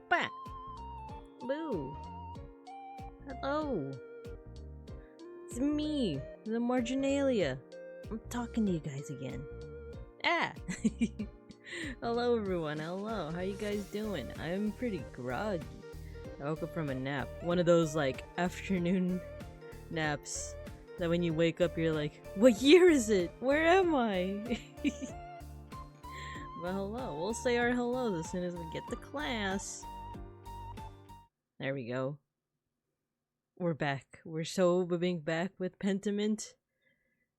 Bah! Boo! Hello! It's me, the Marginalia. I'm talking to you guys again. Ah! Hello everyone, hello. How you guys doing? I'm pretty groggy. I woke up from a nap. One of those like afternoon naps that when you wake up you're like, what year is it? Where am I? Well, hello. We'll say our hellos as soon as we get to class. There we go. We're back. We're so being back with Pentiment.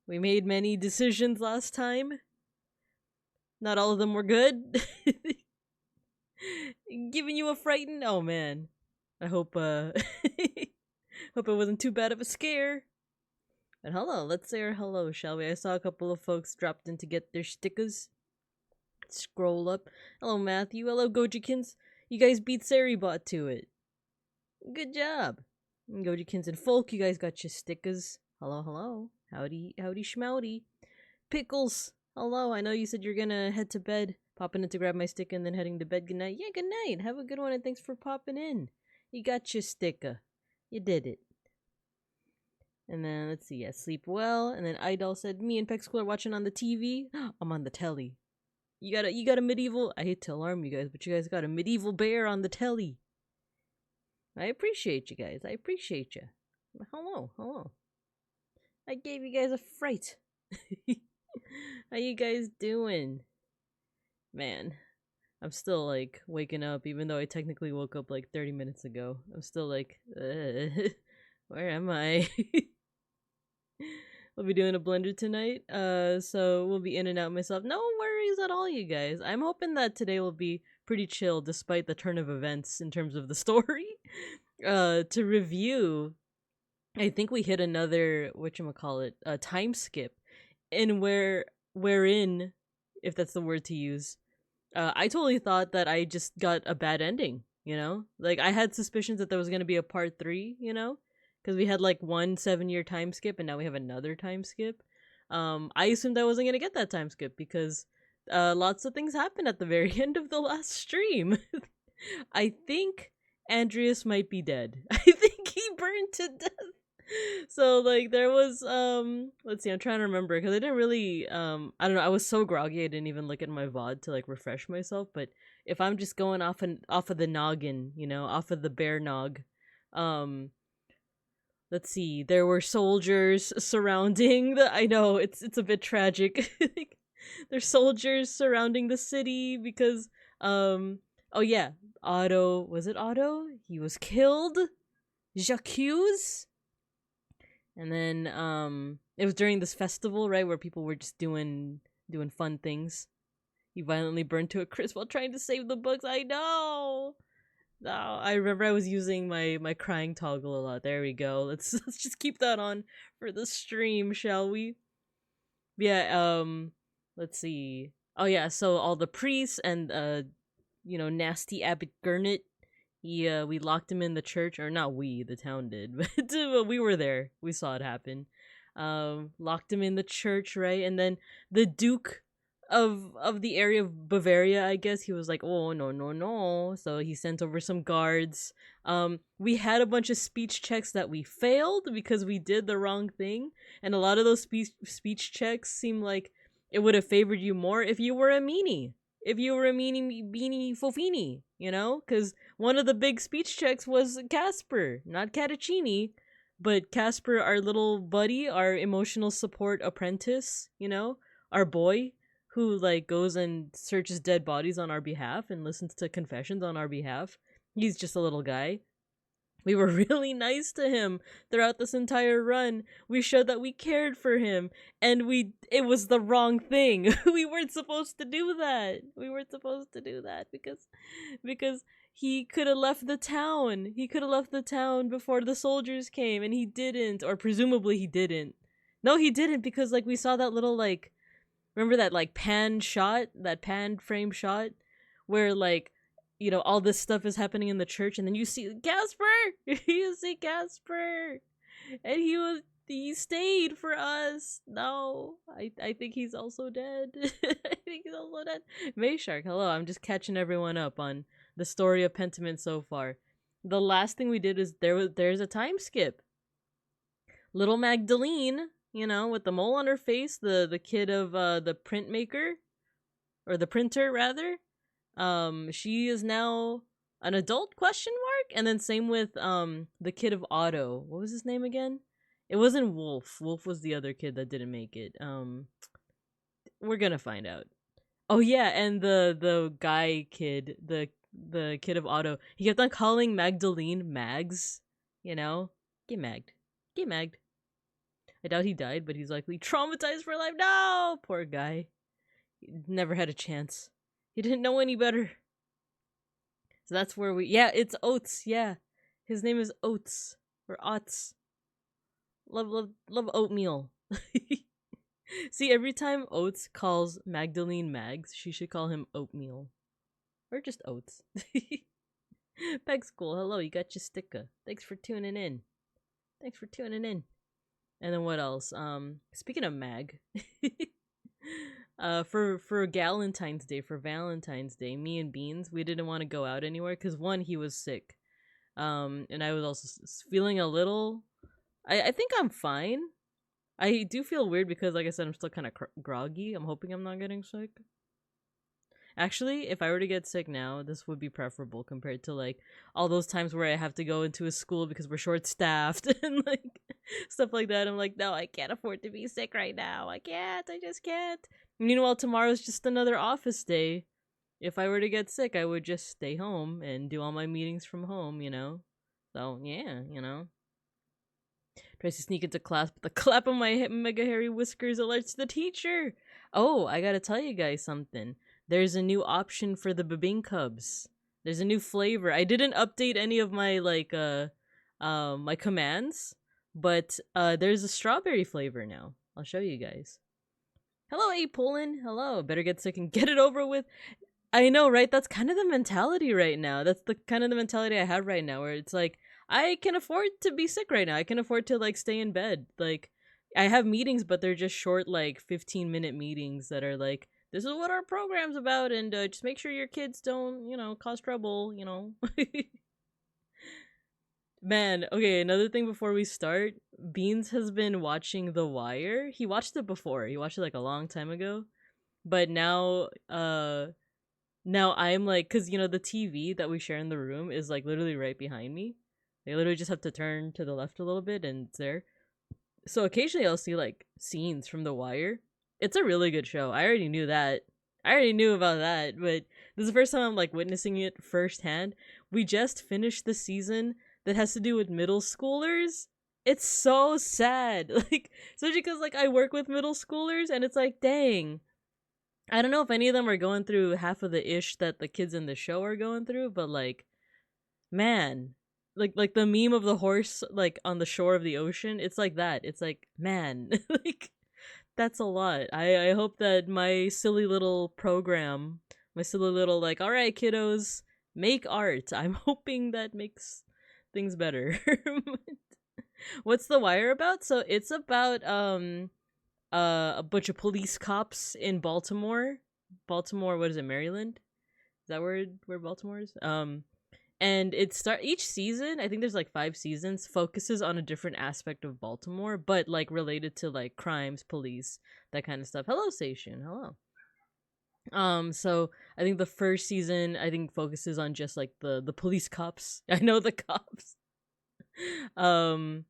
We made many decisions last time. Not all of them were good. Giving you a frighten? Oh man. I hope hope it wasn't too bad of a scare. But hello, let's say our hello, shall we? I saw a couple of folks dropped in to get their stickers. Scroll up. Hello Matthew, hello Gojikins. You guys beat Saribot to it. Good job. Gojikins and Folk, you guys got your stickers. Hello, hello. Howdy, howdy schmowdy. Pickles, hello. I know you said you're gonna head to bed. Popping in to grab my sticker and then heading to bed. Good night. Yeah, good night. Have a good one and thanks for popping in. You got your sticker. You did it. And then, let's see, yeah, sleep well. And then Idol said, me and Pexicle are watching on the TV. I'm on the telly. You got a medieval, I hate to alarm you guys, but you guys got a medieval bear on the telly. I appreciate you guys. I appreciate you. Hello, hello. I gave you guys a fright. How you guys doing? Man, I'm still like waking up, even though I technically woke up like 30 minutes ago. I'm still like, where am I? We'll be doing a blender tonight. So we'll be in and out myself. No worries at all, you guys. I'm hoping that today will be pretty chill despite the turn of events in terms of the story. To review, I think we hit another whatchamacallit, time skip in wherein, if that's the word to use, I totally thought that I just got a bad ending, you know? Like, I had suspicions that there was gonna be a part 3, you know? Because we had, like, 1 7-year time skip, and now we have another time skip. I assumed I wasn't gonna get that time skip, because, lots of things happened at the very end of the last stream. I think Andreas might be dead. I think he burned to death. So like there was let's see, I'm trying to remember because I didn't really I don't know, I was so groggy I didn't even look at my VOD to like refresh myself. But if I'm just going off of the noggin, you know, off of the bear nog, um let's see, there were soldiers surrounding the, I know it's a bit tragic. There's soldiers surrounding the city because oh yeah, Otto, was it Otto? He was killed. Jacques. And then it was during this festival, right, where people were just doing fun things. He violently burned to a crisp while trying to save the books. I know. No, I remember I was using my crying toggle a lot. There we go. Let's just keep that on for the stream, shall we? Yeah, let's see. Oh yeah, so all the priests and you know, nasty Abbot Gurnet, we locked him in the church, or not we, the town did, but we were there. We saw it happen. Locked him in the church, right? And then the Duke of the area of Bavaria, I guess, he was like, oh no no no. So he sent over some guards. We had a bunch of speech checks that we failed because we did the wrong thing, and a lot of those speech checks seem like it would have favored you more if you were a meanie. If you were a meanie beanie fofini, you know? Because one of the big speech checks was Casper, not Catacini, but Casper, our little buddy, our emotional support apprentice, you know? Our boy who, like, goes and searches dead bodies on our behalf and listens to confessions on our behalf. He's just a little guy. We were really nice to him throughout this entire run. We showed that we cared for him, and it was the wrong thing. We weren't supposed to do that. We weren't supposed to do that because he could have left the town. He could have left the town before the soldiers came, and he didn't, or presumably he didn't. No, he didn't, because like we saw that little, like, remember that like pan shot, that pan frame shot where like, you know, all this stuff is happening in the church, and then you see Casper. You see Casper, and he stayed for us. No, I think he's also dead. I think he's also dead. Mayshark, hello. I'm just catching everyone up on the story of Pentiment so far. The last thing we did is there's a time skip. Little Magdalene, you know, with the mole on her face, the kid of the printmaker, or the printer rather. She is now an adult, question mark? And then same with the kid of Otto. What was his name again? It wasn't Wolf. Wolf was the other kid that didn't make it. We're gonna find out. Oh yeah, and the guy kid, the kid of Otto, he kept on calling Magdalene Mags, you know? Get magged. Get magged. I doubt he died, but he's likely traumatized for life. No! Poor guy. He never had a chance. He didn't know any better. So that's where yeah, it's Oates, yeah. His name is Oates. Or Ots. Love oatmeal. See, every time Oates calls Magdalene Mags, she should call him Oatmeal. Or just Oates. Peg School, hello, you got your sticker. Thanks for tuning in. Thanks for tuning in. And then what else? Speaking of Mag, for Valentine's Day, me and Beans, we didn't want to go out anywhere because one, he was sick, and I was also feeling a little. I think I'm fine. I do feel weird because, like I said, I'm still kind of groggy. I'm hoping I'm not getting sick. Actually, if I were to get sick now, this would be preferable compared to like all those times where I have to go into a school because we're short staffed and like stuff like that. I'm like, no, I can't afford to be sick right now. I can't. I just can't. Meanwhile, tomorrow's just another office day. If I were to get sick, I would just stay home and do all my meetings from home, you know? So, yeah, you know. Tries to sneak into class, but the clap of my mega hairy whiskers alerts the teacher. Oh, I gotta tell you guys something. There's a new option for the Cubs. There's a new flavor. I didn't update any of my like my commands, but there's a strawberry flavor now. I'll show you guys. Hello, A Poland. Hello. Better get sick and get it over with. I know, right? That's kind of the mentality right now. That's the kind of the mentality I have right now, where it's like, I can afford to be sick right now. I can afford to like stay in bed. Like, I have meetings, but they're just short, like 15-minute meetings that are like, this is what our program's about, and just make sure your kids don't, you know, cause trouble, you know. Man, okay, another thing before we start, Beans has been watching The Wire. He watched it before. He watched it like a long time ago. But now I'm like, cause you know the TV that we share in the room is like literally right behind me. They literally just have to turn to the left a little bit and it's there. So occasionally I'll see like scenes from The Wire. It's a really good show. I already knew that. I already knew about that, but this is the first time I'm like witnessing it firsthand. We just finished the season that has to do with middle schoolers. It's so sad. Like, especially because like I work with middle schoolers and it's like, dang. I don't know if any of them are going through half of the ish that the kids in the show are going through, but like, man, like the meme of the horse like on the shore of the ocean, it's like that. It's like, man, like that's a lot. I hope that my silly little program, my silly little like, all right, kiddos, make art. I'm hoping that makes things better. What's The Wire about? So it's about a bunch of police cops in Baltimore. Baltimore, what is it, Maryland? Is that where Baltimore is? And each season, I think there's like 5 seasons, focuses on a different aspect of Baltimore, but like related to like crimes, police, that kind of stuff. Hello, Station. Hello. So I think the first season I think focuses on just like the police cops. I know the cops. um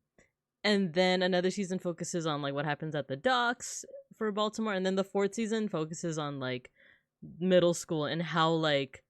and then another season focuses on like what happens at the docks for Baltimore, and then the 4th season focuses on like middle school and how like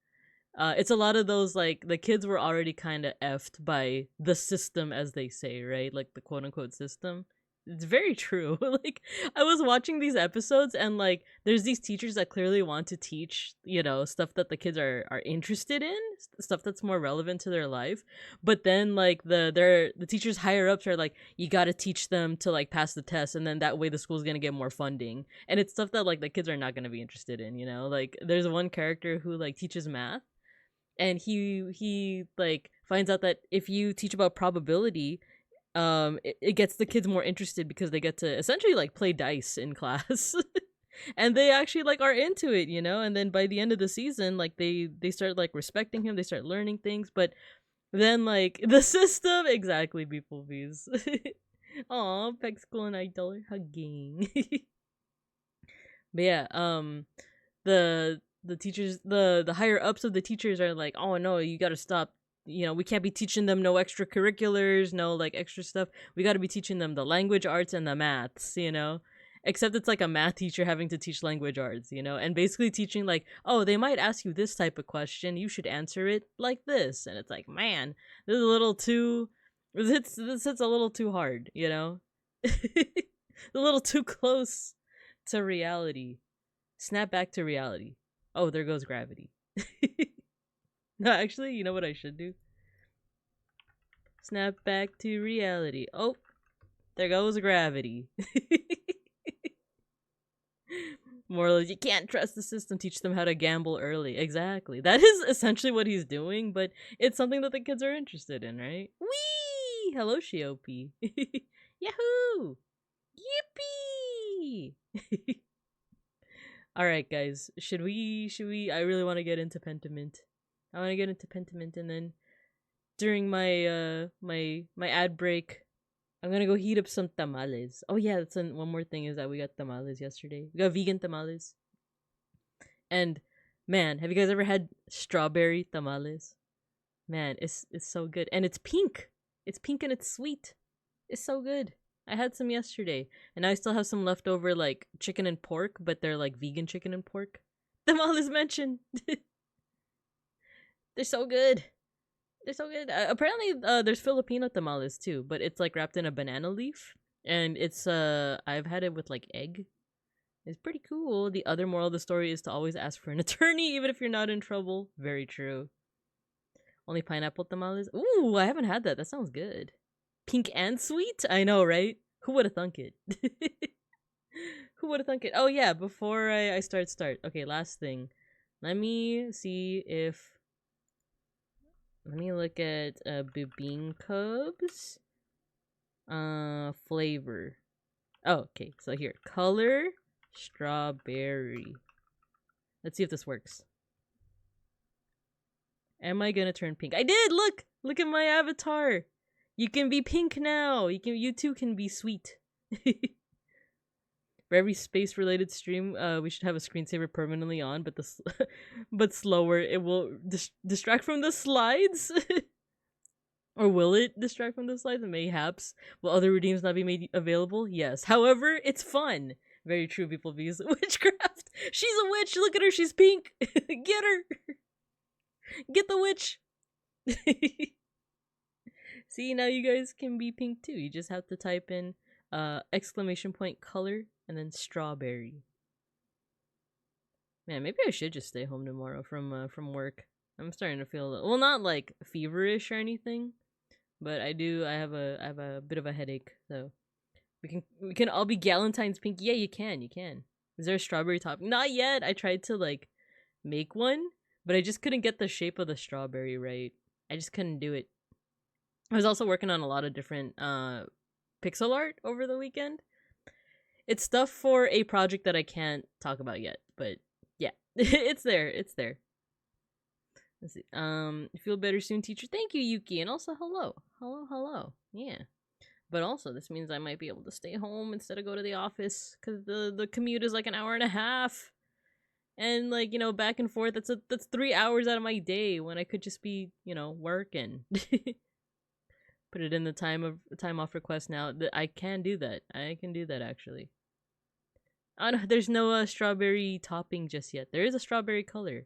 it's a lot of those like the kids were already kind of effed by the system, as they say, right? Like the quote unquote system. It's very true. Like I was watching these episodes and like there's these teachers that clearly want to teach, you know, stuff that the kids are interested in, stuff that's more relevant to their life. But then like the teachers higher ups are like, you got to teach them to like pass the test, and then that way the school's going to get more funding. And it's stuff that like the kids are not going to be interested in, you know? Like there's one character who like teaches math, and he like finds out that if you teach about probability, it gets the kids more interested because they get to essentially like play dice in class. And they actually like are into it, you know. And then by the end of the season, like they start like respecting him, they start learning things. But then like the system, exactly, beeplebees. Aw, Peg School and Idol are hugging. But yeah, the teachers, the higher ups of the teachers are like, oh no, you gotta stop, you know, we can't be teaching them no extracurriculars, no like extra stuff. We got to be teaching them the language arts and the maths, you know. Except it's like a math teacher having to teach language arts, you know, and basically teaching like, oh, they might ask you this type of question, you should answer it like this. And it's like, man, this is a little too, this hits a little too hard, you know. A little too close to reality. Snap back to reality. Oh, there goes gravity. No, actually, you know what I should do? Snap back to reality. Oh, there goes gravity. Moral is, you can't trust the system. Teach them how to gamble early. Exactly. That is essentially what he's doing, but it's something that the kids are interested in, right? Whee! Hello, Shiopi. Yahoo! Yippee! All right, guys. Should we? I really want to get into Pentiment. I want to get into Pentiment, and then during my my ad break, I'm gonna go heat up some tamales. Oh yeah, that's one more thing is that we got tamales yesterday. We got vegan tamales, and Man, have you guys ever had strawberry tamales? Man, it's so good. And it's pink. It's pink and it's sweet. It's so good. I had some yesterday. And I still have some leftover like chicken and pork, but they're like vegan chicken and pork. Tamales mentioned. They're so good. They're so good. Apparently, there's Filipino tamales too, but it's like wrapped in a banana leaf, and it's I've had it with like egg. It's pretty cool. The other moral of the story is to always ask for an attorney, even if you're not in trouble. Very true. Only pineapple tamales. Ooh, I haven't had that. That sounds good. Pink and sweet. I know, right? Who would have thunk it? Who would have thunk it? Oh yeah. Before I start. Okay, last thing. Let me see if. Let me look at bean cubs. Flavor. Oh, okay. So here, color strawberry. Let's see if this works. Am I gonna turn pink? I did. Look at my avatar. You can be pink now. You too can be sweet. For every space-related stream, we should have a screensaver permanently on, but slower. It will distract from the slides. Or will it distract from the slides? Mayhaps. Will other redeems not be made available? Yes. However, it's fun. Very true, beeplebees. Witchcraft. She's a witch. Look at her. She's pink. Get her. Get the witch. See, now you guys can be pink too. You just have to type in exclamation point color and then strawberry. Man, maybe I should just stay home tomorrow from work. I'm starting to feel well, not like feverish or anything, but I have a bit of a headache. So we can all be Galentine's pink. Yeah, you can. Is there a strawberry topping? Not yet. I tried to like make one, but I just couldn't get the shape of the strawberry right. I just couldn't do it. I was also working on a lot of different pixel art over the weekend. It's stuff for a project that I can't talk about yet, but yeah, it's there. Let's see. Feel better soon, teacher. Thank you, Yuki, and also hello. Yeah, but also this means I might be able to stay home instead of go to the office because the commute is like an hour and a half, and like back and forth. That's 3 hours out of my day when I could just be working. Put it in the time off request now. I can do that. I can do that actually. Oh no, there's no strawberry topping just yet. There is a strawberry color.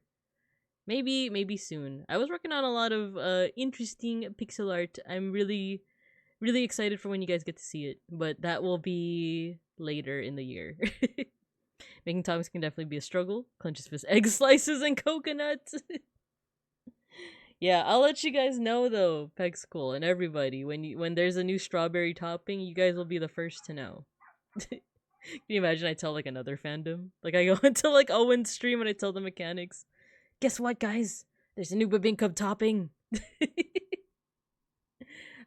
Maybe soon. I was working on a lot of interesting pixel art. I'm really excited for when you guys get to see it, but that will be later in the year. Making toppings can definitely be a struggle. Clenches fist, egg slices, and coconuts. Yeah, I'll let you guys know though, Peg School and everybody, when there's a new strawberry topping, you guys will be the first to know. Can you imagine I tell like another fandom? Like I go into like Owen's stream and I tell the mechanics, guess what guys? There's a new bibingka topping.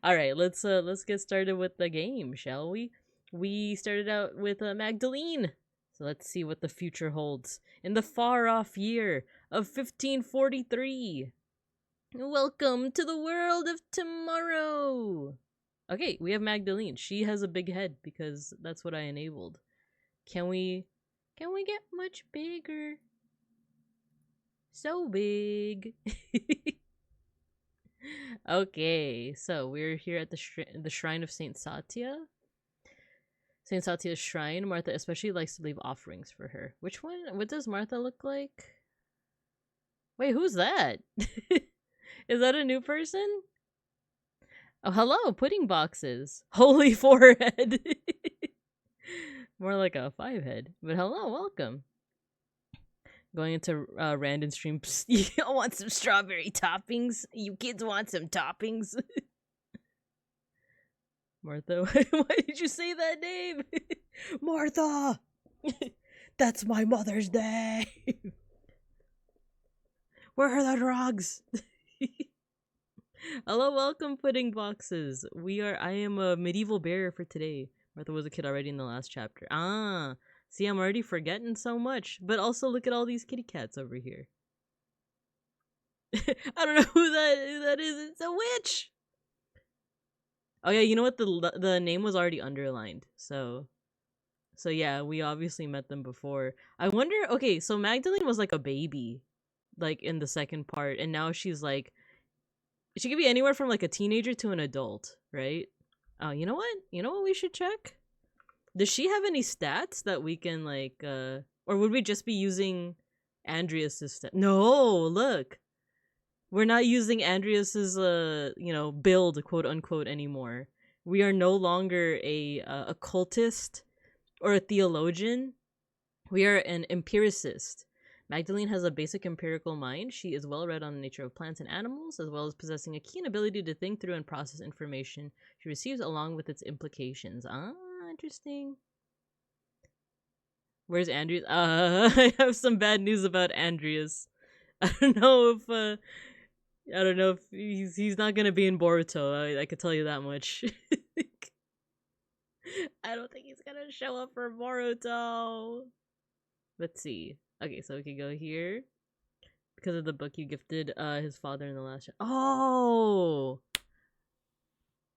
Alright, let's get started with the game, shall we? We started out with Magdalene. So let's see what the future holds in the far off year of 1543. Welcome to the world of tomorrow. Okay, we have Magdalene. She has a big head because that's what I enabled. Can we get much bigger? So big. Okay, so we're here at the shrine of Saint Satya. Saint Satya's shrine. Martha especially likes to leave offerings for her. Which one? What does Martha look like? Wait, who's that? Is that a new person? Oh, hello, pudding boxes. Holy forehead. More like a 5-head. But hello, welcome. Going into random streams. You want some strawberry toppings? You kids want some toppings? Martha, why did you say that name? Martha! That's my mother's name. Where are the drugs? Hello, welcome, pudding boxes. I am a medieval bear for today. Martha was a kid already in the last chapter. Ah, see, I'm already forgetting so much. But also, look at all these kitty cats over here. I don't know who that is. It's a witch. Oh yeah, you know what? The name was already underlined. So yeah, we obviously met them before. I wonder. Okay, so Magdalene was like a baby. like in the second part, and now she's like, she could be anywhere from like a teenager to an adult, right? Oh, you know what? You know what we should check? Does she have any stats that we can like or would we just be using Andreas's No, look. We're not using Andreas's build, quote unquote, anymore. We are no longer a cultist or a theologian. We are an empiricist. Magdalene has a basic empirical mind. She is well read on the nature of plants and animals, as well as possessing a keen ability to think through and process information she receives along with its implications. Ah, interesting. Where's Andreas? I have some bad news about Andreas. I don't know if he's not gonna be in Boruto. I could tell you that much. I don't think he's gonna show up for Boruto. Let's see. Okay, so we can go here. Because of the book you gifted his father in the last Oh!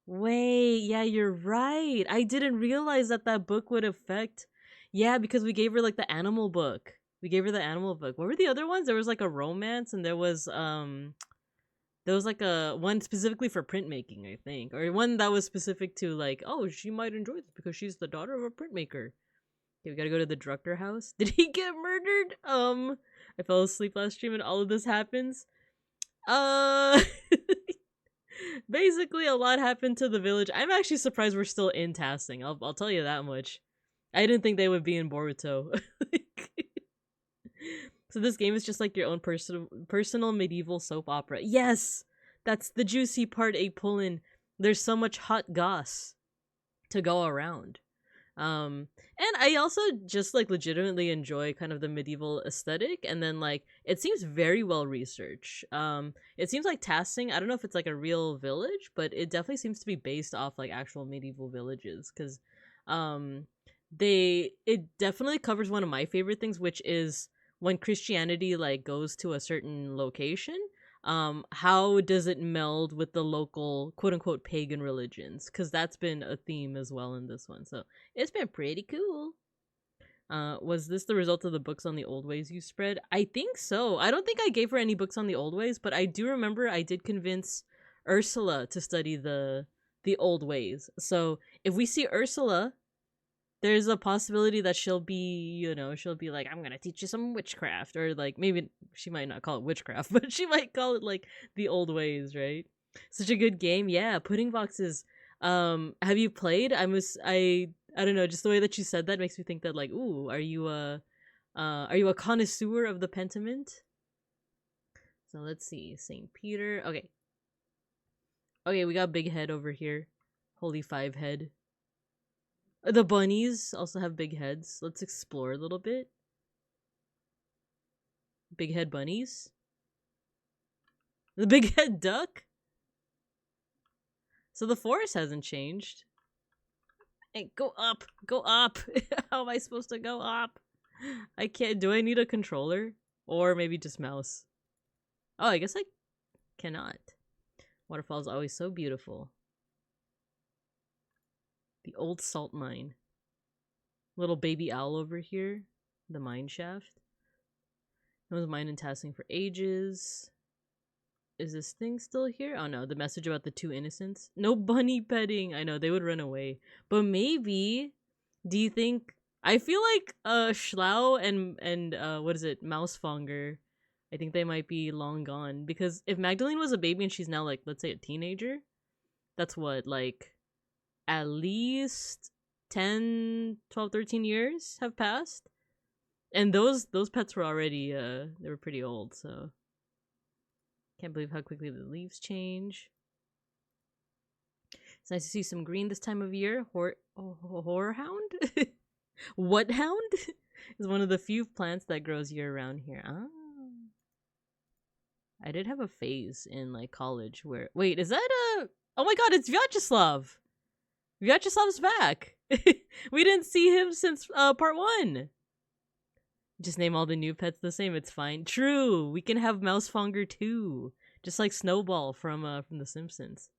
Wait, yeah, you're right. I didn't realize that book would affect... Yeah, because we gave her like the animal book. We gave her the animal book. What were the other ones? There was like a romance, and there was like a one specifically for printmaking, I think. Or one that was specific to like, oh, she might enjoy this because she's the daughter of a printmaker. Okay, we gotta go to the Drucker house. Did he get murdered? I fell asleep last stream and all of this happens. Basically a lot happened to the village. I'm actually surprised we're still in Tassing. I'll tell you that much. I didn't think they would be in Boruto. So this game is just like your own personal medieval soap opera. Yes! That's the juicy part, a pull-in. There's so much hot goss to go around. And I also just like legitimately enjoy kind of the medieval aesthetic, and then like it seems very well researched. It seems like Tassing, I don't know if it's like a real village, but it definitely seems to be based off like actual medieval villages, because it definitely covers one of my favorite things, which is when Christianity like goes to a certain location, how does it meld with the local quote-unquote pagan religions, because that's been a theme as well in this one, so it's been pretty cool. Was this the result of the books on the old ways you spread? I think so. I don't think I gave her any books on the old ways, but I do remember I did convince Ursula to study the old ways. So if we see Ursula, there's a possibility that she'll be like, I'm gonna teach you some witchcraft, or like maybe she might not call it witchcraft, but she might call it like the old ways, right? Such a good game. Yeah, pudding boxes. Have you played? I don't know, just the way that you said that makes me think that like, ooh, are you a connoisseur of the Pentiment? So let's see. St. Peter. Okay, we got Big Head over here. Holy Five Head. The bunnies also have big heads. Let's explore a little bit. Big head bunnies. The big head duck. So the forest hasn't changed. Hey, go up! Go up! How am I supposed to go up? I can't. Do I need a controller? Or maybe just mouse? Oh, I guess I cannot. Waterfall is always so beautiful. The old salt mine. Little baby owl over here. The mine shaft. It was mined and Tassing for ages. Is this thing still here? Oh no, the message about the two innocents. No bunny petting. I know, they would run away. But maybe, do you think... I feel like Schlau and what is it? Mousefonger. I think they might be long gone. Because if Magdalene was a baby and she's now like, let's say a teenager, that's what, like... at least 10, 12, 13 years have passed. And those pets were already, they were pretty old, so... Can't believe how quickly the leaves change. It's nice to see some green this time of year. Horehound? What hound? Is one of the few plants that grows year-round here. Ah. I did have a phase in, like, college where... Wait, is that a... Oh my god, it's Vyacheslav! Vyacheslav's back! We didn't see him since part 1! Just name all the new pets the same, it's fine. True! We can have Mousefonger too! Just like Snowball from The Simpsons.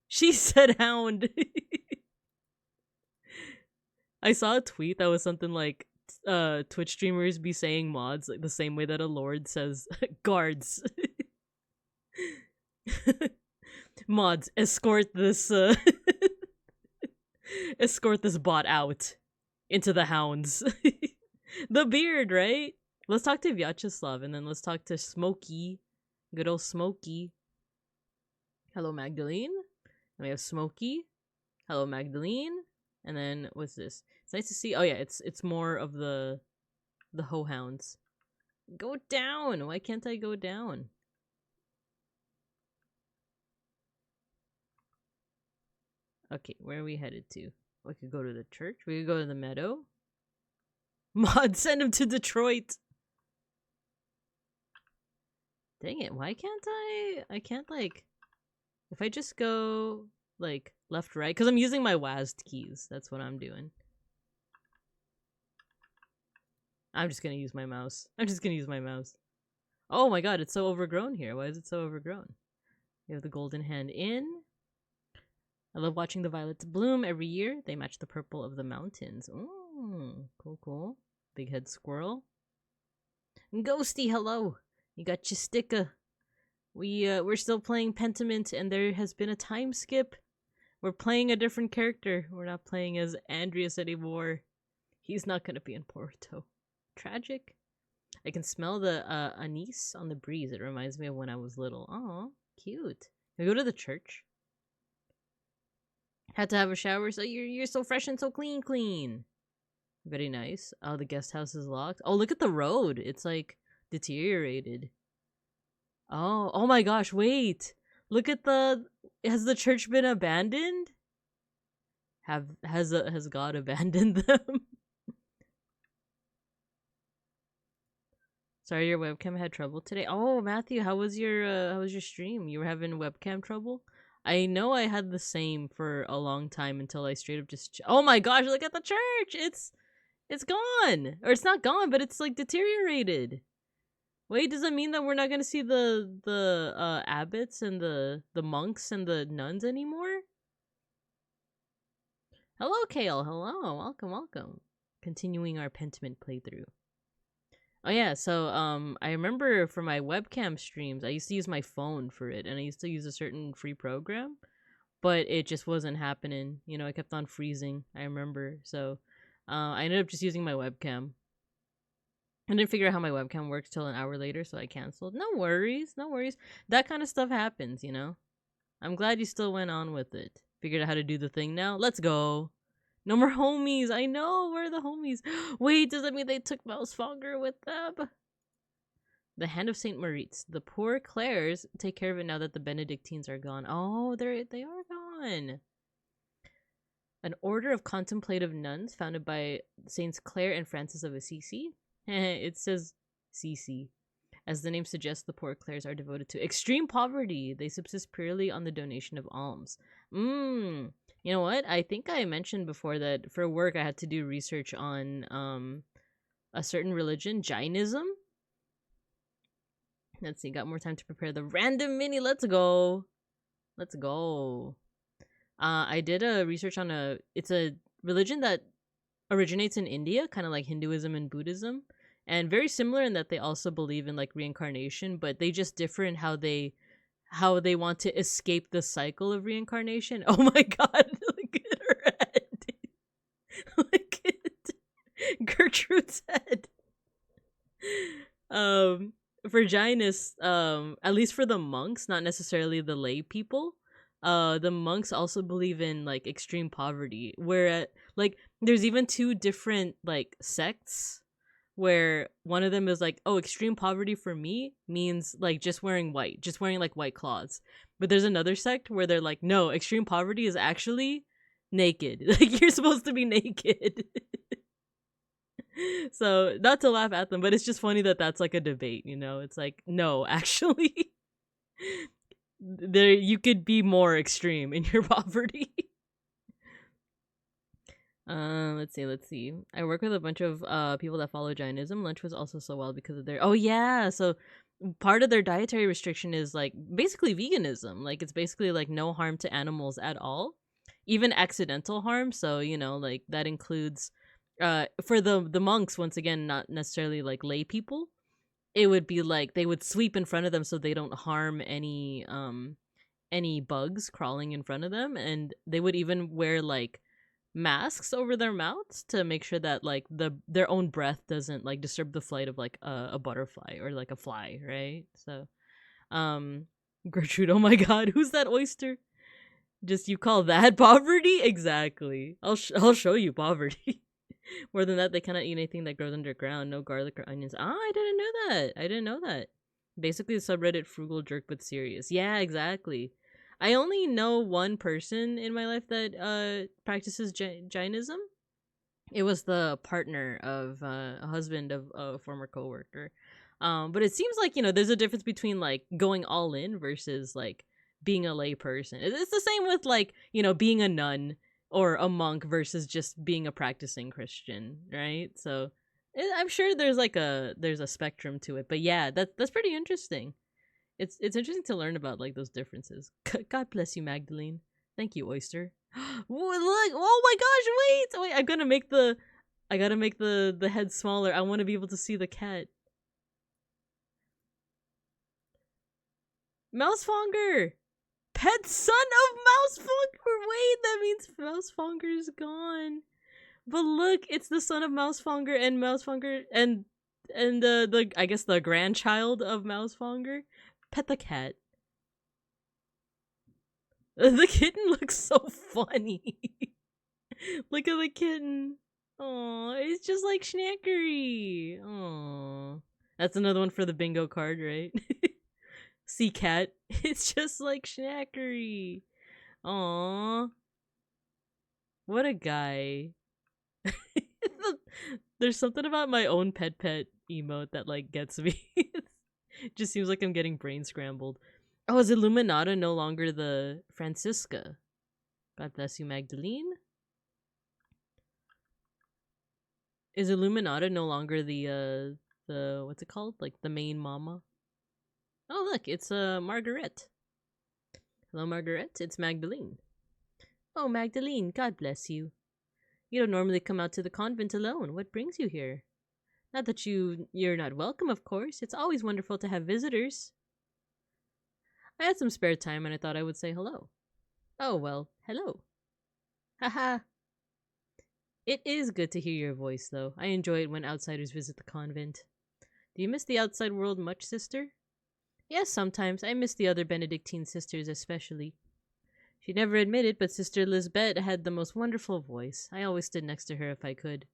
She said hound! I saw a tweet that was something like, Twitch streamers be saying mods like the same way that a lord says guards. Mods, escort this escort this bot out into the hounds. The beard, right? Let's talk to Vyacheslav and then let's talk to Smokey. Good old Smokey. Hello, Magdalene. And we have Smokey. Hello, Magdalene. And then what's this? It's nice to see. Oh yeah, it's more of the ho-hounds. Go down. Why can't I go down? Okay, where are we headed to? We could go to the church. We could go to the meadow. Mod, send him to Detroit. Dang it, why can't I can't, like, if I just go, like, left, right, because I'm using my WASD keys. That's what I'm doing. I'm just gonna use my mouse. Oh my god, it's so overgrown here. Why is it so overgrown? We have the golden hand in. I love watching the violets bloom every year. They match the purple of the mountains. Ooh, cool, cool. Big head squirrel. Ghosty, hello. You got your sticker. We're still playing Pentiment, and there has been a time skip. We're playing a different character. We're not playing as Andreas anymore. He's not gonna be in Porto. Tragic. I can smell the anise on the breeze. It reminds me of when I was little. Aw, cute. Can we go to the church? Had to have a shower, so you're so fresh and so clean. Very nice. Oh, the guest house is locked. Oh, look at the road. It's like deteriorated. Oh my gosh, wait. Look at has the church been abandoned? Has God abandoned them? Sorry, your webcam had trouble today. Oh, Matthew, how was your stream? You were having webcam trouble? I know I had the same for a long time until I straight up just oh my gosh, look at the church. It's gone. Or it's not gone, but it's like deteriorated. Wait, does that mean that we're not gonna see the abbots and the monks and the nuns anymore? Hello, Kale. Hello. Welcome. Continuing our Pentiment playthrough. Oh yeah, so I remember for my webcam streams, I used to use my phone for it, and I used to use a certain free program, but it just wasn't happening. You know, I kept on freezing. I remember, so I ended up just using my webcam. I didn't figure out how my webcam worked till an hour later, so I canceled. No worries. That kind of stuff happens, you know. I'm glad you still went on with it. Figured out how to do the thing now. Let's go. No more homies. I know. Where are the homies? Wait, does that mean they took Mousefogger with them? The Hand of Saint Moritz. The poor Clares take care of it now that the Benedictines are gone. Oh, they are gone. An order of contemplative nuns founded by Saints Clare and Francis of Assisi. It says CC. As the name suggests, the poor Clares are devoted to extreme poverty. They subsist purely on the donation of alms. You know what? I think I mentioned before that for work I had to do research on a certain religion, Jainism. Let's see, got more time to prepare the random mini. Let's go. I did a research on it's a religion that originates in India, kind of like Hinduism and Buddhism, and very similar in that they also believe in like reincarnation, but they just differ in how they want to escape the cycle of reincarnation. Oh my god, look at her head. Look at Gertrude's head. For Jainists, at least for the monks, not necessarily the lay people, the monks also believe in like extreme poverty, where like there's even two different like sects where one of them is like, oh, extreme poverty for me means like just wearing like white cloths. But there's another sect where they're like, no, extreme poverty is actually naked. Like you're supposed to be naked. So not to laugh at them, but it's just funny that that's like a debate, you know? It's like, no, actually there you could be more extreme in your poverty. Let's see. I work with a bunch of people that follow Jainism. Lunch was also so well because of their so part of their dietary restriction is like basically veganism. Like it's basically like no harm to animals at all, even accidental harm. So you know, like that includes For the monks, once again, not necessarily like lay people, it would be like they would sweep in front of them so they don't harm any bugs crawling in front of them, and they would even wear like masks over their mouths to make sure that like their own breath doesn't like disturb the flight of like a butterfly or like a fly, right? So Gertrude, oh my god, who's that oyster? Just you call that poverty? Exactly. I'll show you poverty. More than that, they cannot eat anything that grows underground. No garlic or onions. Ah, I didn't know that. I didn't know that. Basically, the subreddit frugal jerk but serious. Yeah, exactly. I only know one person in my life that practices Jainism. It was the partner of a husband of a former coworker. But it seems like, you know, there's a difference between like going all in versus like being a lay person. It's the same with like, you know, being a nun or a monk versus just being a practicing Christian, right? So I'm sure there's like there's a spectrum to it, but yeah, that's pretty interesting. It's interesting to learn about like those differences. God bless you, Magdalene. Thank you, Oyster. Look! Oh my gosh! Wait! I gotta make the head smaller. I want to be able to see the cat. Mousefonger! Pet son of Mousefonger! Wait, that means Mousefonger's gone. But look, it's the son of Mousefonger and Mousefonger and the I guess the grandchild of Mousefonger. Pet the cat. The kitten looks so funny. Look at the kitten. Oh, it's just like Schnackery. Oh, that's another one for the bingo card, right? Sea cat. It's just like Schnackery. Aw. What a guy. There's something about my own pet emote that like gets me. It just seems like I'm getting brain scrambled. Oh, is Illuminata no longer the Francisca? God bless you, Magdalene. Is Illuminata no longer the what's it called? Like the main mama? Oh look, it's Margaret. Hello, Margaret. It's Magdalene. Oh, Magdalene, God bless you. You don't normally come out to the convent alone. What brings you here? Not that you're not welcome, of course. It's always wonderful to have visitors. I had some spare time and I thought I would say hello. Oh, well, hello. Haha. It is good to hear your voice, though. I enjoy it when outsiders visit the convent. Do you miss the outside world much, sister? Yes, sometimes. I miss the other Benedictine sisters especially. She never admitted, but Sister Lisbeth had the most wonderful voice. I always stood next to her if I could.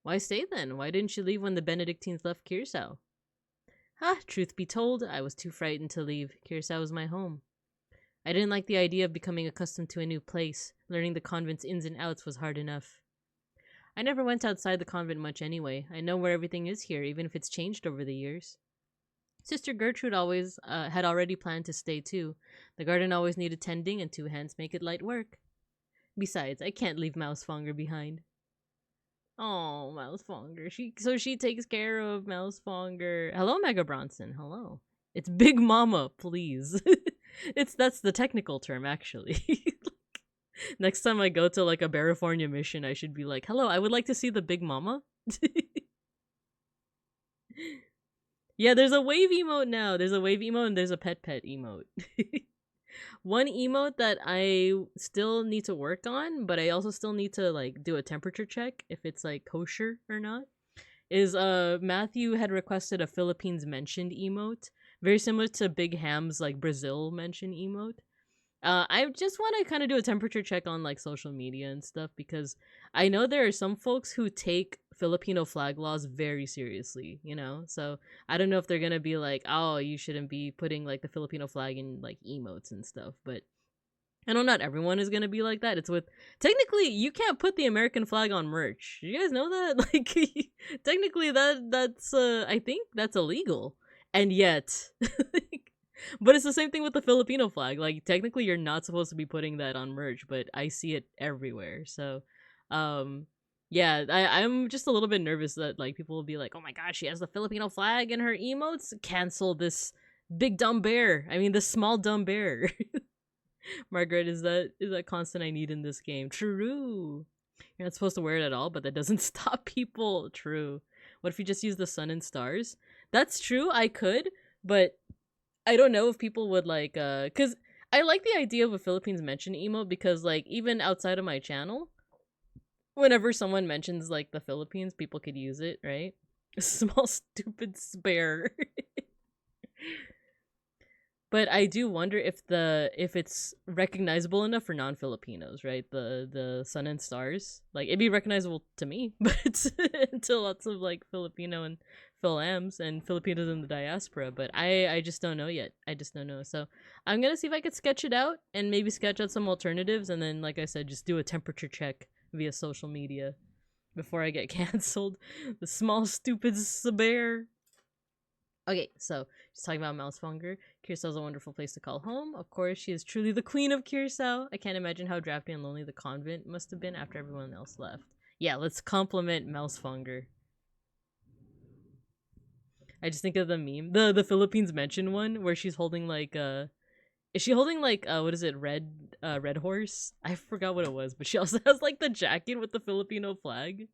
Why stay then? Why didn't you leave when the Benedictines left Curacao? Truth be told, I was too frightened to leave. Curacao was my home. I didn't like the idea of becoming accustomed to a new place. Learning the convent's ins and outs was hard enough. I never went outside the convent much anyway. I know where everything is here, even if it's changed over the years. Sister Gertrude always had already planned to stay too. The garden always needed tending, and 2 hands make it light work. Besides, I can't leave Mousefonger behind. Oh, Mousefonger. She takes care of Mousefonger. Hello, Mega Bronson. Hello. It's Big Mama, please. That's the technical term, actually. Next time I go to like a Barifornia mission, I should be like, hello, I would like to see the Big Mama. Yeah, there's a wave emote now. There's a wave emote and there's a pet emote. One emote that I still need to work on, but I also still need to like do a temperature check if it's like kosher or not, is Matthew had requested a Philippines mentioned emote, very similar to Big Ham's like Brazil mention emote. I just want to kind of do a temperature check on like social media and stuff because I know there are some folks who take Filipino flag laws very seriously, you know? So I don't know if they're gonna be like, oh, you shouldn't be putting like the Filipino flag in like emotes and stuff, but I know not everyone is gonna be like that. It's with technically you can't put the American flag on merch. You guys know that? Like technically that's I think that's illegal. And yet but it's the same thing with the Filipino flag. Like technically you're not supposed to be putting that on merch, but I see it everywhere. So yeah, I'm just a little bit nervous that like people will be like, oh my gosh, she has the Filipino flag in her emotes. Cancel this big dumb bear. I mean this small dumb bear. Margaret, is that constant I need in this game? True. You're not supposed to wear it at all, but that doesn't stop people. True. What if you just use the sun and stars? That's true, I could, but I don't know if people would like, cause I like the idea of a Philippines mention emote because like even outside of my channel, whenever someone mentions like the Philippines, people could use it, right? Small stupid spare. But I do wonder if it's recognizable enough for non-Filipinos, right? The sun and stars, like it'd be recognizable to me, but to lots of like Filipino and Philams and Filipinos in the diaspora. But I just don't know yet. I just don't know. So I'm gonna see if I could sketch it out and maybe sketch out some alternatives, and then like I said, just do a temperature check via social media before I get canceled. The small stupid bear. Okay, so just talking about Mousemonger. Curacao is a wonderful place to call home. Of course, she is truly the queen of Curacao. I can't imagine how drafty and lonely the convent must have been after everyone else left. Yeah, let's compliment Mousemonger. I just think of the meme, the Philippines mention one where she's holding like is she holding like what is it, red horse? I forgot what it was, but she also has like the jacket with the Filipino flag.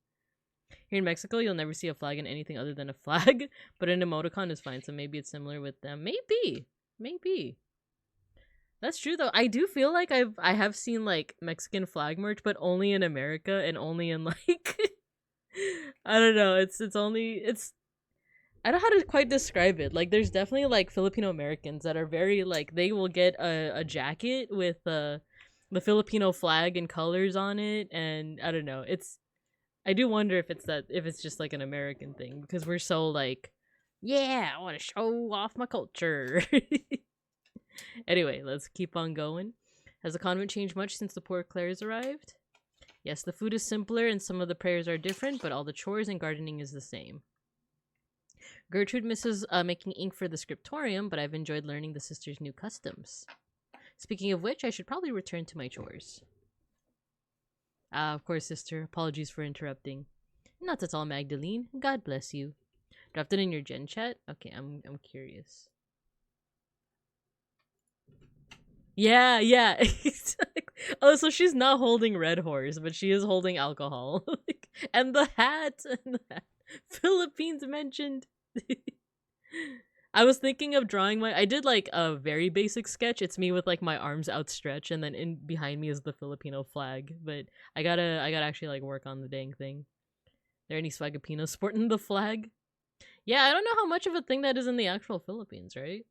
Here in Mexico, you'll never see a flag in anything other than a flag, but an emoticon is fine, so maybe it's similar with them. Maybe. That's true though. I do feel like I have seen like Mexican flag merch, but only in America and only in like I don't know. It's I don't know how to quite describe it. Like there's definitely like Filipino Americans that are very like they will get a jacket with the Filipino flag and colors on it, and I don't know. I do wonder if it's just like an American thing because we're so like, yeah, I want to show off my culture. Anyway, let's keep on going. Has the convent changed much since the poor Clares arrived? Yes, the food is simpler and some of the prayers are different, but all the chores and gardening is the same. Gertrude misses making ink for the scriptorium, but I've enjoyed learning the sisters' new customs. Speaking of which, I should probably return to my chores. Of course, sister. Apologies for interrupting. Not at all, Magdalene. God bless you. Dropped it in your gen chat? Okay, I'm curious. Yeah. Oh, so she's not holding Red Horse, but she is holding alcohol. And the hat. Philippines mentioned. I was thinking of drawing I did like a very basic sketch. It's me with like my arms outstretched and then in behind me is the Filipino flag. But I gotta actually like work on the dang thing. There any Swagapinos sporting the flag? Yeah, I don't know how much of a thing that is in the actual Philippines, right?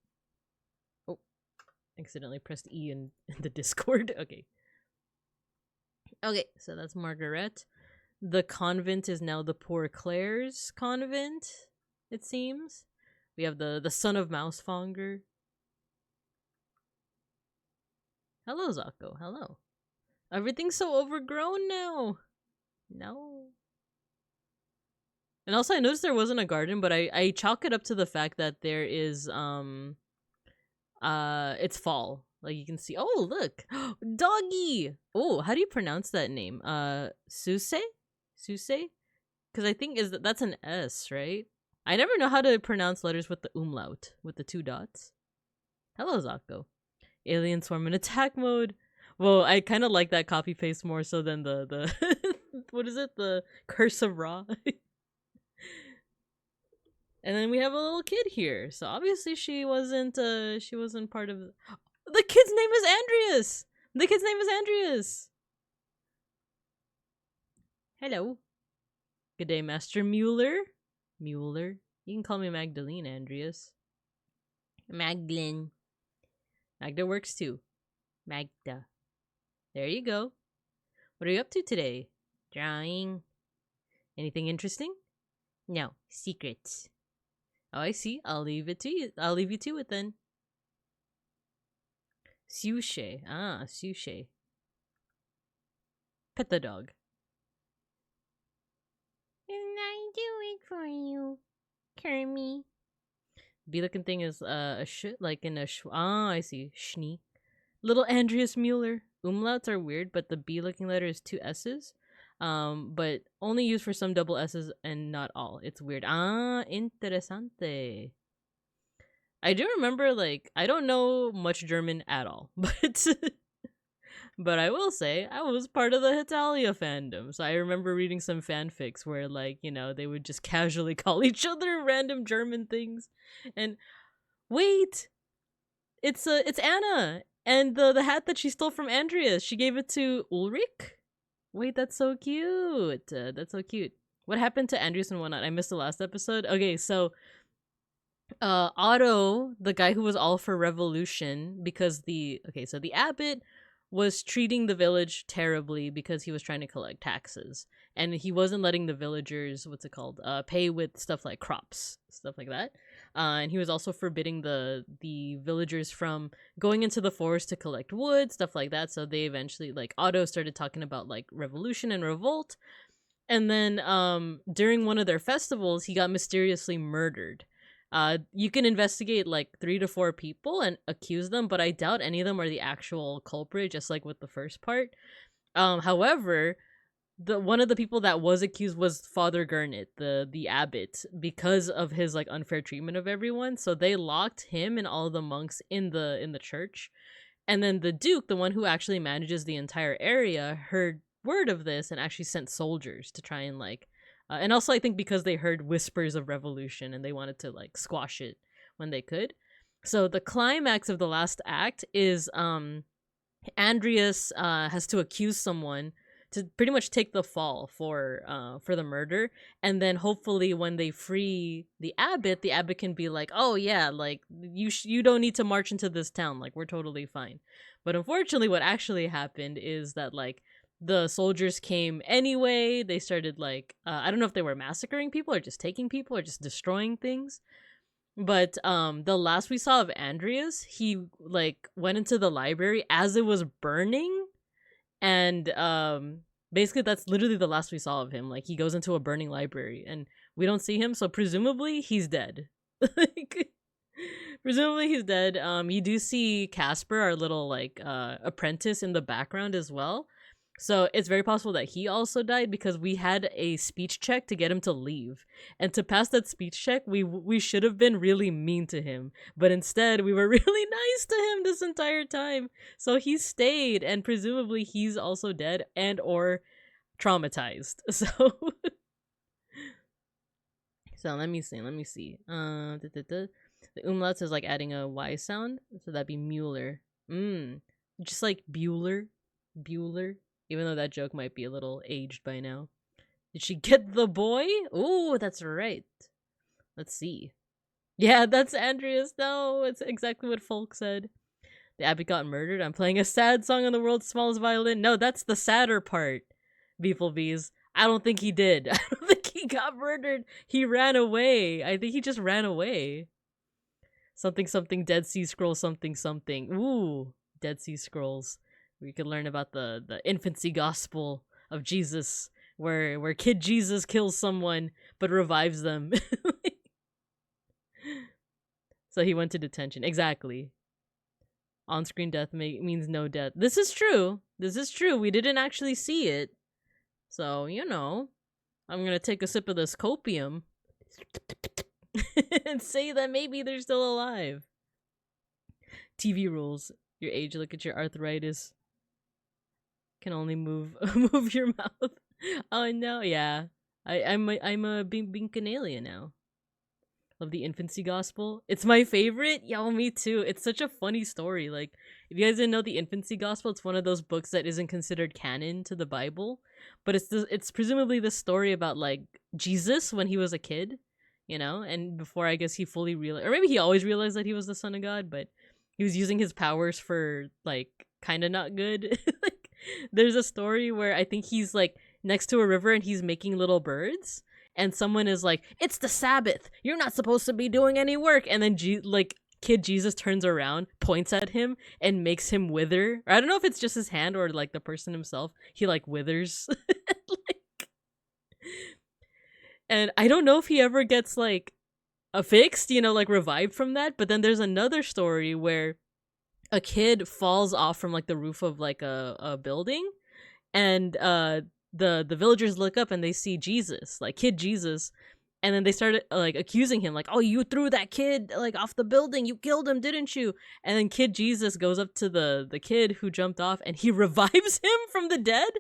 Oh, accidentally pressed E in the Discord. Okay, so that's Margaret. The convent is now the Poor Clare's convent, it seems. We have the son of Mousemonger. Hello, Zako. Hello. Everything's so overgrown now. No. And also, I noticed there wasn't a garden, but I chalk it up to the fact that there is it's fall. Like you can see. Oh, look, doggy. Oh, how do you pronounce that name? Suse, because I think that's an S, right? I never know how to pronounce letters with the umlaut, with the 2 dots. Hello, Zako. Alien swarm in attack mode. Well, I kind of like that copy paste more so than the what is it? The Curse of Ra. And then we have a little kid here. So obviously she wasn't part of the kid's name is Andreas. The kid's name is Andreas. Hello. Good day, Master Mueller. You can call me Magdalene, Andreas. Magdalene. Magda works too. Magda. There you go. What are you up to today? Drawing. Anything interesting? No. Secrets. Oh, I see. I'll leave you to it then. Sushi. Sushi. Pet the dog. And I do it for you, Kermie. Bee looking thing is a shit like in a I see. Schnee. Little Andreas Mueller. Umlauts are weird, but the B looking letter is 2 S's. But only used for some double S's and not all. It's weird. Interessante. I do remember, like, I don't know much German at all, but But I will say, I was part of the Hitalia fandom. So I remember reading some fanfics where, like, you know, they would just casually call each other random German things. And wait, it's Anna. And the hat that she stole from Andreas, she gave it to Ulrich? Wait, that's so cute. That's so cute. What happened to Andreas and whatnot? I missed the last episode. Okay, so Otto, the guy who was all for revolution, because the abbot was treating the village terribly because he was trying to collect taxes, and he wasn't letting the villagers, what's it called, pay with stuff like crops, stuff like that. And he was also forbidding the villagers from going into the forest to collect wood, stuff like that. So they eventually, like, Otto started talking about like revolution and revolt, and then during one of their festivals, he got mysteriously murdered. You can investigate like 3 to 4 people and accuse them, but I doubt any of them are the actual culprit, just like with the first part. However, one of the people that was accused was Father Gurnet, the abbot, because of his like unfair treatment of everyone. So they locked him and all the monks in the church. And then the Duke, the one who actually manages the entire area, heard word of this and actually sent soldiers to try and like and also I think because they heard whispers of revolution and they wanted to like squash it when they could. So the climax of the last act is Andreas has to accuse someone to pretty much take the fall for the murder, and then hopefully when they free the abbot can be like, oh yeah, like you don't need to march into this town, like we're totally fine. But unfortunately what actually happened is that like the soldiers came anyway. They started like I don't know if they were massacring people or just taking people or just destroying things. But the last we saw of Andreas, he like went into the library as it was burning, and basically that's literally the last we saw of him. Like he goes into a burning library and we don't see him, so presumably he's dead. Like presumably he's dead. You do see Casper, our little like apprentice, in the background as well. So it's very possible that he also died because we had a speech check to get him to leave. And to pass that speech check, we should have been really mean to him. But instead, we were really nice to him this entire time. So he stayed, and presumably he's also dead and or traumatized. So so let me see. The umlauts is like adding a Y sound. So that'd be Mueller. Just like Bueller. Even though that joke might be a little aged by now. Did she get the boy? Oh, that's right. Let's see. Yeah, that's Andreas. No, it's exactly what Folk said. The abbot got murdered. I'm playing a sad song on the world's smallest violin. No, that's the sadder part, beeplebees. I don't think he did. I don't think he got murdered. He ran away. I think he just ran away. Something Dead Sea Scrolls something. Ooh, Dead Sea Scrolls. We could learn about the infancy gospel of Jesus, where kid Jesus kills someone but revives them. So he went to detention. Exactly. On-screen death means no death. This is true. We didn't actually see it. So, you know, I'm gonna take a sip of this copium and say that maybe they're still alive. TV rules. Your age, look at your arthritis. Can only move your mouth. Oh no, yeah. I'm a Bincanalia now. Love the infancy gospel. It's my favorite. Yo, me too. It's such a funny story. Like, if you guys didn't know the infancy gospel, it's one of those books that isn't considered canon to the Bible, but it's presumably the story about like Jesus when he was a kid, you know, and before I guess he fully realized, or maybe he always realized that he was the son of God, but he was using his powers for like kind of not good. Like, there's a story where I think he's like next to a river and he's making little birds, and someone is like, "It's the Sabbath. You're not supposed to be doing any work." And then kid Jesus turns around, points at him, and makes him wither. Or I don't know if it's just his hand or like the person himself. He like withers. Like, and I don't know if he ever gets like affixed, you know, like revived from that. But then there's another story where a kid falls off from like the roof of like a building, and the villagers look up and they see Jesus, like kid Jesus, And then they started like accusing him, like, "Oh, you threw that kid like off the building. You killed him, didn't you?" And then Kid Jesus goes up to the kid who jumped off, and he revives him from the dead.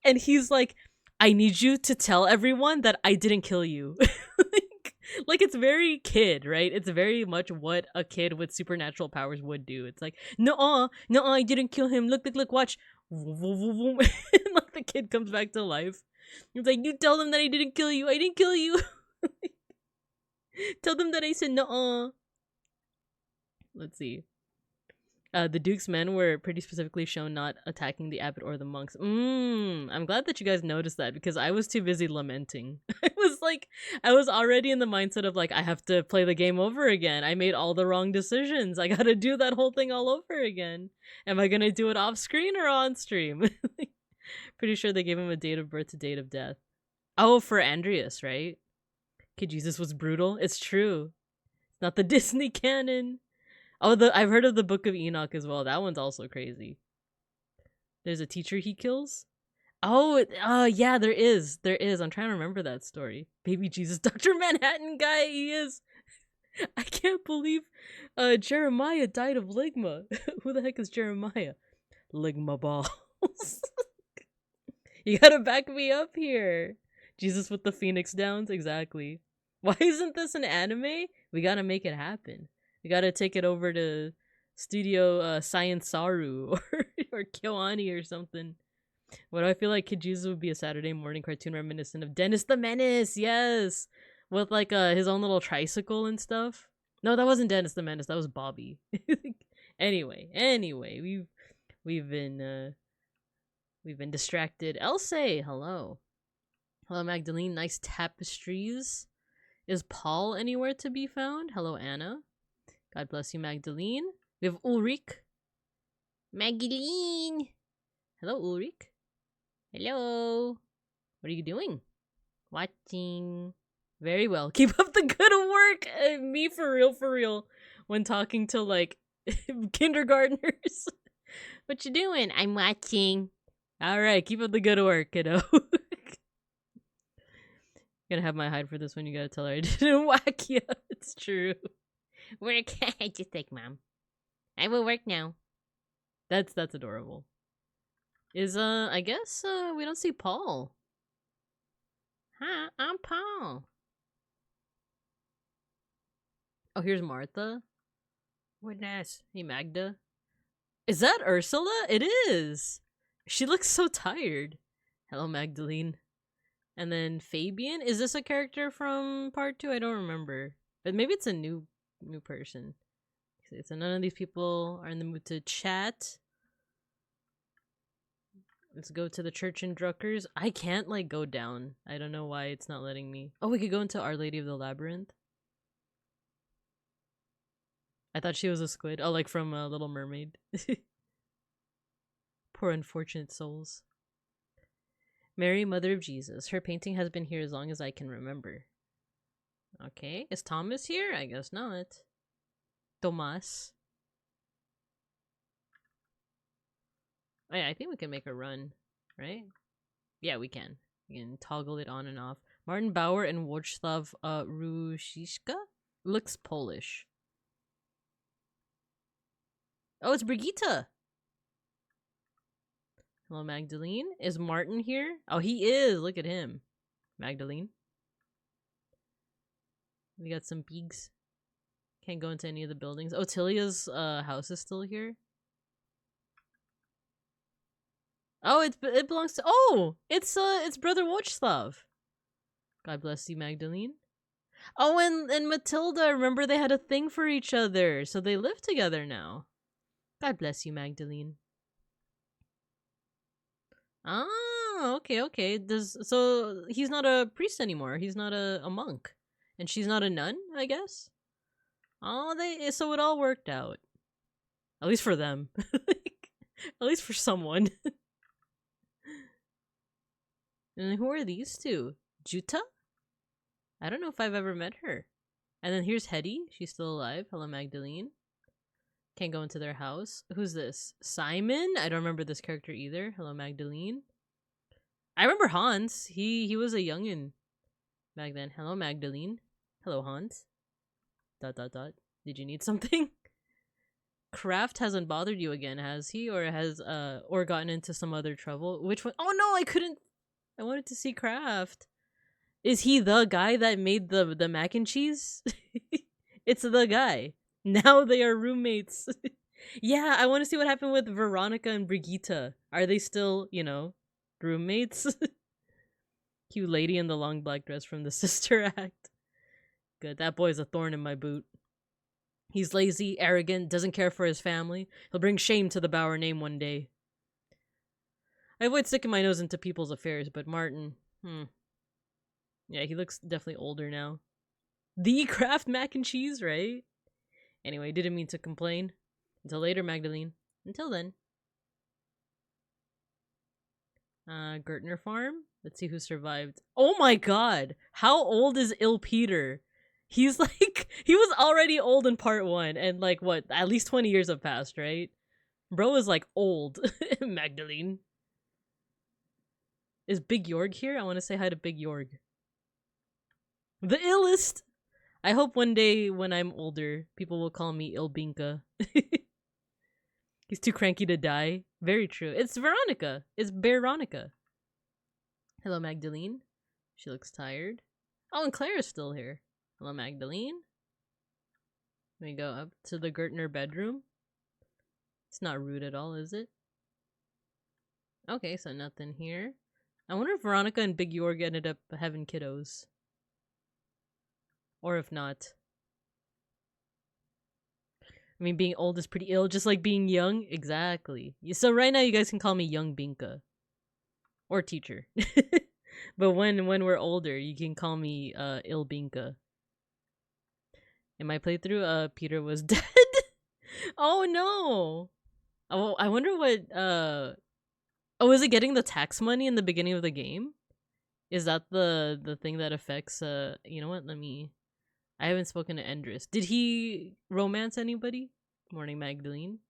And he's like, "I need you to tell everyone that I didn't kill you." like it's very kid, right? It's very much what a kid with supernatural powers would do. It's like, no, I didn't kill him. Look, watch. And like the kid comes back to life. It's like, you tell them that I didn't kill you. I didn't kill you. Tell them that I said no. Let's see. The Duke's men were pretty specifically shown not attacking the abbot or the monks. I'm glad that you guys noticed that, because I was too busy lamenting. I was already in the mindset of like, I have to play the game over again. I made all the wrong decisions. I gotta do that whole thing all over again. Am I gonna do it off screen or on stream? Pretty sure they gave him a date of birth to date of death. Oh, for Andreas, right? Kid Jesus was brutal. It's true. It's not the Disney canon. Oh, I've heard of the Book of Enoch as well. That one's also crazy. There's a teacher he kills. Oh, yeah, there is. I'm trying to remember that story. Baby Jesus, Dr. Manhattan guy, he is. I can't believe Jeremiah died of ligma. Who the heck is Jeremiah? Ligma balls. You gotta back me up here. Jesus with the Phoenix Downs, exactly. Why isn't this an anime? We gotta make it happen. We gotta take it over to Studio Science Saru or Kyoani or something. What do I feel like Kid Jesus would be a Saturday morning cartoon reminiscent of Dennis the Menace, yes! With like his own little tricycle and stuff. No, that wasn't Dennis the Menace, that was Bobby. Anyway, we've been distracted. Elsa, hello. Hello, Magdalene, nice tapestries. Is Paul anywhere to be found? Hello, Anna. God bless you, Magdalene. We have Ulrich. Magdalene! Hello, Ulrich. Hello. What are you doing? Watching. Very well. Keep up the good work! Me for real. When talking to, like, kindergartners. What you doing? I'm watching. Alright, keep up the good work, kiddo. Gonna have my hide for this one. You gotta tell her I didn't whack you. It's true. Work. Just take mom. I will work now. That's adorable. Is I guess we don't see Paul. Hi, I'm Paul. Oh, here's Martha. Witness. Hey, Magda. Is that Ursula? It is. She looks so tired. Hello, Magdalene. And then Fabian. Is this a character from part 2? I don't remember. But maybe it's a new person. So none of these people are in the mood to chat. Let's go to the church in Druckers. I can't like go down. I don't know why it's not letting me. Oh, we could go into Our Lady of the Labyrinth. I thought she was a squid. Oh, like from Little Mermaid. Poor unfortunate souls. Mary, Mother of Jesus. Her painting has been here as long as I can remember. Okay. Is Thomas here? I guess not. Tomas. Oh, yeah, I think we can make a run, right? Yeah, we can. We can toggle it on and off. Martin Bauer and Wojslaw Rusiczka? Looks Polish. Oh, it's Brigitte! Hello, Magdalene. Is Martin here? Oh, he is! Look at him. Magdalene. We got some pigs. Can't go into any of the buildings. Otilia's house is still here. Oh, it belongs to. Oh, it's Brother Wojslaw. God bless you, Magdalene. Oh, and Matilda. Remember they had a thing for each other, so they live together now. God bless you, Magdalene. Ah, okay. So he's not a priest anymore. He's not a monk, and she's not a nun, I guess. Oh, so it all worked out. At least for them. At least for someone. And who are these two? Juta? I don't know if I've ever met her. And then here's Hetty. She's still alive. Hello, Magdalene. Can't go into their house. Who's this? Simon? I don't remember this character either. Hello, Magdalene. I remember Hans. He was a youngin. back then. Hello, Magdalene. Hello, Hans. ... Did you need something? Kraft hasn't bothered you again, has he? Or has or gotten into some other trouble? Which one? Oh no, I couldn't. I wanted to see Kraft. Is he the guy that made the mac and cheese? It's the guy. Now they are roommates. Yeah, I want to see what happened with Veronica and Brigitte. Are they still, you know, roommates? Cute lady in the long black dress from the Sister Act. Good. That boy's a thorn in my boot. He's lazy, arrogant, doesn't care for his family. He'll bring shame to the Bauer name one day. I avoid sticking my nose into people's affairs, but Martin, yeah, he looks definitely older now. The Kraft mac and cheese, right? Anyway, didn't mean to complain. Until later, Magdalene. Until then. Gertner Farm? Let's see who survived. Oh my god! How old is Il Peter? He's like, he was already old in part 1, and like, what, at least 20 years have passed, right? Bro is like old. Magdalene. Is Big Jorg here? I want to say hi to Big Jorg. The illest! I hope one day when I'm older, people will call me Ilbinka. He's too cranky to die. Very true. It's Veronica. It's Veronica. Hello, Magdalene. She looks tired. Oh, and Claire's still here. Hello, Magdalene. Let me go up to the Gertner bedroom. It's not rude at all, is it? Okay, so nothing here. I wonder if Veronica and Big Jorg ended up having kiddos. Or if not. I mean, being old is pretty ill, just like being young. Exactly. So right now you guys can call me Young Binka. Or teacher. But when we're older, you can call me Il Binka. In my playthrough, Peter was dead. Oh no! Oh, I wonder what, oh, is it getting the tax money in the beginning of the game? Is that the thing that affects, you know what, I haven't spoken to Endris. Did he romance anybody? Morning, Magdalene.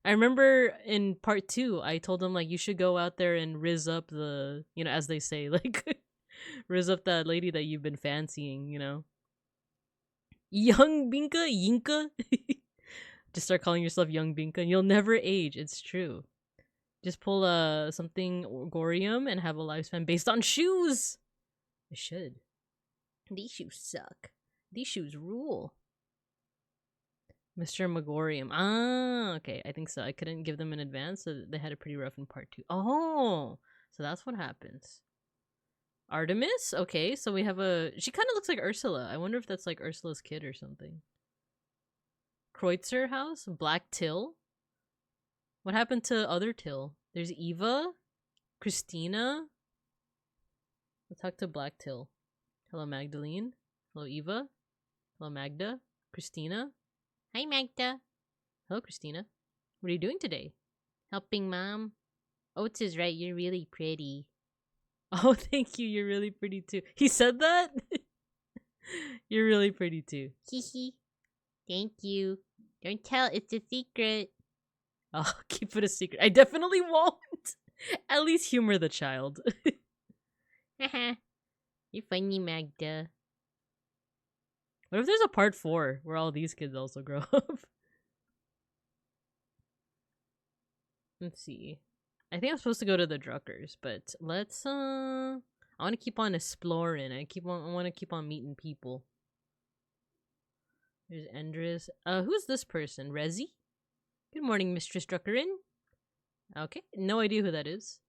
I remember in part 2, I told him, like, you should go out there and rizz up the, you know, as they say, like, rizz up that lady that you've been fancying, you know? Young Binka? Yinka? Just start calling yourself Young Binka. You'll never age. It's true. Just pull something Gorium and have a lifespan based on shoes. I should. These shoes suck. These shoes rule. Mr. Megorium. Ah, okay. I think so. I couldn't give them in advance, so they had it pretty rough in part 2. Oh, so that's what happens. Artemis? Okay, so we have a... She kind of looks like Ursula. I wonder if that's like Ursula's kid or something. Kreutzer house? Black Till? What happened to other Till? There's Eva? Christina? Let's talk to Black Till. Hello, Magdalene. Hello, Eva. Hello, Magda. Christina. Hi, Magda. Hello, Christina. What are you doing today? Helping Mom. Oates is right. You're really pretty. Oh, thank you. You're really pretty too. He said that? You're really pretty too. Hee. Thank you. Don't tell. It's a secret. I'll keep it a secret. I definitely won't. At least humor the child. Haha. You're funny, Magda. What if there's a part 4 where all these kids also grow up? Let's see. I think I'm supposed to go to the Druckers, but let's I want to keep on exploring. I want to keep on meeting people. There's Endris. Who's this person? Rezi? Good morning, Mistress Druckerin. Okay, no idea who that is.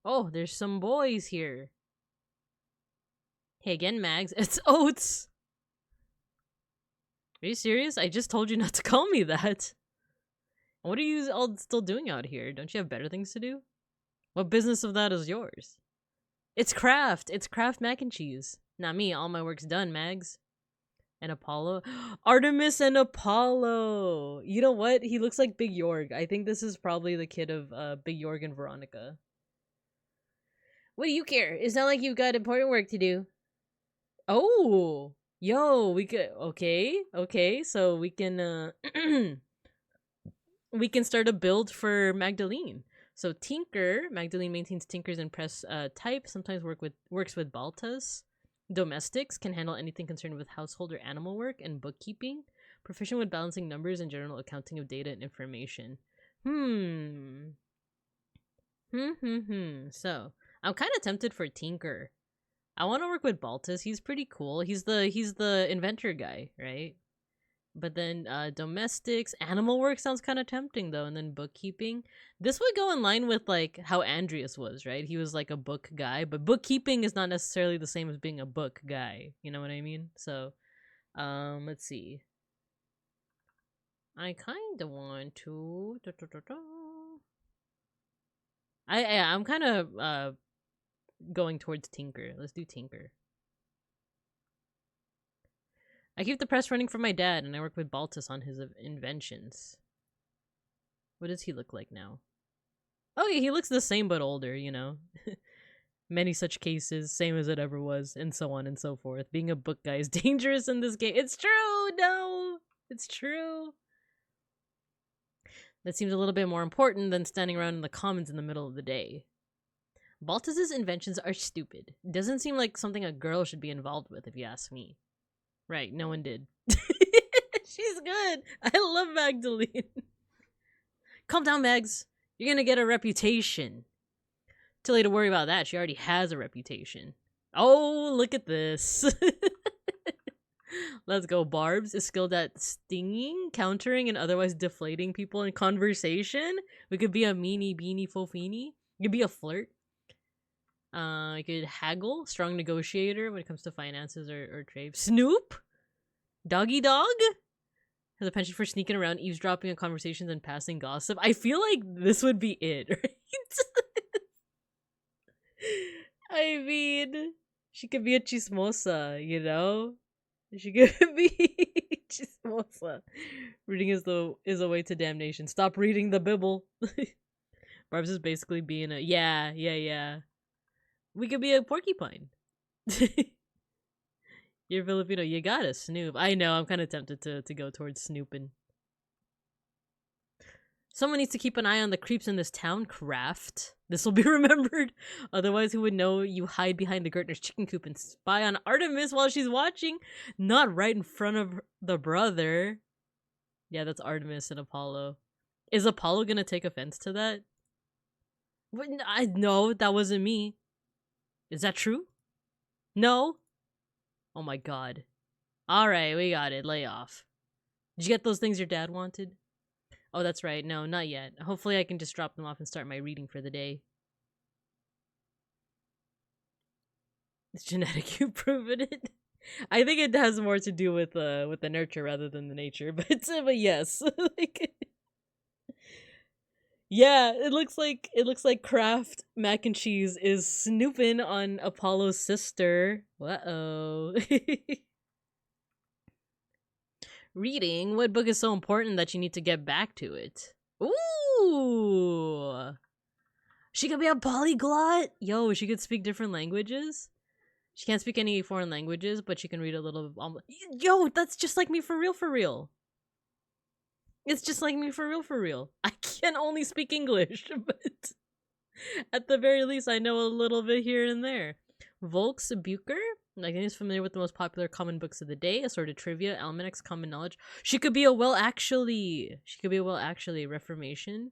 Oh, there's some boys here. Hey again, Mags. It's Oates! Are you serious? I just told you not to call me that. What are you all still doing out here? Don't you have better things to do? What business of that is yours? It's Kraft! It's Kraft mac and cheese. Not me, all my work's done, Mags. And Apollo? Artemis and Apollo! You know what? He looks like Big Jorg. I think this is probably the kid of Big Jorg and Veronica. What do you care? It's not like you've got important work to do. Oh! Yo, we could... Okay, so we can, we can start a build for Magdalene. So Tinker, Magdalene maintains Tinkers and press type, sometimes works with Baltas. Domestics, can handle anything concerned with household or animal work and bookkeeping. Proficient with balancing numbers and general accounting of data and information. So, I'm kind of tempted for Tinker. I want to work with Baltas. He's pretty cool. He's the inventor guy, right? But then domestics, animal work sounds kind of tempting though, and then bookkeeping. This would go in line with like how Andreas was, right? He was like a book guy, but bookkeeping is not necessarily the same as being a book guy. You know what I mean? So, let's see. I kind of want to. I'm kind of going towards Tinker. Let's do Tinker. I keep the press running for my dad, and I work with Baltus on his inventions. What does he look like now? Oh yeah, he looks the same but older, you know. Many such cases, same as it ever was, and so on and so forth. Being a book guy is dangerous in this game. It's true! No! It's true. That seems a little bit more important than standing around in the commons in the middle of the day. Baltus's inventions are stupid. Doesn't seem like something a girl should be involved with, if you ask me. Right, no one did. She's good. I love Magdalene. Calm down, Mags. You're gonna get a reputation. Too late to worry about that. She already has a reputation. Oh, look at this. Let's go. Barbs is skilled at stinging, countering, and otherwise deflating people in conversation. We could be a meanie, beanie, fofini. You could be a flirt. You could haggle, strong negotiator when it comes to finances or trade. Snoop? Doggy dog? Has a penchant for sneaking around, eavesdropping on conversations, and passing gossip. I feel like this would be it, right? I mean, she could be a chismosa, you know? She could be chismosa. Reading is a way to damnation. Stop reading the Bible. Barb's is basically being a yeah. We could be a porcupine. You're Filipino. You gotta snoop. I know. I'm kind of tempted to go towards snooping. Someone needs to keep an eye on the creeps in this town. Craft. This will be remembered. Otherwise, who would know you hide behind the Gertner's chicken coop and spy on Artemis while she's watching? Not right in front of the brother. Yeah, that's Artemis and Apollo. Is Apollo gonna take offense to that? No, that wasn't me. Is that true? No? Oh my god. Alright, we got it. Lay off. Did you get those things your dad wanted? Oh, that's right. No, not yet. Hopefully I can just drop them off and start my reading for the day. It's genetic. You've proven it. I think it has more to do with the nurture rather than the nature, but yes. Like, yeah, it looks like Kraft mac and cheese is snooping on Apollo's sister. Uh-oh. Reading? What book is so important that you need to get back to it? Ooh! She could be a polyglot? Yo, she could speak different languages? She can't speak any foreign languages, but she can read a little... Yo, that's just like me for real, for real. It's just like me for real, for real. I can only speak English, but at the very least, I know a little bit here and there. Volks Bucher? Like, he's familiar with the most popular common books of the day, assorted trivia, almanacs, common knowledge. She could be a well-actually. She could be a well-actually. Reformation.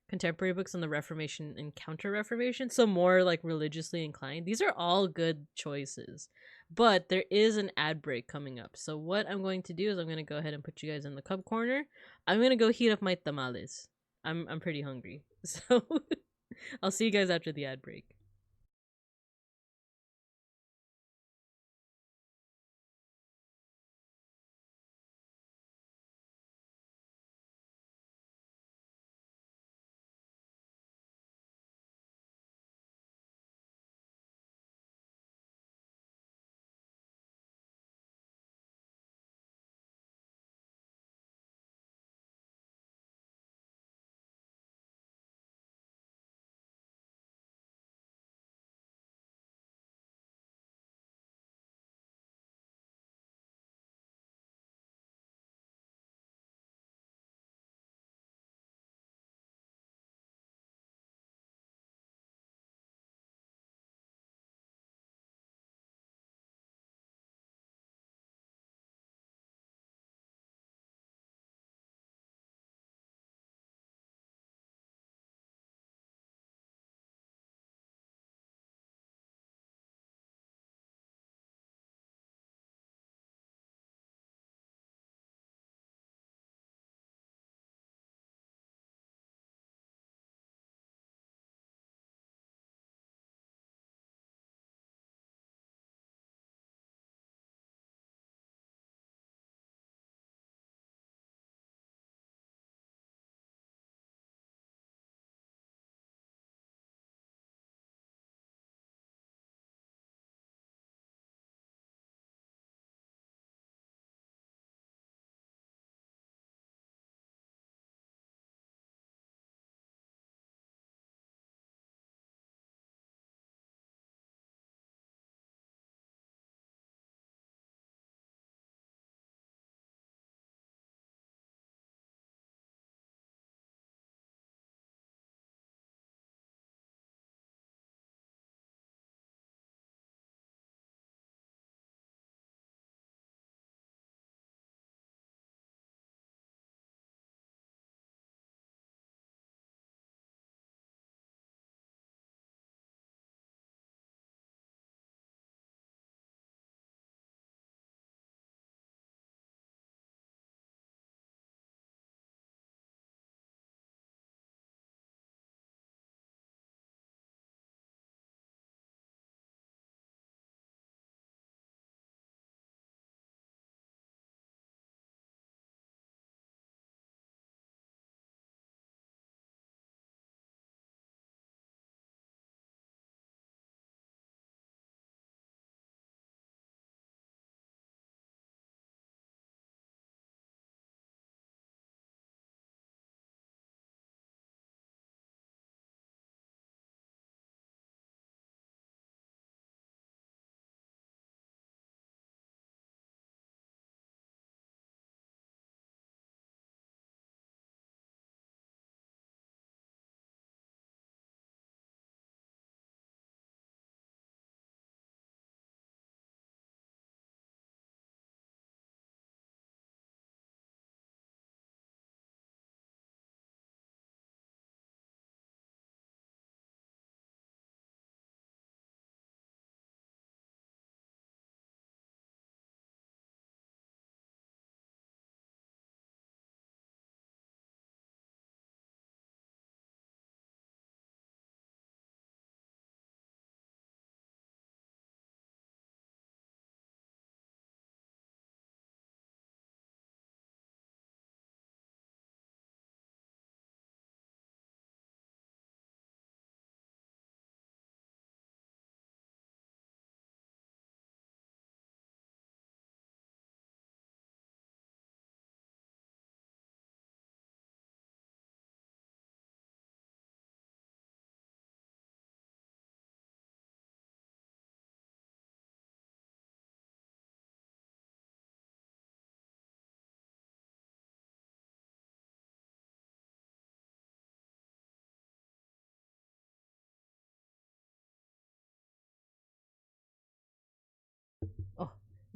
Contemporary books on the Reformation and Counter-Reformation. So more, like, religiously inclined. These are all good choices. But there is an ad break coming up. So what I'm going to do is I'm going to go ahead and put you guys in the cub corner. I'm going to go heat up my tamales. I'm pretty hungry. So I'll see you guys after the ad break.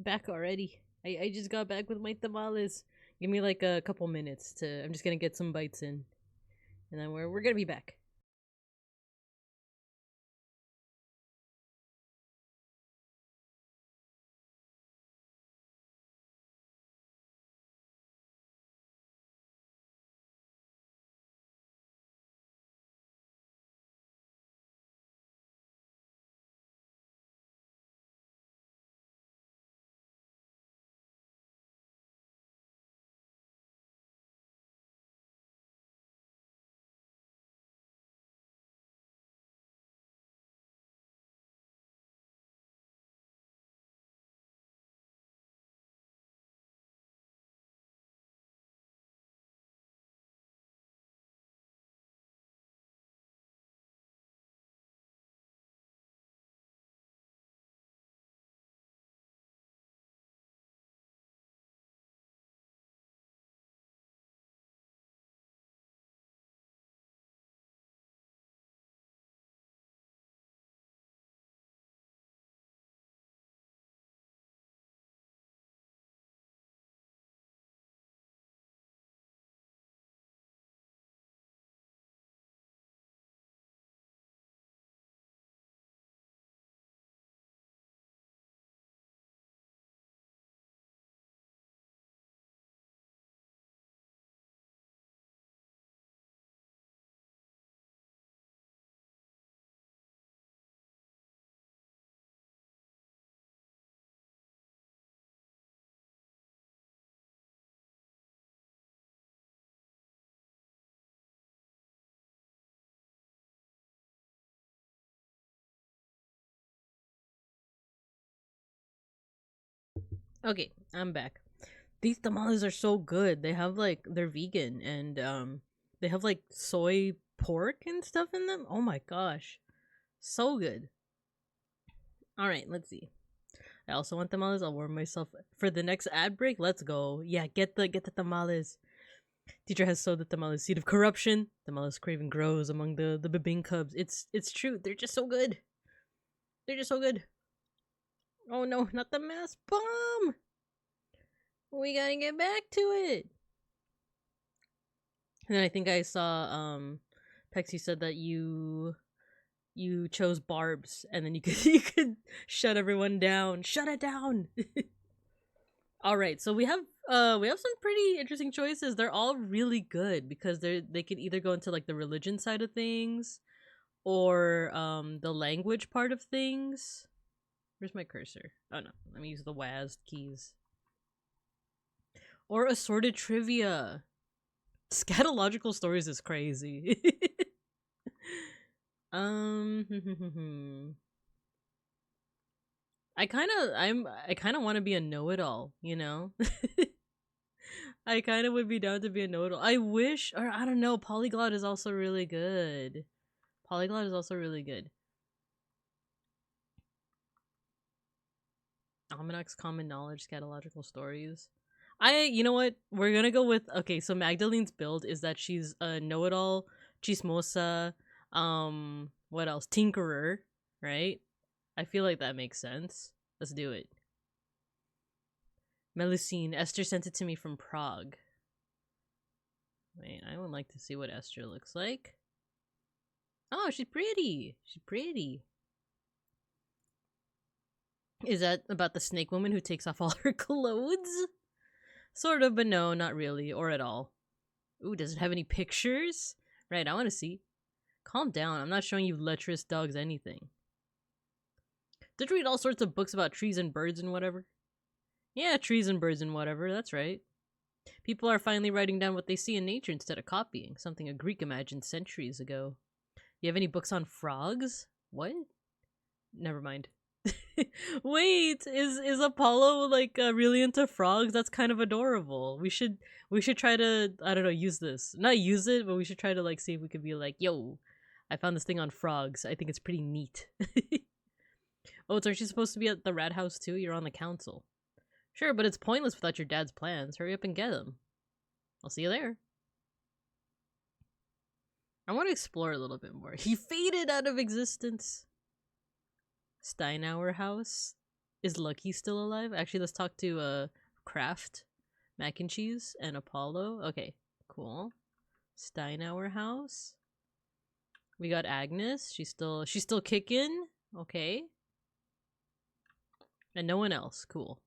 Back already. I just got back with my tamales. Give me like a couple minutes to. I'm just gonna get some bites in, and then we're gonna be back. Okay, I'm back. These tamales are so good. They have like they're vegan and they have like soy pork and stuff in them. Oh my gosh. So good. All right, let's see. I also want tamales. I'll warm myself for the next ad break. Let's go. Yeah, get the tamales. Teacher has sowed the tamales seed of corruption. Tamales craving grows among the bibing cubs. It's true. They're just so good. They're just so good. Oh no, not the mass bomb. We gotta get back to it. And then I think I saw Pexy said that you chose barbs and then you could you could shut everyone down. Shut it down. All right, so we have some pretty interesting choices. They're all really good because they could either go into like the religion side of things or the language part of things. Where's my cursor? Oh no, let me use the WASD keys. Or assorted trivia. Scatological stories is crazy. I kind of want to be a know-it-all, you know? I kind of would be down to be a know-it-all. I wish, or I don't know, polyglot is also really good. Polyglot is also really good. Almanac's common knowledge, scatological stories. You know what? We're gonna go with, okay, so Magdalene's build is that she's a know-it-all, chismosa, what else? Tinkerer, right? I feel like that makes sense. Let's do it. Melusine, Esther sent it to me from Prague. Wait, I would like to see what Esther looks like. Oh, she's pretty. She's pretty. Is that about the snake woman who takes off all her clothes? Sort of, but no, not really, or at all. Ooh, does it have any pictures? Right, I want to see. Calm down, I'm not showing you lecherous dogs anything. Did you read all sorts of books about trees and birds and whatever? Yeah, trees and birds and whatever, that's right. People are finally writing down what they see in nature instead of copying, something a Greek imagined centuries ago. You have any books on frogs? What? Never mind. Wait, is Apollo like really into frogs? That's kind of adorable. We should try to, I don't know, use this. Not use it, but we should try to like see if we could be like, yo, I found this thing on frogs. I think it's pretty neat. Oh, aren't you supposed to be at the rat house too? You're on the council. Sure, but it's pointless without your dad's plans. Hurry up and get them. I'll see you there. I want to explore a little bit more. He faded out of existence. Steinauer house. Is Lucky still alive? Actually, let's talk to Kraft, Mac and Cheese, and Apollo. Okay, cool. Steinauer house. We got Agnes. She's still kicking. Okay. And no one else. Cool.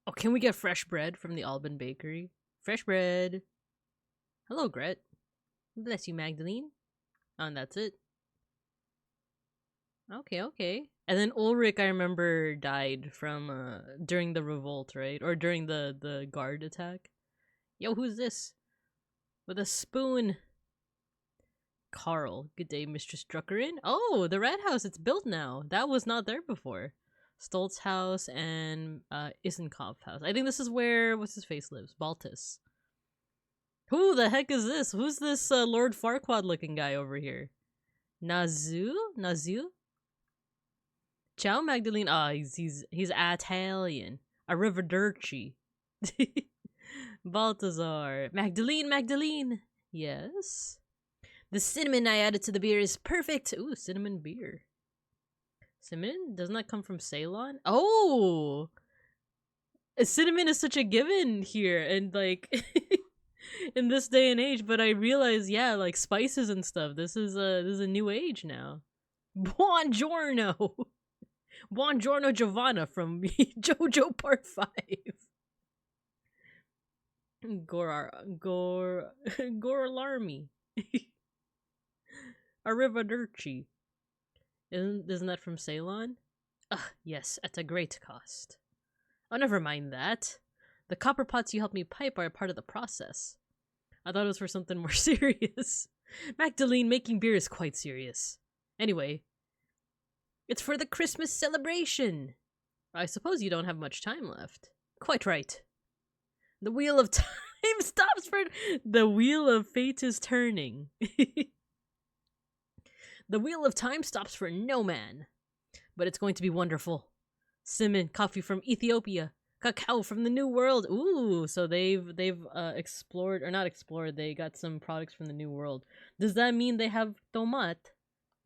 Oh, can we get fresh bread from the Alban Bakery? Fresh bread. Hello, Gret. Bless you, Magdalene. Oh, and that's it. Okay, okay. And then Ulrich, I remember, died from during the revolt, right? Or during the guard attack. Yo, who's this? With a spoon. Carl. Good day, Mistress Druckerin. Oh, the red house, it's built now. That was not there before. Stoltz house and Isenkopf house. I think this is where what's his face lives. Baltus. Who the heck is this? Who's this Lord Farquaad looking guy over here? Nazu? Ciao, Magdalene. Ah, he's Italian. Arrivederci. Balthazar. Magdalene. Yes. The cinnamon I added to the beer is perfect. Ooh, cinnamon beer. Cinnamon? Doesn't that come from Ceylon? Oh! Cinnamon is such a given here, and like in this day and age, but I realize, yeah, like spices and stuff, this is a new age now. Buongiorno! Buongiorno Giovanna from JoJo Part 5. Goralarmi. Arrivederci. Isn't that from Ceylon? Ah, yes, at a great cost. Oh, never mind that. The copper pots you helped me pipe are a part of the process. I thought it was for something more serious. Magdalene, making beer is quite serious. Anyway, it's for the Christmas celebration. I suppose you don't have much time left. Quite right. The wheel of time stops for... The wheel of fate is turning. The wheel of time stops for no man. But it's going to be wonderful. Cinnamon, coffee from Ethiopia. Cacao from the New World. Ooh, so they've explored, or not explored, they got some products from the New World. Does that mean they have tomat?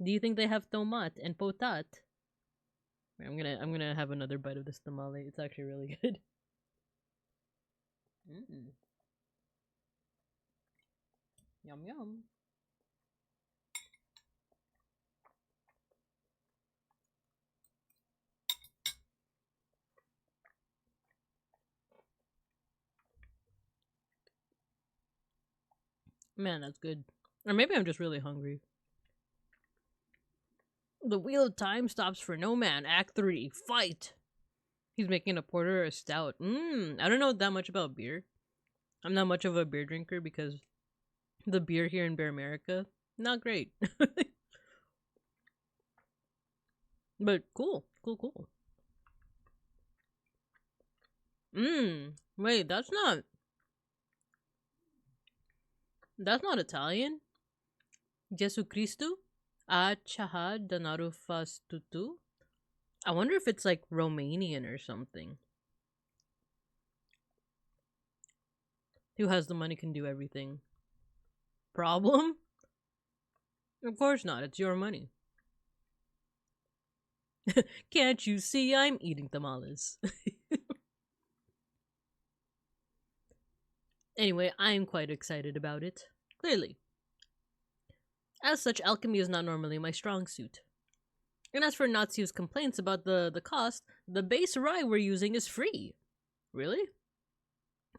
Do you think they have tomat and potat? I'm gonna have another bite of this tamale. It's actually really good. Yum yum. Man, that's good. Or maybe I'm just really hungry. The wheel of time stops for no man. Act 3. Fight! He's making a porter or a stout. I don't know that much about beer. I'm not much of a beer drinker because the beer here in Bear America, not great. But cool. Wait, that's not Italian. Jesu Cristo? Achaha danaru fastutu? I wonder if it's like Romanian or something. Who has the money can do everything. Problem? Of course not, it's your money. Can't you see I'm eating tamales? Anyway, I'm quite excited about it. Clearly. As such, alchemy is not normally my strong suit. And as for Natsu's complaints about the cost, the base rye we're using is free. Really?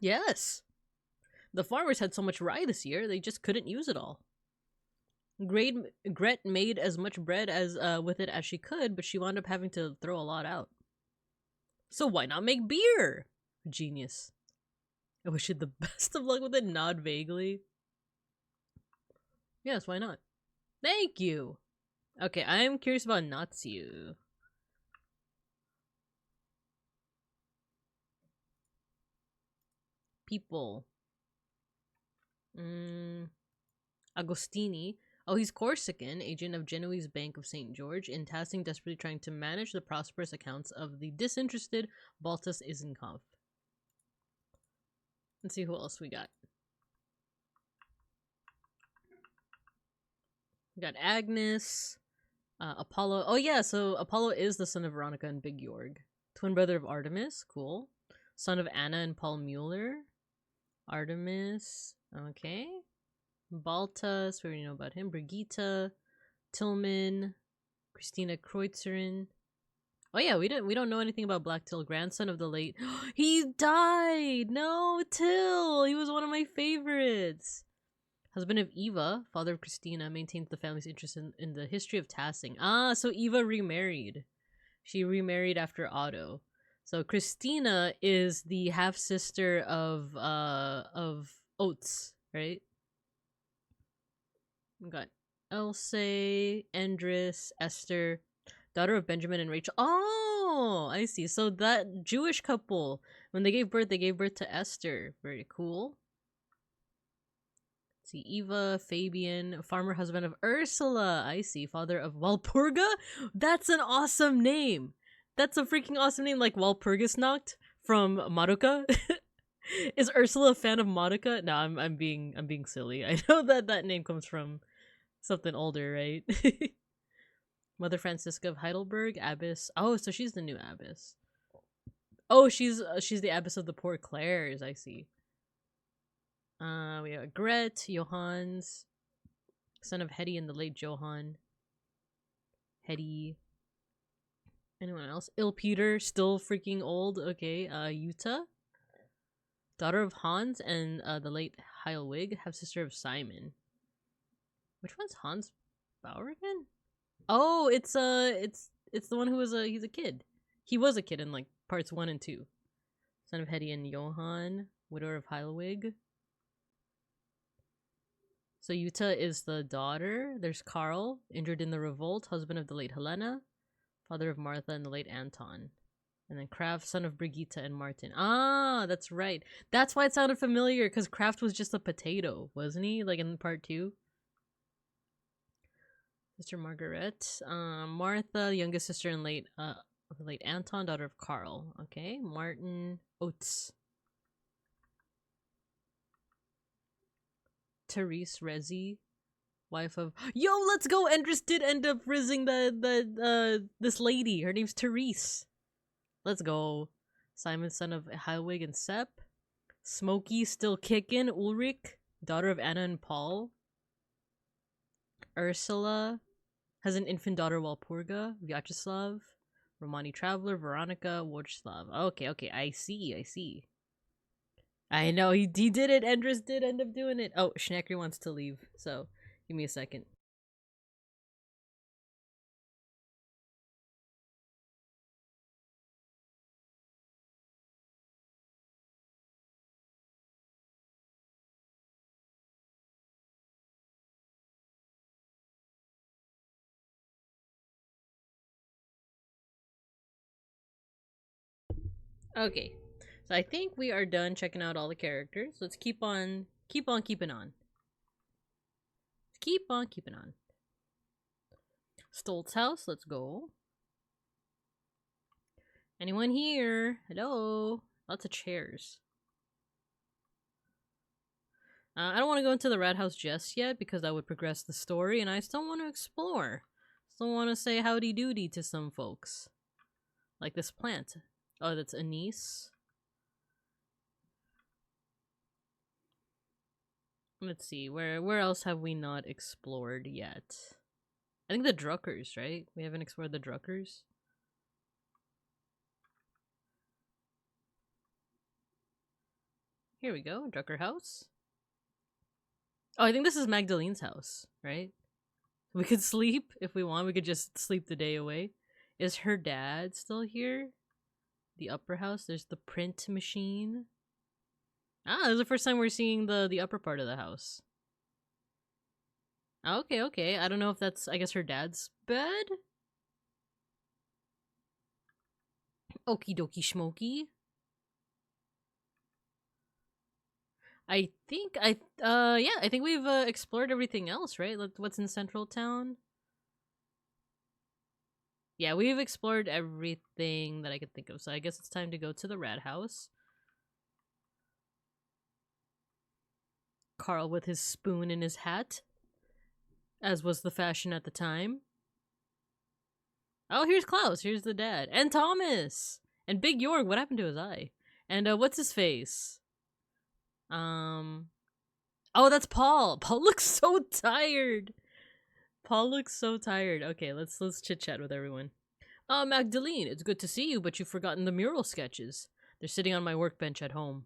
Yes. The farmers had so much rye this year, they just couldn't use it all. Gret made as much bread as with it as she could, but she wound up having to throw a lot out. So why not make beer? Genius. I wish you the best of luck with it. Nod vaguely. Yes, why not? Thank you. Okay, I'm curious about Natsu. People. Agostini. Oh, he's Corsican, agent of Genoese Bank of St. George, in Tassing, desperately trying to manage the prosperous accounts of the disinterested Baltus Isenkopf. Let's see who else we got. We got Agnes, Apollo. Oh yeah, so Apollo is the son of Veronica and Big Jorg. Twin brother of Artemis. Cool. Son of Anna and Paul Mueller. Artemis. Okay. Baltas. We already know about him. Brigitte. Tillman. Christina Kreutzerin. Oh yeah, we don't know anything about Black Till, grandson of the late. He died. No, Till. He was one of my favorites. Husband of Eva, father of Christina, maintains the family's interest in the history of Tassing. Ah, so Eva remarried. She remarried after Otto. So Christina is the half sister of Oates, right? We got Else, Andris, Esther, daughter of Benjamin and Rachel. Oh, I see. So that Jewish couple, when they gave birth to Esther. Very cool. Let's see, Eva, Fabian, farmer husband of Ursula. I see. Father of Walpurga? That's an awesome name. That's a freaking awesome name, like Walpurgisnacht from Madoka. Is Ursula a fan of Madoka? No, I'm being silly. I know that name comes from something older, right? Mother Francisca of Heidelberg, abbess. Oh, so she's the new abbess. Oh, she's the abbess of the Poor Clares. I see. We have Gret, Johannes, son of Hetty and the late Johann. Hetty. Anyone else? Il Peter, still freaking old. Okay. Jutta, daughter of Hans and the late Heilwig, half sister of Simon. Which one's Hans Bauer again? Oh, it's the one who was he's a kid. He was a kid in like parts 1 and 2. Son of Hetty and Johann, widower of Heilwig. So Jutta is the daughter. There's Karl, injured in the revolt, husband of the late Helena, father of Martha and the late Anton. And then Kraft, son of Brigitte and Martin. Ah, that's right. That's why it sounded familiar, because Kraft was just a potato, wasn't he? Like in part 2. Sister Margaret. Martha, youngest sister and late Anton, daughter of Karl. Okay. Martin Oates. Therese Rezi, wife of let's go. Endris did end up rizzing this lady. Her name's Therese. Let's go. Simon, son of Heilwig and Sepp. Smokey, still kicking. Ulrich, daughter of Anna and Paul. Ursula has an infant daughter, Walpurga. Vyacheslav, Romani Traveler, Veronica, Wojslav. Okay, I see. I know, he did it. Endris did end up doing it. Oh, Schnecker wants to leave, so give me a second. Okay, so I think we are done checking out all the characters. Let's keep on keeping on. Keep on keeping on. Stoltz house, let's go. Anyone here? Hello? Lots of chairs. I don't want to go into the rat house just yet because that would progress the story, and I still want to explore. Still want to say howdy doody to some folks. Like this plant. Oh, that's anise. Let's see, where else have we not explored yet? I think the Druckers, right? We haven't explored the Druckers. Here we go, Drucker house. Oh, I think this is Magdalene's house, right? We could sleep if we want. We could just sleep the day away. Is her dad still here? The upper house. There's the print machine. Ah, this is the first time we're seeing the upper part of the house. Okay. I don't know if that's, I guess, her dad's bed? Okie dokie schmokey. I think I think we've explored everything else, right? What's in Central Town? Yeah, we've explored everything that I could think of, so I guess it's time to go to the rat house. Carl with his spoon in his hat. as was the fashion at the time. Oh, here's Klaus. Here's the dad. And Thomas! And Big Jorg, what happened to his eye? And what's his face? Oh, that's Paul. Paul looks so tired. Paul looks so tired. Okay, let's chit-chat with everyone. Magdalene, it's good to see you, but you've forgotten the mural sketches. They're sitting on my workbench at home.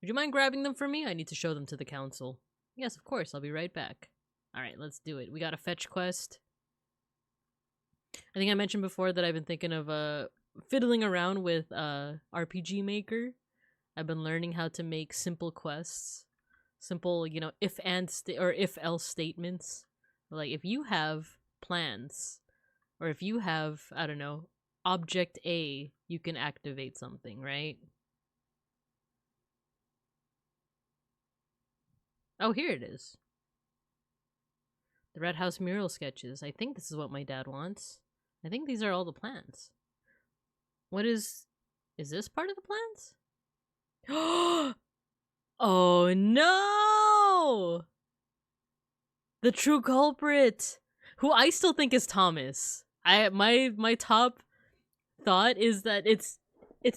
Would you mind grabbing them for me? I need to show them to the council. Yes, of course. I'll be right back. Alright, let's do it. We got a fetch quest. I think I mentioned before that I've been thinking of fiddling around with RPG Maker. I've been learning how to make simple quests. Simple, you know, if-else statements. Like, if you have plans, or if you have, I don't know, object A, you can activate something, right? Oh, here it is. The Red House mural sketches. I think this is what my dad wants. I think these are all the plans. What is this part of the plans? Oh no! The true culprit! Who I still think is Thomas. My top thought is that it's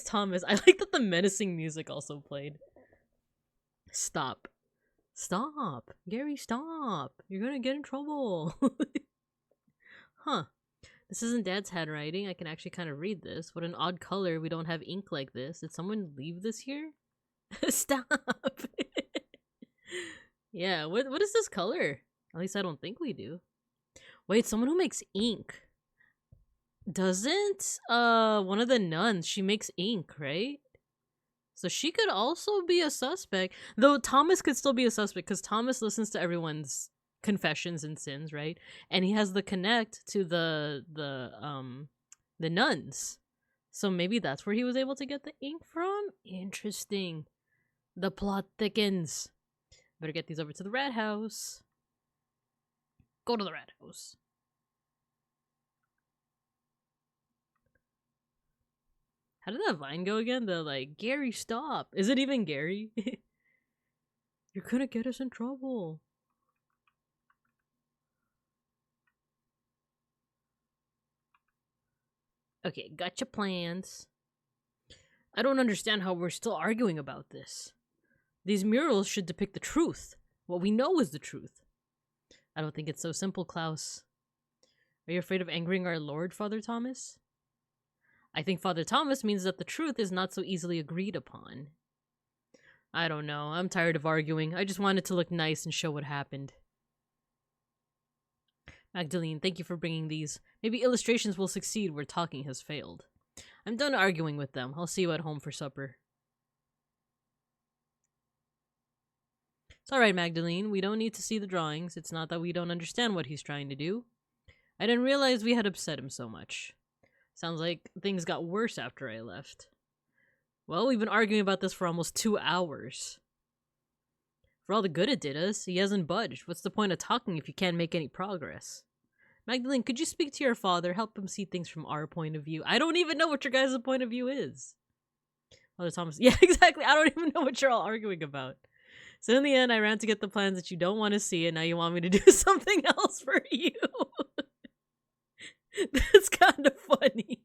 Thomas. I like that the menacing music also played. Stop. Stop. Gary, stop. You're gonna get in trouble. Huh. This isn't Dad's handwriting. I can actually kind of read this. What an odd color. We don't have ink like this. Did someone leave this here? Stop. Yeah, what is this color? At least I don't think we do. Wait, someone who makes ink. Doesn't one of the nuns, she makes ink, right? So she could also be a suspect. Though Thomas could still be a suspect because Thomas listens to everyone's confessions and sins, right? And he has the connect to the nuns. So maybe that's where he was able to get the ink from? Interesting. The plot thickens. Better get these over to the rat house. Go to the rat house. How did that vine go again? The like, Gary, stop. Is it even Gary? You're gonna get us in trouble. Okay, gotcha plans. I don't understand how we're still arguing about this. These murals should depict the truth. What we know is the truth. I don't think it's so simple, Klaus. Are you afraid of angering our Lord, Father Thomas? I think Father Thomas means that the truth is not so easily agreed upon. I don't know. I'm tired of arguing. I just wanted to look nice and show what happened. Magdalene, thank you for bringing these. Maybe illustrations will succeed where talking has failed. I'm done arguing with them. I'll see you at home for supper. It's alright, Magdalene. We don't need to see the drawings. It's not that we don't understand what he's trying to do. I didn't realize we had upset him so much. Sounds like things got worse after I left. Well, we've been arguing about this for almost 2 hours. For all the good it did us, he hasn't budged. What's the point of talking if you can't make any progress? Magdalene, could you speak to your father? Help him see things from our point of view. I don't even know what your guys' point of view is. Father Thomas, yeah, exactly. I don't even know what you're all arguing about. So in the end, I ran to get the plans that you don't want to see, and now you want me to do something else for you. That's kind of funny.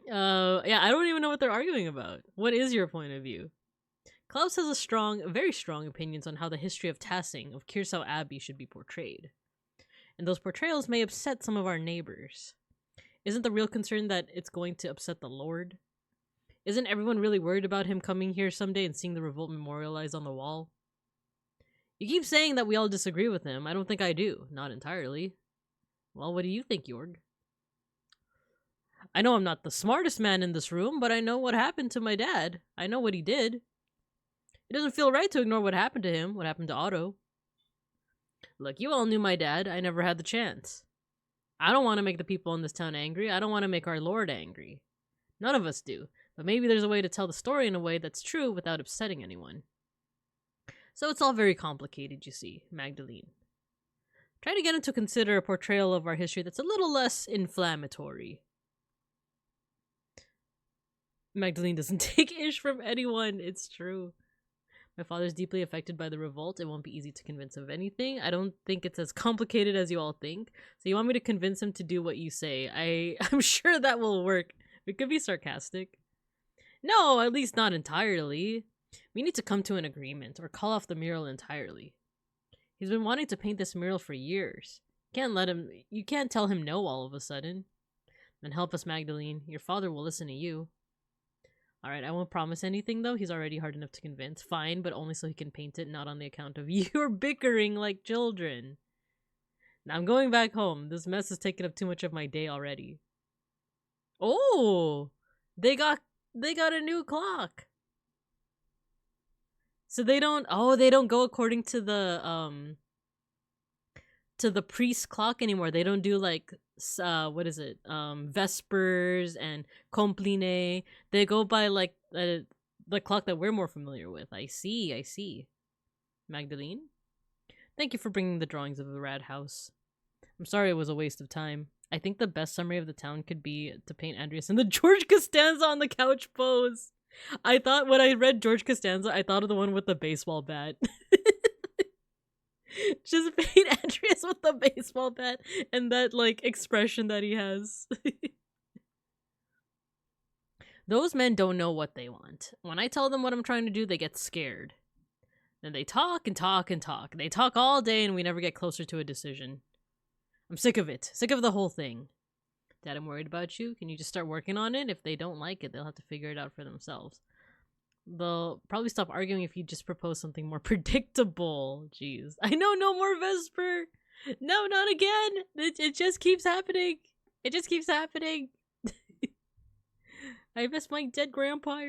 Yeah, I don't even know what they're arguing about. What is your point of view? Klaus has very strong opinions on how the history of Tassing of Kirsau Abbey should be portrayed. And those portrayals may upset some of our neighbors. Isn't the real concern that it's going to upset the Lord? Isn't everyone really worried about him coming here someday and seeing the revolt memorialized on the wall? You keep saying that we all disagree with him. I don't think I do. Not entirely. Well, what do you think, Jorg? I know I'm not the smartest man in this room, but I know what happened to my dad. I know what he did. It doesn't feel right to ignore what happened to him, what happened to Otto. Look, you all knew my dad. I never had the chance. I don't want to make the people in this town angry. I don't want to make our Lord angry. None of us do. But maybe there's a way to tell the story in a way that's true without upsetting anyone. So it's all very complicated, you see, Magdalene. Try to get him to consider a portrayal of our history that's a little less inflammatory. Magdalene doesn't take ish from anyone, it's true. My father's deeply affected by the revolt. It won't be easy to convince of anything. I don't think it's as complicated as you all think. So you want me to convince him to do what you say. I'm sure that will work. It could be sarcastic. No, at least not entirely. We need to come to an agreement or call off the mural entirely. He's been wanting to paint this mural for years. You can't tell him no all of a sudden. Then help us, Magdalene. Your father will listen to you. Alright, I won't promise anything though. He's already hard enough to convince. Fine, but only so he can paint it, not on the account of you're bickering like children. Now I'm going back home. This mess has taken up too much of my day already. Oh! They got a new clock. So they don't go according to the priest clock anymore. They don't do like what is it? Vespers and Compline. They go by like the clock that we're more familiar with. I see. Magdalene? Thank you for bringing the drawings of the rad house. I'm sorry it was a waste of time. I think the best summary of the town could be to paint Andreas in the George Costanza on the couch pose. I thought when I read George Costanza, I thought of the one with the baseball bat. Just paint Andreas with the baseball bat and that like expression that he has. Those men don't know what they want. When I tell them what I'm trying to do, they get scared. Then they talk and talk and talk. They talk all day and we never get closer to a decision. I'm sick of it. Sick of the whole thing. Dad, I'm worried about you. Can you just start working on it? If they don't like it, they'll have to figure it out for themselves. They'll probably stop arguing if you just propose something more predictable. Jeez. I know, no more Vesper. No, not again. It just keeps happening. It just keeps happening. I miss my dead grandpa.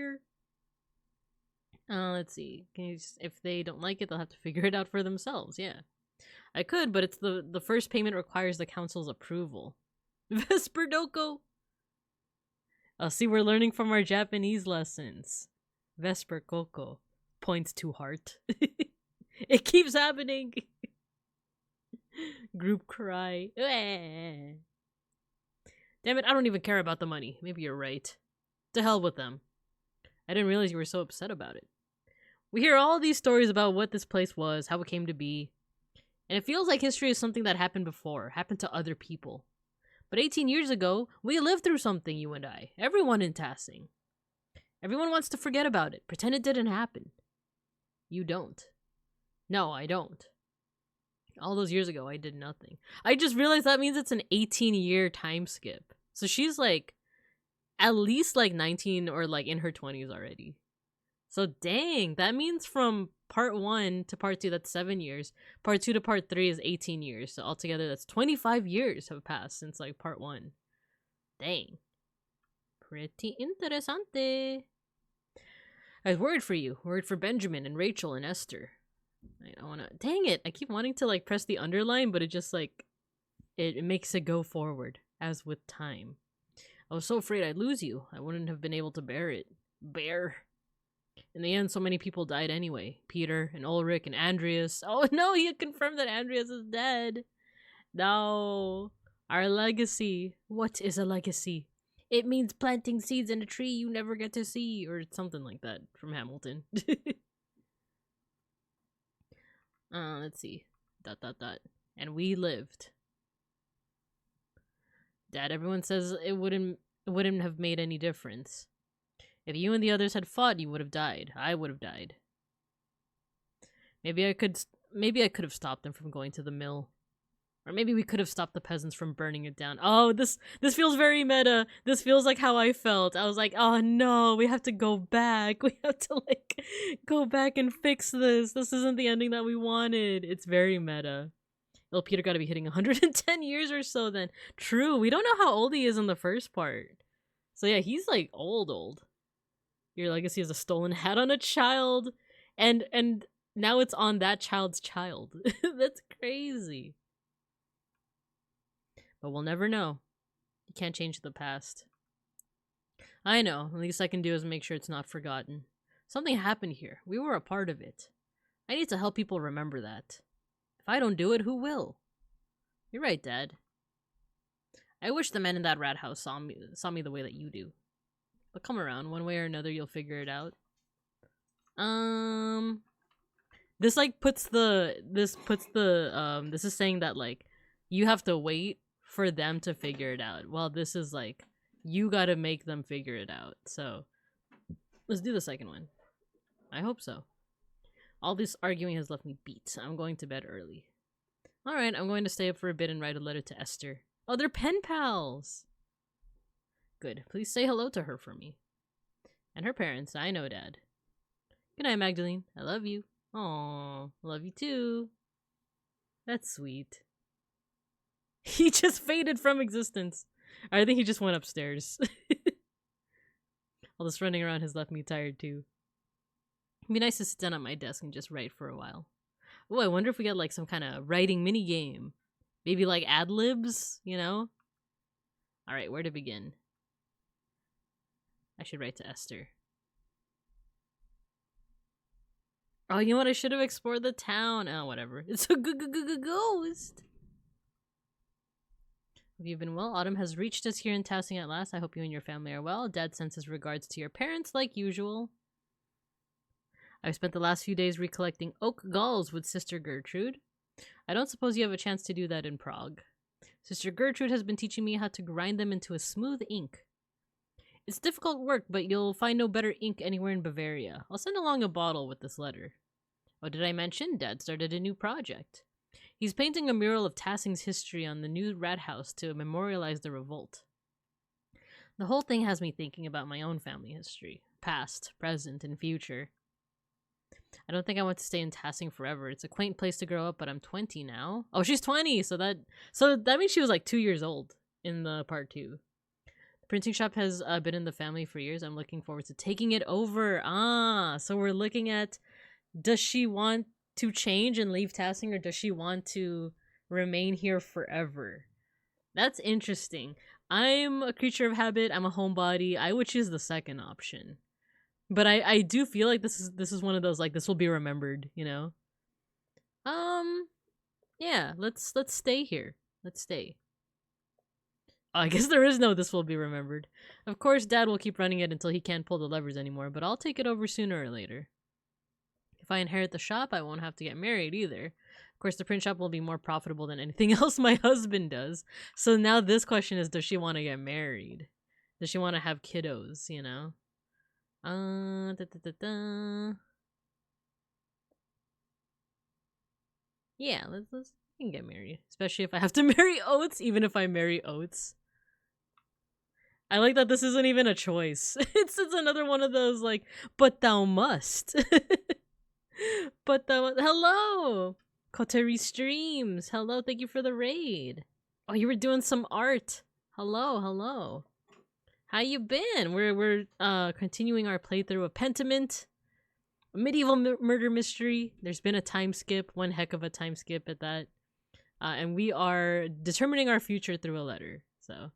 Let's see. Can you just, if they don't like it, they'll have to figure it out for themselves. Yeah. I could, but it's the first payment requires the council's approval. Vesper Doko. I'll see, we're learning from our Japanese lessons. Vesper Coco points to heart. It keeps happening. Group cry. Damn it, I don't even care about the money. Maybe you're right. To hell with them. I didn't realize you were so upset about it. We hear all these stories about what this place was, how it came to be. And it feels like history is something that happened before, happened to other people. But 18 years ago, we lived through something, you and I. Everyone in Tassing. Everyone wants to forget about it, pretend it didn't happen. You don't. No, I don't. All those years ago, I did nothing. I just realized that means it's an 18-year time skip. So she's like, at least like 19 or like in her 20s already. So dang, that means from part 1 to part 2, that's 7 years. Part 2 to part 3 is 18 years. So altogether, that's 25 years have passed since like part 1. Dang. Pretty interesante. I was worried for you. Worried for Benjamin and Rachel and Esther. I don't wanna... Dang it! I keep wanting to like press the underline, but it just like... It makes it go forward, as with time. I was so afraid I'd lose you. I wouldn't have been able to bear it. In the end, so many people died anyway. Peter and Ulrich and Andreas. Oh no, he had confirmed that Andreas is dead. No. Our legacy. What is a legacy? It means planting seeds in a tree you never get to see. Or something like that from Hamilton. Let's see. ... And we lived. Dad, everyone says it wouldn't have made any difference. If you and the others had fought, you would have died. I would have died. Maybe I could have stopped them from going to the mill. Or maybe we could have stopped the peasants from burning it down. Oh, this feels very meta. This feels like how I felt. I was like, oh no, we have to go back. We have to like go back and fix this. This isn't the ending that we wanted. It's very meta. Well, Peter got to be hitting 110 years or so then. True, we don't know how old he is in the first part. So yeah, he's like old. Your legacy is a stolen hat on a child. And now it's on that child's child. That's crazy. But we'll never know. You can't change the past. I know. The least I can do is make sure it's not forgotten. Something happened here. We were a part of it. I need to help people remember that. If I don't do it, who will? You're right, Dad. I wish the men in that rat house saw me the way that you do. But come around. One way or another, you'll figure it out. This like puts the this is saying that like you have to wait for them to figure it out. Well, this is like you gotta make them figure it out. So let's do the second one. I hope so. All this arguing has left me beat. I'm going to bed early. Alright, I'm going to stay up for a bit and write a letter to Esther. Oh, they're pen pals! Good. Please say hello to her for me. And her parents. I know, Dad. Good night, Magdalene. I love you. Aw, love you too. That's sweet. He just faded from existence. I think he just went upstairs. All this running around has left me tired too. It'd be nice to sit down at my desk and just write for a while. Oh, I wonder if we get like some kind of writing mini game. Maybe like ad-libs, you know? Alright, where to begin? I should write to Esther. Oh, you know what? I should have explored the town. Oh, whatever. It's a ghost. Have you been well? Autumn has reached us here in Tassing at last. I hope you and your family are well. Dad sends his regards to your parents, like usual. I've spent the last few days recollecting oak galls with Sister Gertrude. I don't suppose you have a chance to do that in Prague. Sister Gertrude has been teaching me how to grind them into a smooth ink. It's difficult work, but you'll find no better ink anywhere in Bavaria. I'll send along a bottle with this letter. Oh, did I mention? Dad started a new project. He's painting a mural of Tassing's history on the new rat house to memorialize the revolt. The whole thing has me thinking about my own family history. Past, present, and future. I don't think I want to stay in Tassing forever. It's a quaint place to grow up, but I'm 20 now. Oh, she's 20, so that means she was like 2 years old in the part 2. The printing shop has been in the family for years. I'm looking forward to taking it over. So we're looking at, does she want to change and leave Tassing, or does she want to remain here forever? That's interesting. I'm a creature of habit. I'm a homebody. I would choose the second option. But I do feel like this is one of those, like, this will be remembered, you know? Yeah, let's stay here. Let's stay. I guess there is no this will be remembered. Of course, Dad will keep running it until he can't pull the levers anymore, but I'll take it over sooner or later. If I inherit the shop, I won't have to get married either. Of course, the print shop will be more profitable than anything else my husband does. So now this question is, does she want to get married? Does she want to have kiddos, you know? Yeah, let's we can get married. Especially if I have to marry Oates, even if I marry Oates. I like that this isn't even a choice. It's another one of those, like, but thou must. But thou... Hello! Coterie Streams. Hello, thank you for the raid. Oh, you were doing some art. Hello. How you been? We're continuing our playthrough of Pentiment, a medieval murder mystery. There's been a time skip, one heck of a time skip at that. And we are determining our future through a letter. So,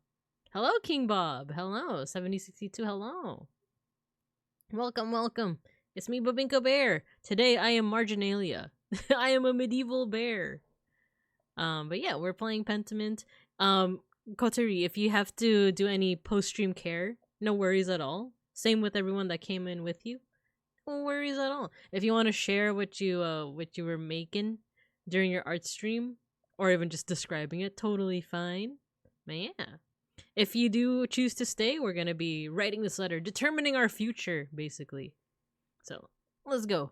hello, King Bob. Hello, 7062. Hello. Welcome. It's me, Babinka Bear. Today I am Marginalia. I am a medieval bear. But yeah, we're playing Pentiment. Kotori, if you have to do any post-stream care, no worries at all. Same with everyone that came in with you. No worries at all. If you want to share what you were making during your art stream, or even just describing it, totally fine. But yeah. If you do choose to stay, we're gonna be writing this letter, determining our future, basically. So, let's go.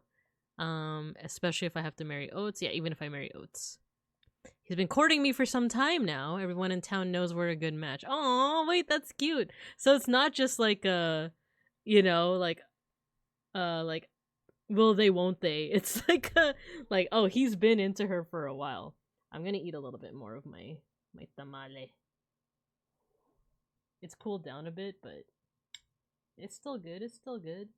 Especially if I have to marry Oates. Yeah, even if I marry Oates. He's been courting me for some time now. Everyone in town knows we're a good match. Oh, wait, that's cute. So it's not just like you know, like will they, won't they? It's like like, oh, he's been into her for a while. I'm gonna eat a little bit more of my tamale. It's cooled down a bit, but it's still good. It's still good.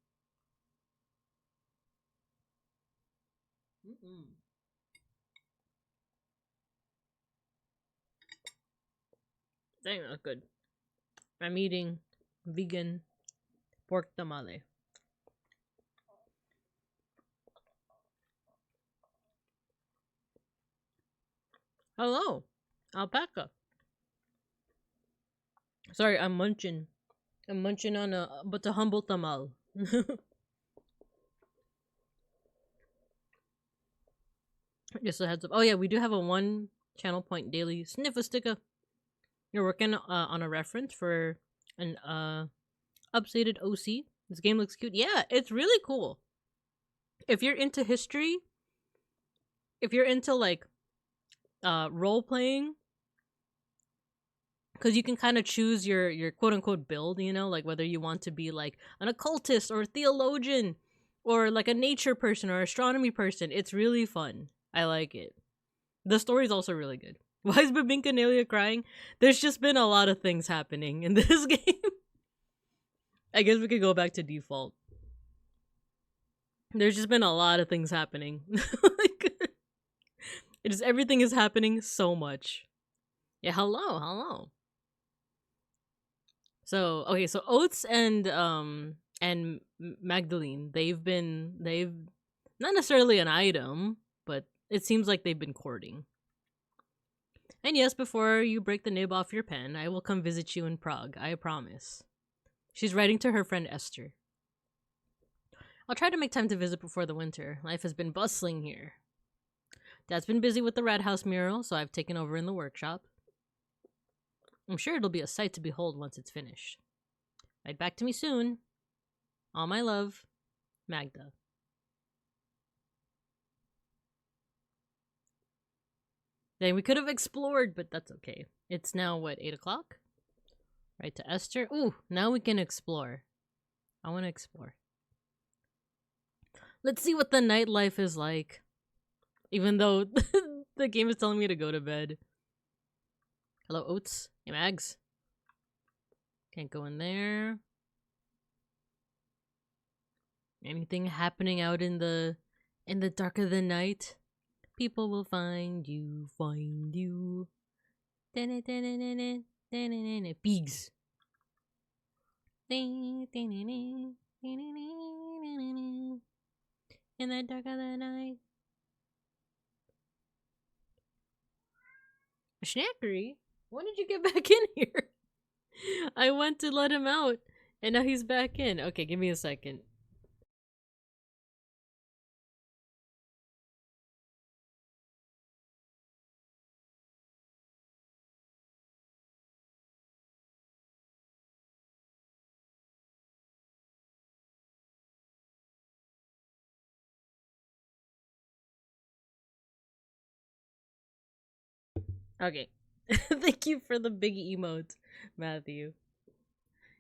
Dang, that's good. I'm eating vegan pork tamale. Hello, alpaca. Sorry, I'm munching. I'm munching on a humble tamal. Just a heads up. Oh yeah, we do have a 1 channel point daily sniff a sticker. You're working on a reference for an updated OC. This game looks cute. Yeah, it's really cool. If you're into history, if you're into like role playing, because you can kind of choose your quote unquote build, you know, like whether you want to be like an occultist or a theologian or like a nature person or astronomy person. It's really fun. I like it. The story's also really good. Why is Babinka Nelia crying? There's just been a lot of things happening in this game. I guess we could go back to default. There's just been a lot of things happening. Like, everything is happening so much. Yeah, hello. So okay, so Oates and Magdalene, they've not necessarily an item, but it seems like they've been courting. And yes, before you break the nib off your pen, I will come visit you in Prague, I promise. She's writing to her friend Esther. I'll try to make time to visit before the winter. Life has been bustling here. Dad's been busy with the Red House mural, so I've taken over in the workshop. I'm sure it'll be a sight to behold once it's finished. Write back to me soon. All my love, Magda. Then we could have explored, but that's okay. It's now, what, 8 o'clock? Right to Esther. Ooh, now we can explore. I want to explore. Let's see what the nightlife is like. Even though the game is telling me to go to bed. Hello, Oats. Hey, Mags. Can't go in there. Anything happening out in the dark of the night? People will find you. Pigs. In the dark of the night. Schnackery? When did you get back in here? I went to let him out, and now he's back in. Okay, give me a second. Okay. Thank you for the big emote, Matthew.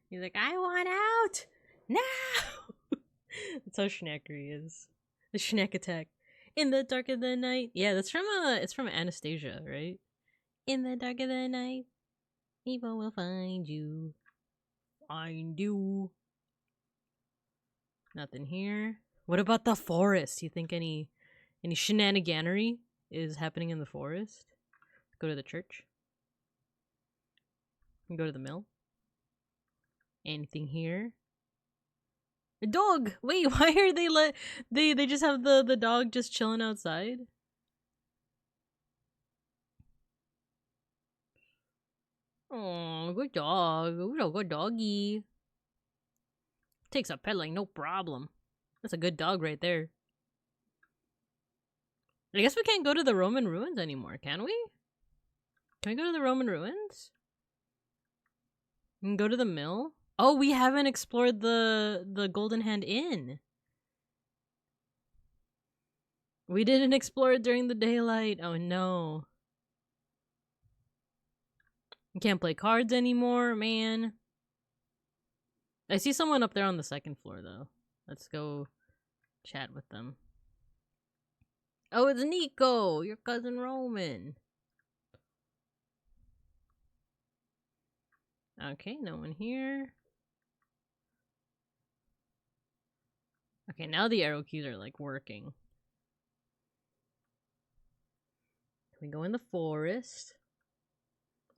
He's like, I want out! Now! That's how Schnackery is. The Schnack attack. In the dark of the night. Yeah, that's from it's from Anastasia, right? In the dark of the night, evil will find you. Find you. Nothing here. What about the forest? You think any shenaniganery is happening in the forest? Go to the church. Go to the mill. Anything here? A dog! Wait, why are they just have the dog just chilling outside? Oh, good dog. Ooh, good doggy. Takes a pet like no problem. That's a good dog right there. I guess we can't go to the Roman ruins anymore, can we? Can we go to the Roman ruins? We can go to the mill? Oh, we haven't explored the Golden Hand Inn. We didn't explore it during the daylight. Oh no. You can't play cards anymore, man. I see someone up there on the 2nd floor, though. Let's go chat with them. Oh, it's Nico, your cousin Roman. Okay, no one here. Okay, now the arrow keys are, like, working. Can we go in the forest?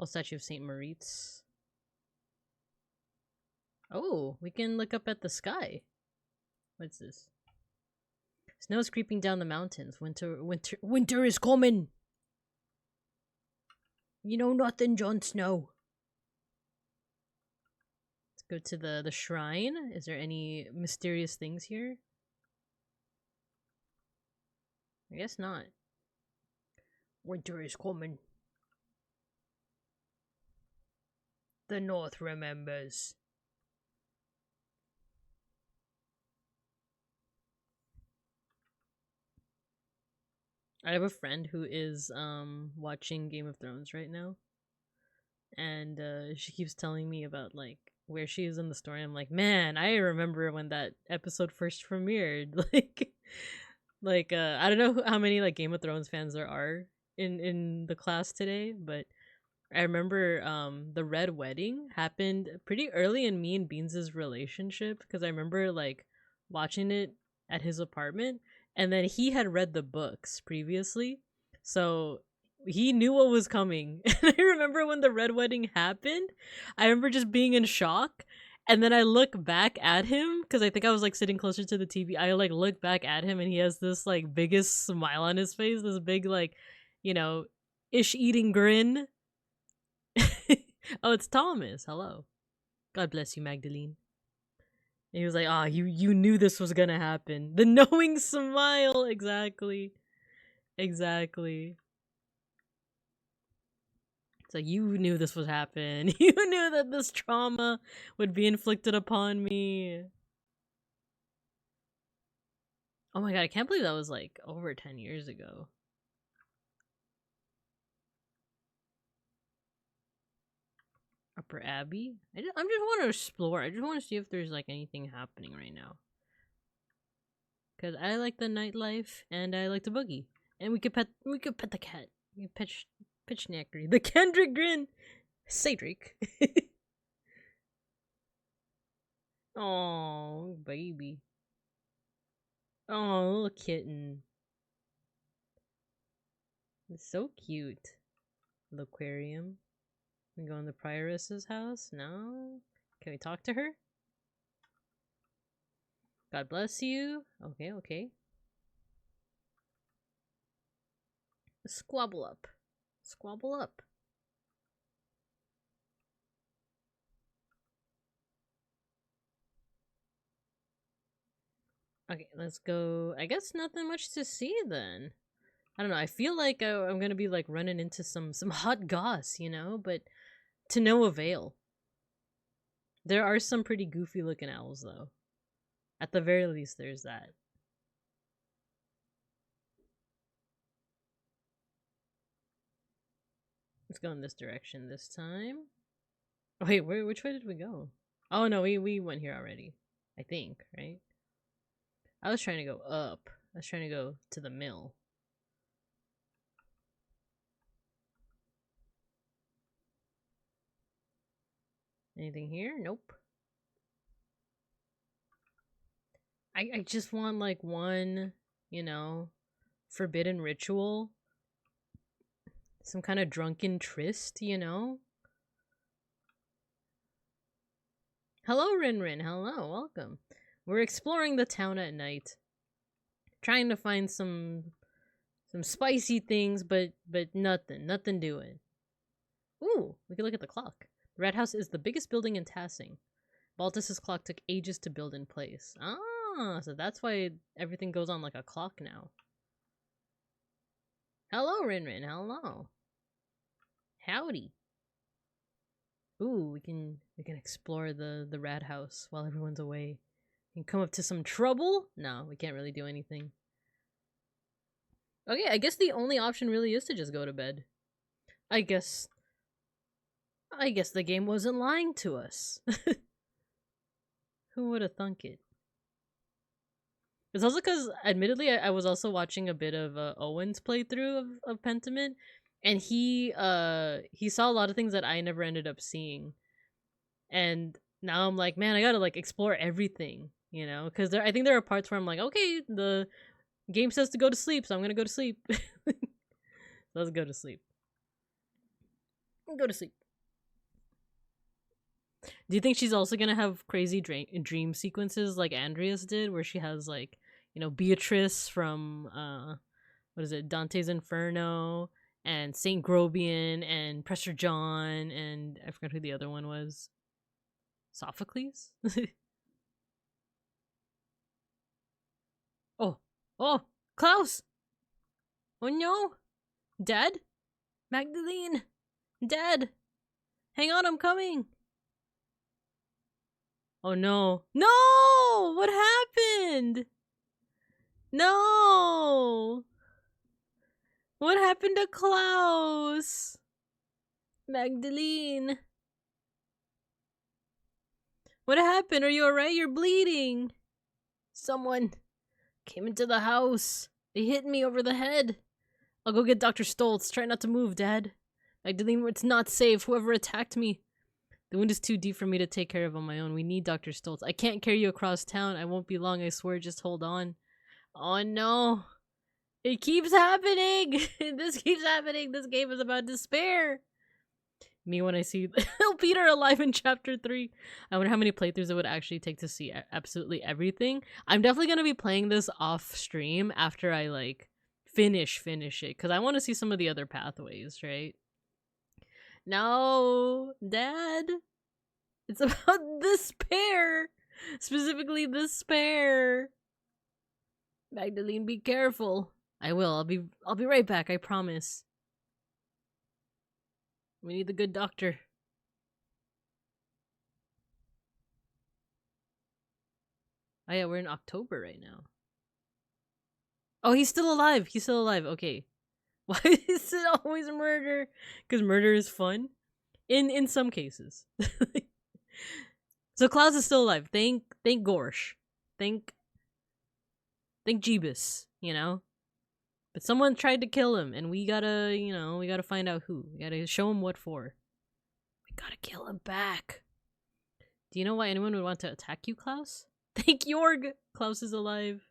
Oh, statue of St. Moritz. Oh, we can look up at the sky. What's this? Snow's creeping down the mountains. Winter is coming! You know nothing, Jon Snow. Let's go to the shrine. Is there any mysterious things here? I guess not. Winter is coming. The North remembers. I have a friend who is watching Game of Thrones right now, and she keeps telling me about like where she is in the story. I'm like, man, I remember when that episode first premiered. I don't know how many like Game of Thrones fans there are in the class today, but I remember the Red Wedding happened pretty early in me and Beans's relationship, because I remember like watching it at his apartment, and then he had read the books previously, so he knew what was coming. And I remember when the Red Wedding happened, I remember just being in shock. And then I look back at him, because I think I was like sitting closer to the TV. I like look back at him, and he has this like biggest smile on his face, this big like, ish eating grin. Oh, it's Thomas. Hello. God bless you, Magdalene. And he was like, you knew this was gonna happen. The knowing smile. Exactly. It's like, you knew this would happen. You knew that this trauma would be inflicted upon me. Oh my god, I can't believe that was like over 10 years ago. Upper Abbey? I'm just want to explore. I just want to see if there's like anything happening right now. Because I like the nightlife, and I like to boogie. And we could pet the cat. We could pitch Knackery. The Kendrick grin! Cedric. Oh, baby. Oh, little kitten. It's so cute. The aquarium. We go in the prioress's house? No? Can we talk to her? God bless you. Okay. Squabble up. Okay, let's go. I guess nothing much to see then. I don't know. I feel like I'm gonna be like running into some hot goss, but to no avail. There are some pretty goofy looking owls though. At the very least, there's that. Let's go in this direction this time. Wait, which way did we go? Oh no, we went here already. I think, right? I was trying to go up. I was trying to go to the mill. Anything here? Nope. I just want like one, forbidden ritual. Some kind of drunken tryst, Hello, Rin. Hello, welcome. We're exploring the town at night. Trying to find some spicy things, but nothing doing. Ooh, we can look at the clock. The Red House is the biggest building in Tassing. Baltus's clock took ages to build in place. Ah, so that's why everything goes on like a clock now. Hello, Rin. Hello. Howdy. Ooh, we can explore the Rat House while everyone's away. We can come up to some trouble? No, we can't really do anything. Okay, I guess the only option really is to just go to bed. I guess the game wasn't lying to us. Who would have thunk it? It's also because, admittedly, I was also watching a bit of Owen's playthrough of Pentiment, and he saw a lot of things that I never ended up seeing, and now I'm like, man, I gotta like explore everything, because I think there are parts where I'm like, okay, the game says to go to sleep, so I'm gonna go to sleep. Let's go to sleep. Go to sleep. Do you think she's also gonna have crazy dream sequences like Andreas did, where she has like, Beatrice from what is it, Dante's Inferno, and Saint Grobian, and Prester John, and I forgot who the other one was. Sophocles? Oh, Klaus! Oh no! Dad? Magdalene! Dad! Hang on, I'm coming! Oh no. No! What happened? No! What happened to Klaus? Magdalene. What happened? Are you alright? You're bleeding. Someone came into the house. They hit me over the head. I'll go get Dr. Stoltz. Try not to move, Dad. Magdalene, it's not safe. Whoever attacked me. The wound is too deep for me to take care of on my own. We need Dr. Stoltz. I can't carry you across town. I won't be long, I swear. Just hold on. Oh no. It keeps happening. This keeps happening. This game is about despair. Me when I see Peter alive in chapter 3. I wonder how many playthroughs it would actually take to see absolutely everything. I'm definitely going to be playing this off stream after I like finish it. Because I want to see some of the other pathways, right? No, Dad. It's about despair. Specifically despair. Magdalene, be careful. I will. I'll be right back, I promise. We need the good doctor. Oh yeah, we're in October right now. Oh, he's still alive. He's still alive. Okay. Why is it always murder? Because murder is fun. In some cases. So Klaus is still alive. Thank Gorsh. Thank Jeebus, you know? But someone tried to kill him, and we gotta, you know, we gotta find out who. We gotta show him what for. We gotta kill him back. Do you know why anyone would want to attack you, Klaus? Thank Jorg! Klaus is alive.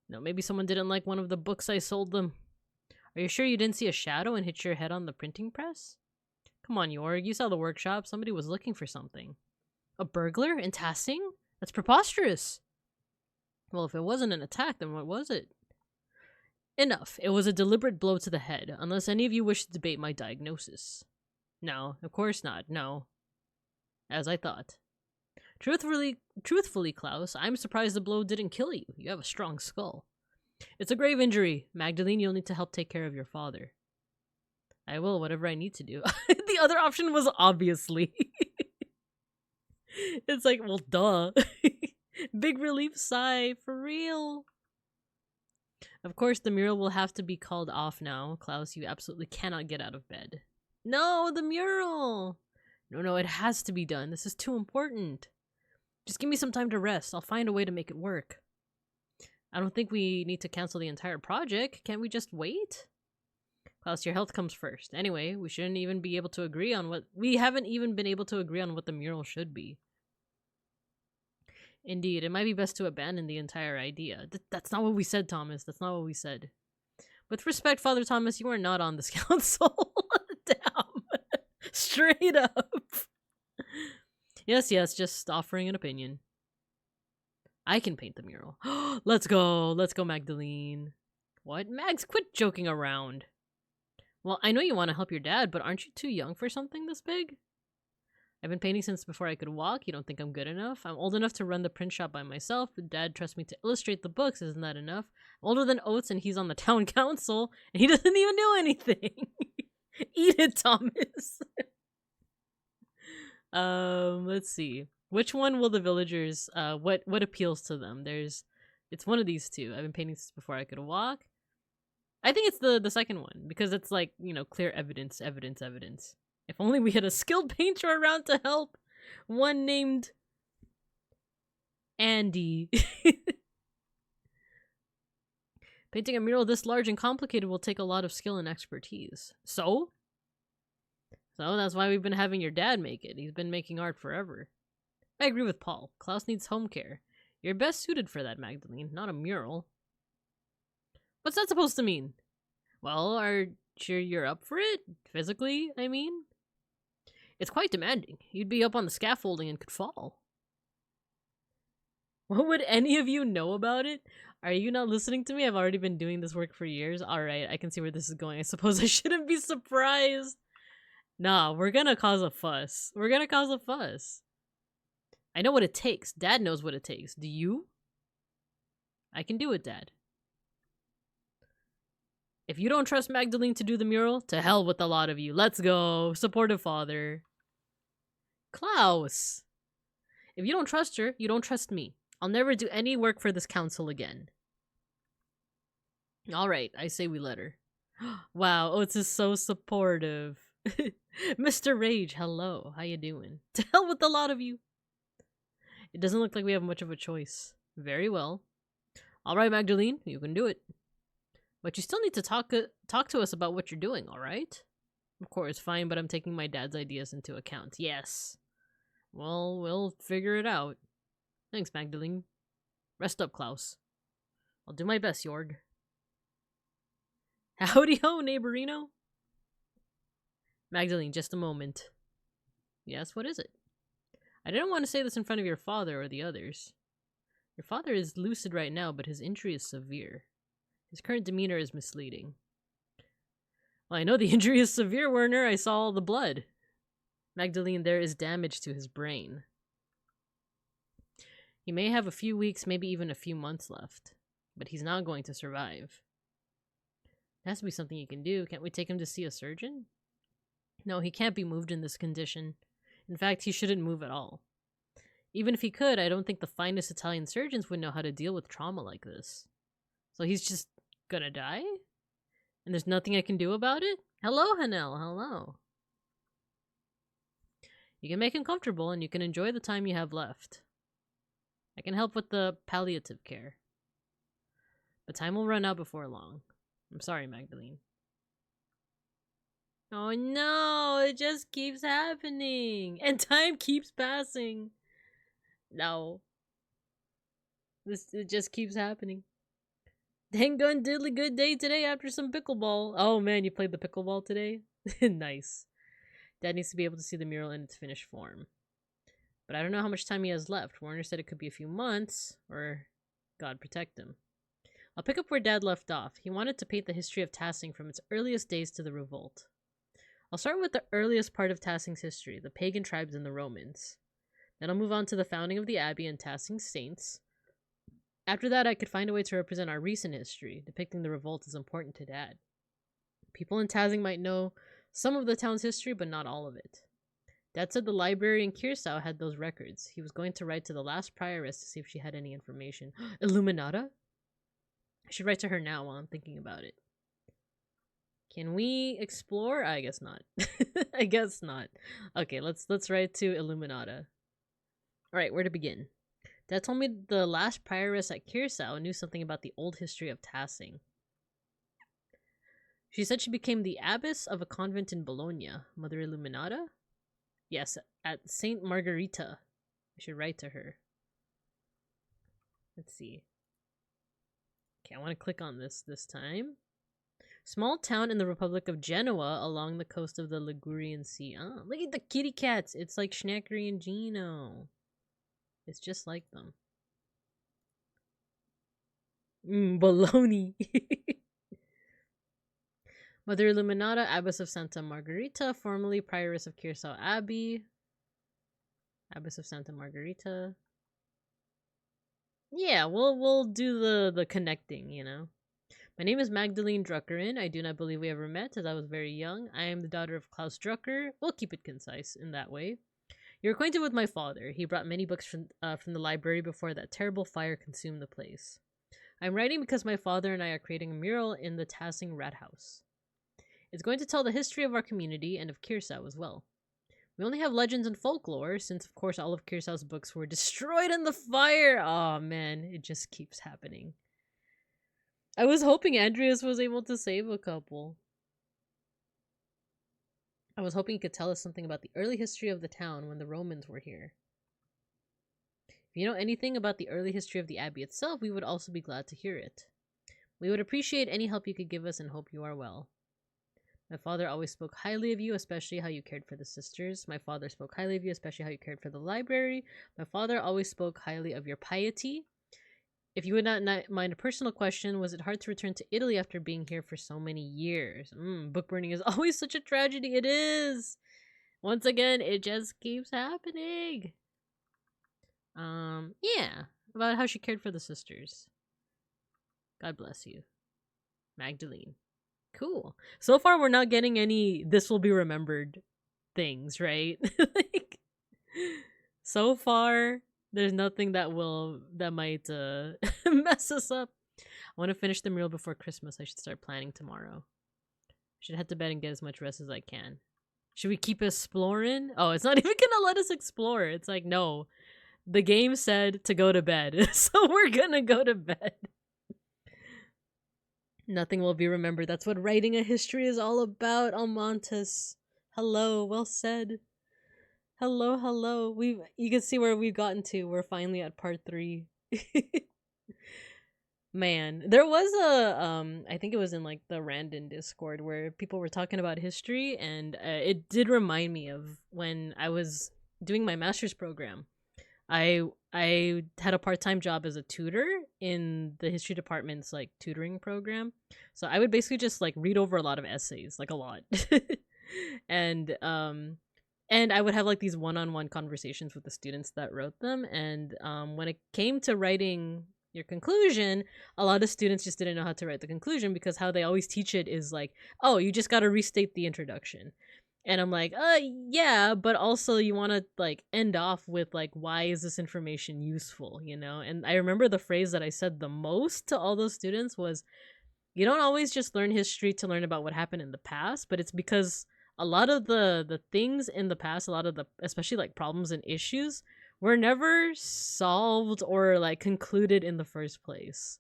No, maybe someone didn't like one of the books I sold them. Are you sure you didn't see a shadow and hit your head on the printing press? Come on, Jorg, you saw the workshop. Somebody was looking for something. A burglar in Tassing? That's preposterous. Well, if it wasn't an attack, then what was it? Enough. It was a deliberate blow to the head, unless any of you wish to debate my diagnosis. No, of course not, no. As I thought. Truthfully, Klaus, I'm surprised the blow didn't kill you. You have a strong skull. It's a grave injury. Magdalene, you'll need to help take care of your father. I will, whatever I need to do. The other option was obviously. It's like, well, duh. Big relief sigh, for real. Of course, the mural will have to be called off now. Klaus, you absolutely cannot get out of bed. No, the mural! No, it has to be done. This is too important. Just give me some time to rest. I'll find a way to make it work. I don't think we need to cancel the entire project. Can't we just wait? Klaus, your health comes first. Anyway, we shouldn't even be able to agree on what... We haven't even been able to agree on what the mural should be. Indeed, it might be best to abandon the entire idea. That's not what we said, Thomas. That's not what we said. With respect, Father Thomas, you are not on this council. Damn. Straight up. Yes, just offering an opinion. I can paint the mural. Let's go, Magdalene. What? Mags, quit joking around. Well, I know you want to help your dad, but aren't you too young for something this big? I've been painting since before I could walk. You don't think I'm good enough? I'm old enough to run the print shop by myself, but Dad trusts me to illustrate the books. Isn't that enough? I'm older than Oates, and he's on the town council, and he doesn't even do anything. Eat it, Thomas. Let's see. Which one will the villagers, what appeals to them? It's one of these two. I've been painting since before I could walk. I think it's the second one, because it's like, you know, clear evidence. If only we had a skilled painter around to help. One named Andy. Painting a mural this large and complicated will take a lot of skill and expertise. So that's why we've been having your dad make it. He's been making art forever. I agree with Paul. Klaus needs home care. You're best suited for that, Magdalene, not a mural. What's that supposed to mean? Well, are you're up for it? Physically, I mean? It's quite demanding. You'd be up on the scaffolding and could fall. What would any of you know about it? Are you not listening to me? I've already been doing this work for years. Alright, I can see where this is going. I suppose I shouldn't be surprised. Nah, we're gonna cause a fuss. I know what it takes. Dad knows what it takes. Do you? I can do it, Dad. If you don't trust Magdalene to do the mural, to hell with a lot of you. Let's go. Supportive father. Klaus. If you don't trust her, you don't trust me. I'll never do any work for this council again. Alright, I say we let her. Wow, Oates is so supportive. Mr. Rage, hello. How you doing? To hell with a lot of you. It doesn't look like we have much of a choice. Very well. Alright, Magdalene, you can do it. But you still need to talk to us about what you're doing, alright? Of course, fine, but I'm taking my dad's ideas into account. Yes. Well, we'll figure it out. Thanks, Magdalene. Rest up, Klaus. I'll do my best, Jorg. Howdy ho, neighborino. Magdalene, just a moment. Yes, what is it? I didn't want to say this in front of your father or the others. Your father is lucid right now, but his injury is severe. His current demeanor is misleading. Well, I know the injury is severe, Werner. I saw all the blood. Magdalene, there is damage to his brain. He may have a few weeks, maybe even a few months left, but he's not going to survive. There has to be something you can do. Can't we take him to see a surgeon? No, he can't be moved in this condition. In fact, he shouldn't move at all. Even if he could, I don't think the finest Italian surgeons would know how to deal with trauma like this. So he's just gonna die? And there's nothing I can do about it? Hello, Hanel. Hello. You can make him comfortable and you can enjoy the time you have left. I can help with the palliative care. But time will run out before long. I'm sorry, Magdalene. Oh no, it just keeps happening. And time keeps passing. No. It just keeps happening. Dang gun diddly good day today after some pickleball. Oh man, you played the pickleball today? Nice. Dad needs to be able to see the mural in its finished form. But I don't know how much time he has left. Warner said it could be a few months, or God protect him. I'll pick up where Dad left off. He wanted to paint the history of Tassing from its earliest days to the revolt. I'll start with the earliest part of Tassing's history, the pagan tribes and the Romans. Then I'll move on to the founding of the Abbey and Tassing's saints. After that, I could find a way to represent our recent history, depicting the revolt as important to Dad. People in Tassing might know some of the town's history, but not all of it. Dad said the library in Kirsau had those records. He was going to write to the last prioress to see if she had any information. Illuminata? I should write to her now while I'm thinking about it. Can we explore? I guess not. I guess not. Okay, let's write to Illuminata. Alright, where to begin? Dad told me the last prioress at Kirsau knew something about the old history of Tassing. She said she became the abbess of a convent in Bologna. Mother Illuminata? Yes, at Saint Margherita. I should write to her. Let's see. Okay, I want to click on this time. Small town in the Republic of Genoa along the coast of the Ligurian Sea. Oh, look at the kitty cats. It's like Schnackery and Gino. It's just like them. Baloney. Mother Illuminata, Abbess of Santa Margherita, formerly Prioress of Kirsau Abbey. Abbess of Santa Margherita. Yeah, we'll do the connecting, you know. My name is Magdalene Druckerin. I do not believe we ever met, as I was very young. I am the daughter of Klaus Drucker. We'll keep it concise in that way. You're acquainted with my father. He brought many books from the library before that terrible fire consumed the place. I'm writing because my father and I are creating a mural in the Tassing Rat House. It's going to tell the history of our community and of Kirsau as well. We only have legends and folklore, since of course all of Kirsau's books were destroyed in the fire. Oh man, it just keeps happening. I was hoping Andreas was able to save a couple. I was hoping he could tell us something about the early history of the town when the Romans were here. If you know anything about the early history of the Abbey itself, we would also be glad to hear it. We would appreciate any help you could give us and hope you are well. My father always spoke highly of you, especially how you cared for the sisters. My father spoke highly of you, especially how you cared for the library. My father always spoke highly of your piety. If you would not mind a personal question, was it hard to return to Italy after being here for so many years? Book burning is always such a tragedy. It is. Once again, it just keeps happening. Yeah, about how she cared for the sisters. God bless you. Magdalene. Cool. So far, we're not getting any "this will be remembered" things, right? Like, so far, there's nothing that might mess us up. I want to finish the mural before Christmas. I should start planning tomorrow. Should head to bed and get as much rest as I can. Should we keep exploring? Oh, it's not even gonna let us explore. It's like, no. The game said to go to bed, so we're gonna go to bed. Nothing will be remembered. That's what writing a history is all about, Almontes. Hello, well said. Hello, hello. You can see where we've gotten to. We're finally at part 3. Man, there was I think it was in like the Random Discord where people were talking about history, and it did remind me of when I was doing my master's program. I had a part-time job as a tutor in the history department's like tutoring program. So I would basically just like read over a lot of essays, like a lot. and I would have like these one-on-one conversations with the students that wrote them, and when it came to writing your conclusion, a lot of students just didn't know how to write the conclusion, because how they always teach it is like, oh, you just got to restate the introduction. And I'm like, yeah, but also you want to like end off with like, why is this information useful, you know? And I remember the phrase that I said the most to all those students was, you don't always just learn history to learn about what happened in the past, but it's because a lot of the things in the past, a lot of the, especially like problems and issues, were never solved or like concluded in the first place.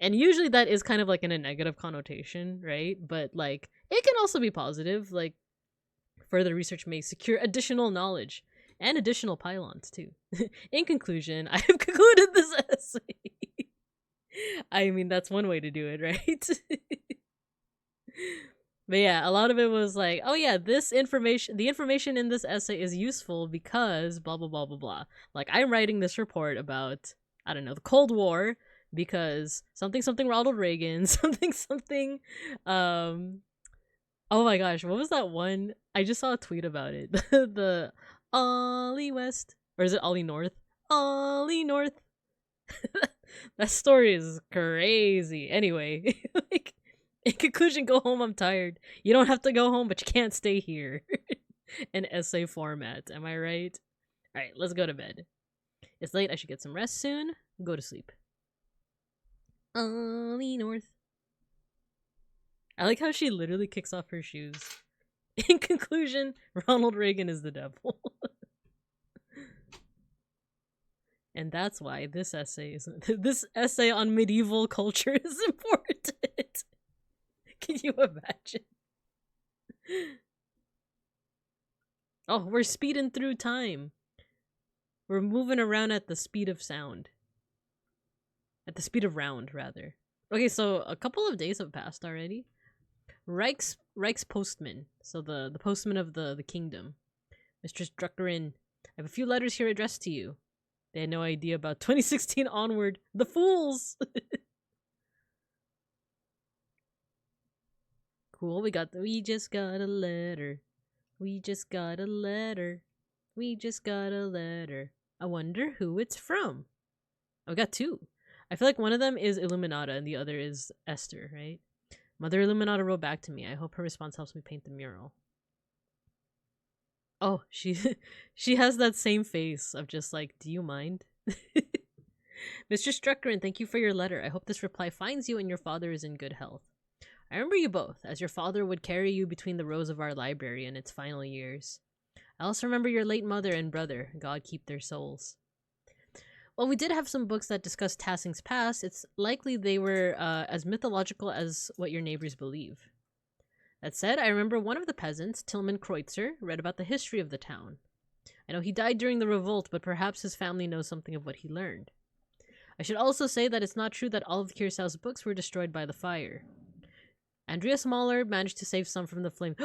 And usually that is kind of like in a negative connotation, right? But like it can also be positive. Like further research may secure additional knowledge and additional pylons too. In conclusion, I have concluded this essay. I mean, that's one way to do it, right? But yeah, a lot of it was like, oh yeah, the information in this essay is useful because blah, blah, blah, blah, blah. Like, I'm writing this report about, I don't know, the Cold War because something, something Ronald Reagan, something, something, oh my gosh, what was that one? I just saw a tweet about it. The Ollie West, or is it Ollie North? Ollie North. That story is crazy. Anyway, like, in conclusion, go home, I'm tired. You don't have to go home, but you can't stay here. In essay format, am I right? Alright, let's go to bed. It's late, I should get some rest soon. Go to sleep. Ollie North. I like how she literally kicks off her shoes. In conclusion, Ronald Reagan is the devil. And that's why this essay on medieval culture is important. Can you imagine? Oh, we're speeding through time. We're moving around at the speed of sound. At the speed of round, rather. Okay, so a couple of days have passed already. Reich's postman, so the postman of the kingdom, Mistress Druckerin. I have a few letters here addressed to you. They had no idea about 2016 onward. The fools! Cool, we just got a letter. We just got a letter. We just got a letter. I wonder who it's from. Oh, we got 2. I feel like one of them is Illuminata and the other is Esther, right? Mother Illuminata wrote back to me. I hope her response helps me paint the mural. Oh, she has that same face of just like, do you mind? Mr. Struckerin, thank you for your letter. I hope this reply finds you and your father is in good health. I remember you both, as your father would carry you between the rows of our library in its final years. I also remember your late mother and brother. God keep their souls. While we did have some books that discussed Tassing's past, it's likely they were as mythological as what your neighbors believe. That said, I remember one of the peasants, Tillman Kreutzer, read about the history of the town. I know he died during the revolt, but perhaps his family knows something of what he learned. I should also say that it's not true that all of Kirsau's books were destroyed by the fire. Andreas Mahler managed to save some from the flame.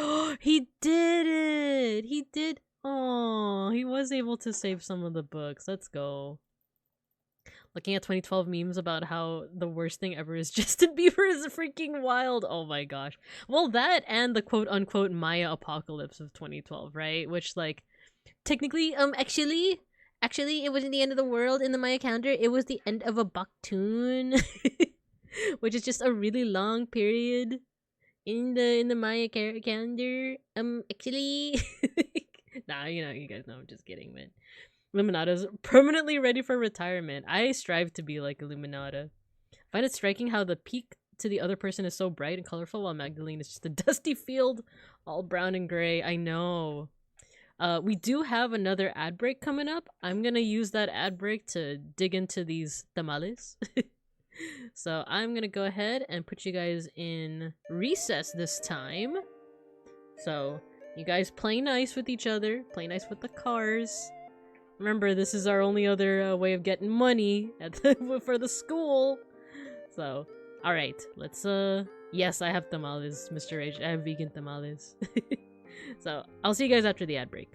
He did it! He did. Oh, he was able to save some of the books. Let's go. Looking at 2012 memes about how the worst thing ever is Justin Bieber is freaking wild. Oh my gosh. Well, that and the quote-unquote Maya apocalypse of 2012, right? Which, like, technically, actually, it wasn't the end of the world in the Maya calendar. It was the end of a Baktun. Which is just a really long period in the Maya calendar. Actually, nah, you guys know I'm just kidding, man. Illuminata's permanently ready for retirement. I strive to be like Illuminata. I find it striking how the peak to the other person is so bright and colorful, while Magdalene is just a dusty field, all brown and gray. I know. We do have another ad break coming up. I'm gonna use that ad break to dig into these tamales. So I'm gonna go ahead and put you guys in recess this time. So you guys play nice with each other, play nice with the cars. Remember, this is our only other way of getting money for the school. So, alright, let's, yes, I have tamales, Mr. H. I have vegan tamales. So, I'll see you guys after the ad break.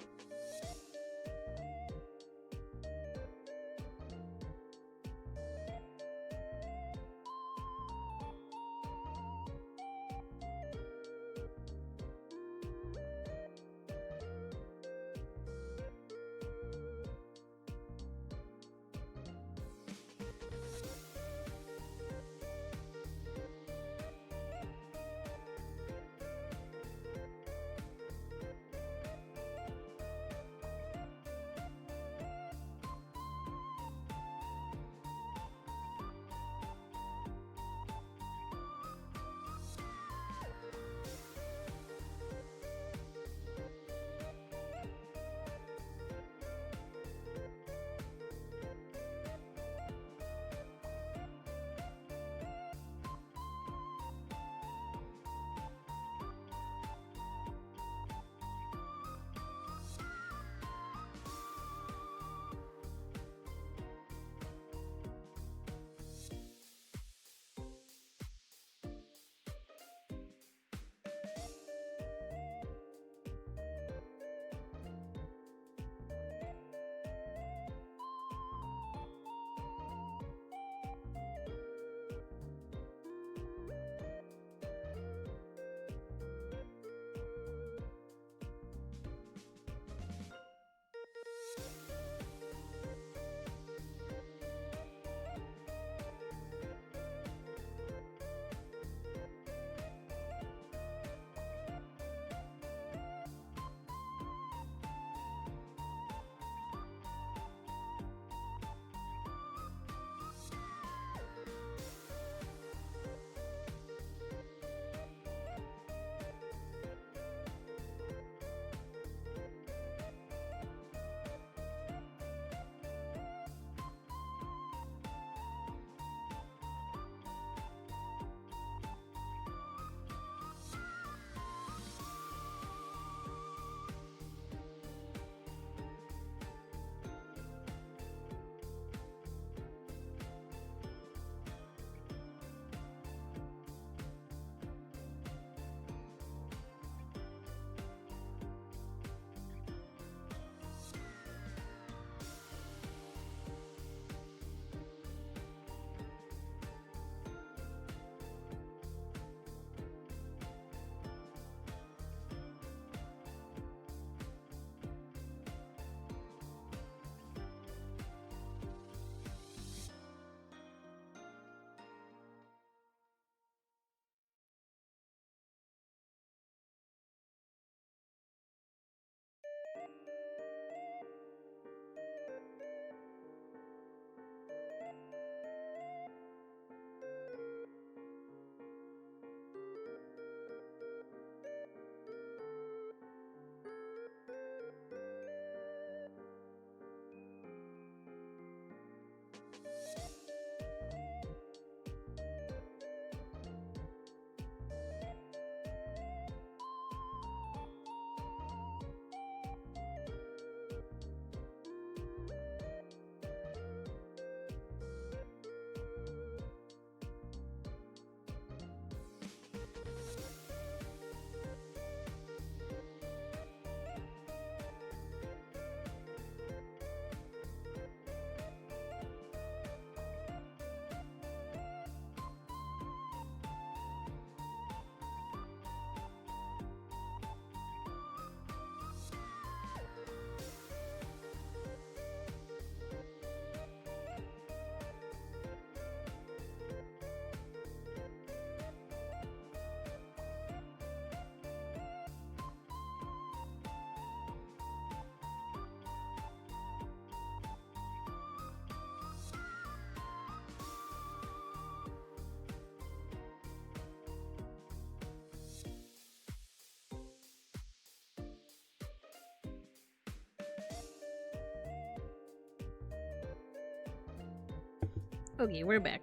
Okay, we're back.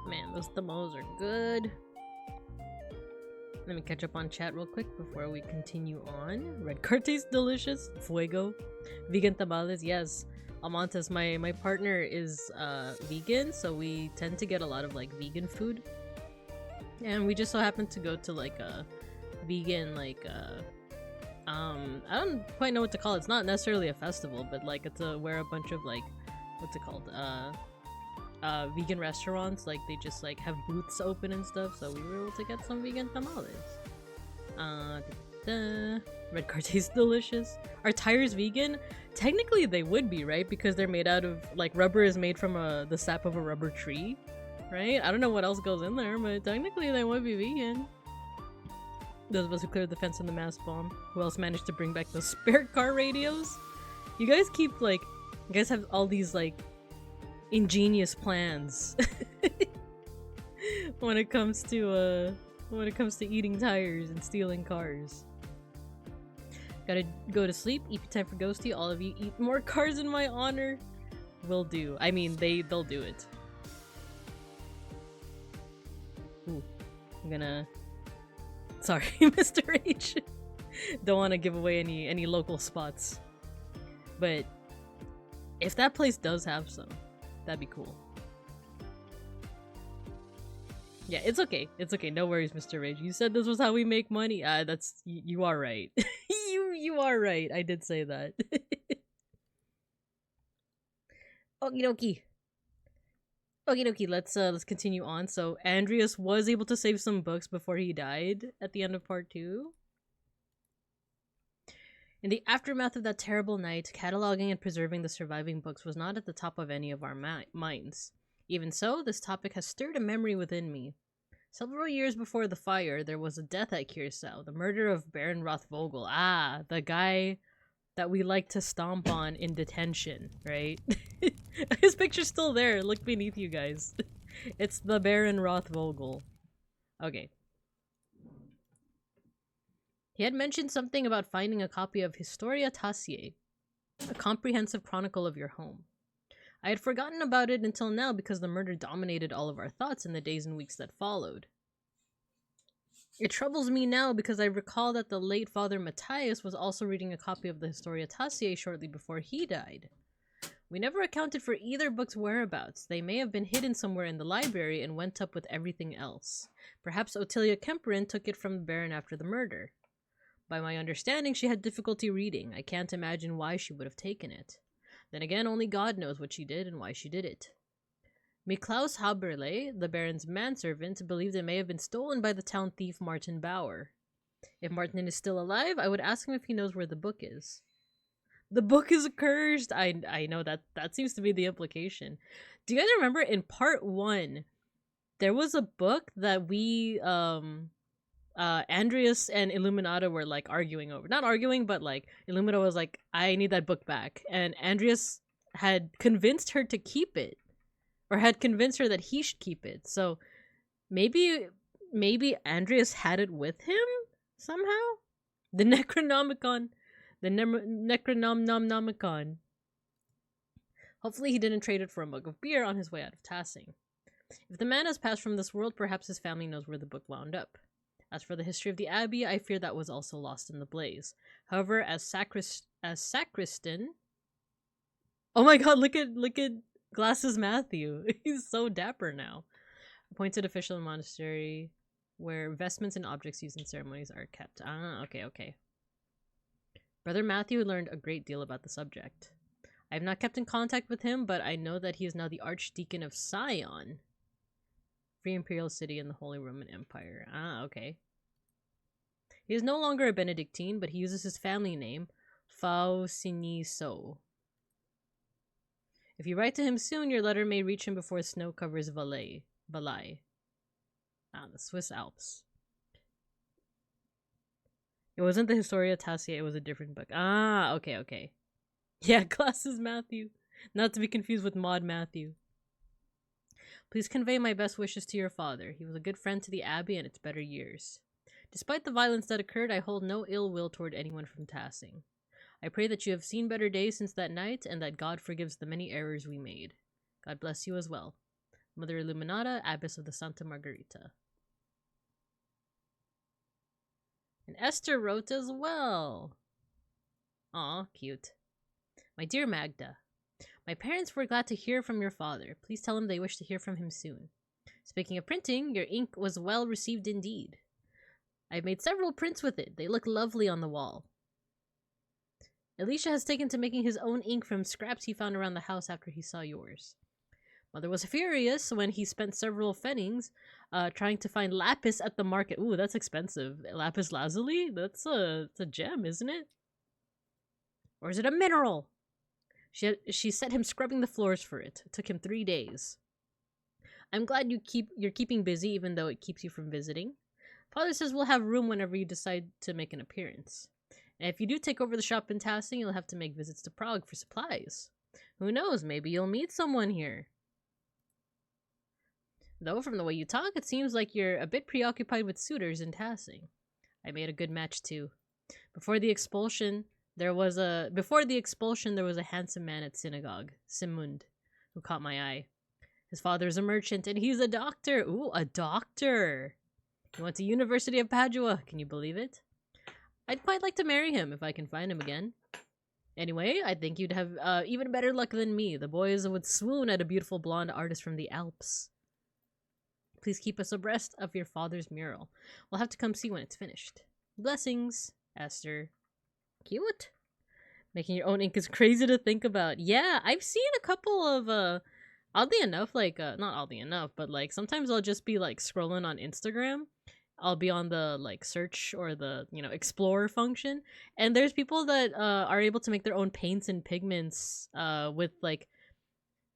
Man, those tamales are good. Let me catch up on chat real quick before we continue on. Red card tastes delicious. Fuego. Vegan tamales, yes. Amantes, my partner is vegan, so we tend to get a lot of like vegan food. And we just so happen to go to like a vegan like I don't quite know what to call it. It's not necessarily a festival, but like it's where a bunch of like what's it called? Vegan restaurants, like they just like have booths open and stuff, so we were able to get some vegan tamales. Red card tastes delicious. Are tires vegan? Technically they would be, right? Because they're made out of like rubber is made from the sap of a rubber tree, right? I don't know what else goes in there, but technically they would be vegan. Those of us who cleared the fence on the mass bomb. Who else managed to bring back those spare car radios? You guys keep like, you guys have all these like ingenious plans when it comes to eating tires and stealing cars. Gotta go to sleep. EP time for Ghosty. All of you eat more cars in my honor. Will do. I mean, they'll do it. Ooh, I'm gonna. Sorry, Mr. H. Don't want to give away any local spots, but if that place does have some, that'd be cool. Yeah, it's okay. It's okay. No worries, Mr. Rage. You said this was how we make money. That's you are right. you are right. I did say that. Okie dokie. Okie dokie. Let's continue on. So Andreas was able to save some books before he died at the end of part 2. In the aftermath of that terrible night, cataloging and preserving the surviving books was not at the top of any of our minds. Even so, this topic has stirred a memory within me. Several years before the fire, there was a death at Curacao, the murder of Baron Rothvogel. Ah, the guy that we like to stomp on in detention, right? His picture's still there. Look beneath you guys. It's the Baron Rothvogel. Okay. He had mentioned something about finding a copy of Historia Tassiae, a comprehensive chronicle of your home. I had forgotten about it until now because the murder dominated all of our thoughts in the days and weeks that followed. It troubles me now because I recall that the late Father Matthias was also reading a copy of the Historia Tassiae shortly before he died. We never accounted for either book's whereabouts. They may have been hidden somewhere in the library and went up with everything else. Perhaps Ottilia Kemperin took it from the Baron after the murder. By my understanding, she had difficulty reading. I can't imagine why she would have taken it. Then again, only God knows what she did and why she did it. Miklaus Haberle, the Baron's manservant, believed it may have been stolen by the town thief Martin Bauer. If Martin is still alive, I would ask him if he knows where the book is. The book is cursed! I know that seems to be the implication. Do you guys remember in part 1, there was a book that we, Andreas and Illuminata were like arguing over. Not arguing, but like Illuminata was like, I need that book back. And Andreas had convinced her to keep it. Or had convinced her that he should keep it. So maybe Andreas had it with him somehow? The Necronomicon. The Necronomicon. Hopefully he didn't trade it for a mug of beer on his way out of Tassing. If the man has passed from this world, perhaps his family knows where the book wound up. As for the history of the Abbey, I fear that was also lost in the blaze. However, as sacristan... Oh my god, look at Glasses Matthew. He's so dapper now. Appointed official in monastery where vestments and objects used in ceremonies are kept. Ah, okay. Brother Matthew learned a great deal about the subject. I have not kept in contact with him, but I know that he is now the Archdeacon of Sion, Free Imperial City in the Holy Roman Empire. Ah, okay. He is no longer a Benedictine, but he uses his family name, Fausiniso. If you write to him soon, your letter may reach him before snow covers Valais. Ah, the Swiss Alps. It wasn't the Historia Tassiae, it was a different book. Ah, okay. Yeah, Glasses Matthew. Not to be confused with Maud Matthew. Please convey my best wishes to your father. He was a good friend to the Abbey in its better years. Despite the violence that occurred, I hold no ill will toward anyone from Tassing. I pray that you have seen better days since that night, and that God forgives the many errors we made. God bless you as well. Mother Illuminata, Abbess of the Santa Margarita. And Esther wrote as well. Aw, cute. My dear Magda, my parents were glad to hear from your father. Please tell him they wish to hear from him soon. Speaking of printing, your ink was well received indeed. I've made several prints with it. They look lovely on the wall. Elisha has taken to making his own ink from scraps he found around the house after he saw yours. Mother was furious when he spent several pfennigs trying to find lapis at the market. Ooh, that's expensive. Lapis lazuli? That's a gem, isn't it? Or is it a mineral? She set him scrubbing the floors for it. It took him 3 days. I'm glad you're keeping busy even though it keeps you from visiting. Father says we'll have room whenever you decide to make an appearance. And if you do take over the shop in Tassing, you'll have to make visits to Prague for supplies. Who knows, maybe you'll meet someone here. Though from the way you talk, it seems like you're a bit preoccupied with suitors in Tassing. I made a good match too. Before the expulsion, there was a handsome man at synagogue, Simund, who caught my eye. His father's a merchant and he's a doctor. Ooh, a doctor. He went to University of Padua. Can you believe it? I'd quite like to marry him if I can find him again. Anyway, I think you'd have even better luck than me. The boys would swoon at a beautiful blonde artist from the Alps. Please keep us abreast of your father's mural. We'll have to come see when it's finished. Blessings, Esther. Cute. Making your own ink is crazy to think about. Yeah, I've seen a couple of, oddly enough, like, not oddly enough, but, like, sometimes I'll just be, like, scrolling on Instagram. I'll be on the, like, search or the, explore function. And there's people that, are able to make their own paints and pigments, with, like,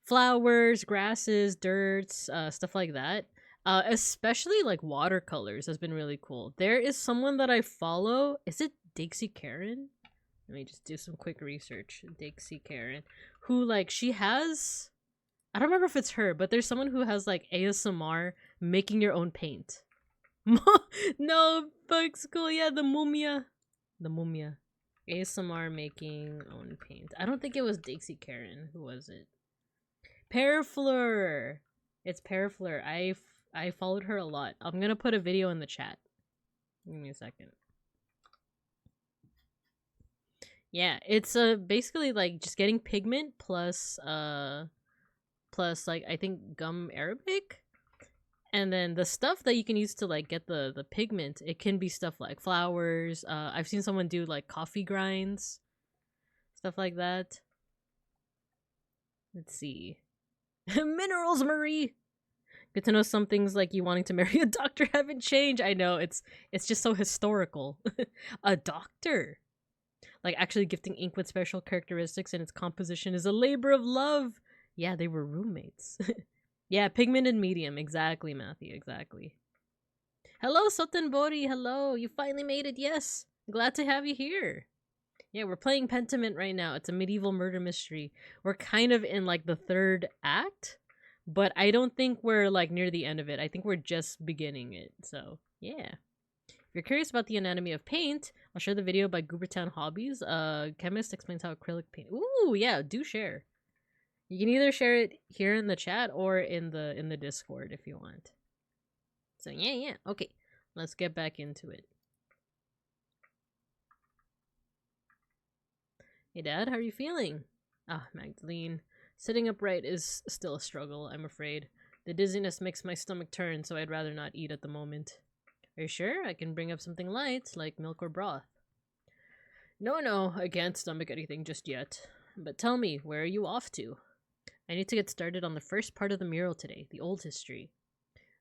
flowers, grasses, dirts, stuff like that. Especially, like, watercolors has been really cool. There is someone that I follow. Is it Dixie Karen? Let me just do some quick research. Dixie Karen. Who, like, she has... I don't remember if it's her, but there's someone who has, like, ASMR making your own paint. No, bug school. Yeah, the Mumia. The Mumia. ASMR making own paint. I don't think it was Dixie Karen. Who was it? Pearfleur. It's Pearfleur. I followed her a lot. I'm gonna put a video in the chat. Give me a second. Yeah, it's basically like just getting pigment plus like I think gum arabic, and then the stuff that you can use to like get the pigment. It can be stuff like flowers. I've seen someone do like coffee grinds, stuff like that. Let's see. Minerals, Marie. Good to know some things like you wanting to marry a doctor haven't changed. I know, it's just so historical. A doctor. Like actually gifting ink with special characteristics and its composition is a labor of love. Yeah, they were roommates. Yeah, pigment and medium. Exactly, Matthew. Exactly. Hello, Soten Bori. Hello. You finally made it. Yes. Glad to have you here. Yeah, we're playing Pentiment right now. It's a medieval murder mystery. We're kind of in like the 3rd act, but I don't think we're like near the end of it. I think we're just beginning it. So, yeah. If you're curious about the anatomy of paint, I'll share the video by Goobertown Hobbies. Chemist explains how acrylic paint. Ooh, yeah, do share. You can either share it here in the chat or in the Discord if you want. So yeah. Okay, let's get back into it. Hey Dad, how are you feeling? Ah, Magdalene. Sitting upright is still a struggle, I'm afraid. The dizziness makes my stomach turn, so I'd rather not eat at the moment. Are you sure? I can bring up something light, like milk or broth. No, I can't stomach anything just yet. But tell me, where are you off to? I need to get started on the first part of the mural today, the old history.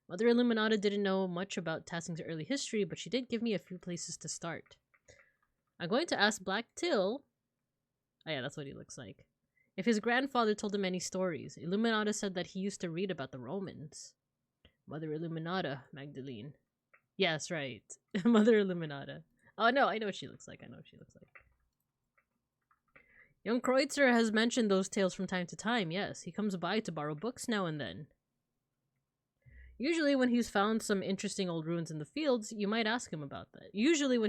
Mother Illuminata didn't know much about Tassing's early history, but she did give me a few places to start. I'm going to ask Black Till... Oh yeah, that's what he looks like. If his grandfather told him any stories. Illuminata said that he used to read about the Romans. Mother Illuminata, Magdalene. Yes, right. Mother Illuminata. Oh no, I know what she looks like. Young Kreutzer has mentioned those tales from time to time, yes. He comes by to borrow books now and then. Usually when he's found some interesting old ruins in the fields, you might ask him about that. You might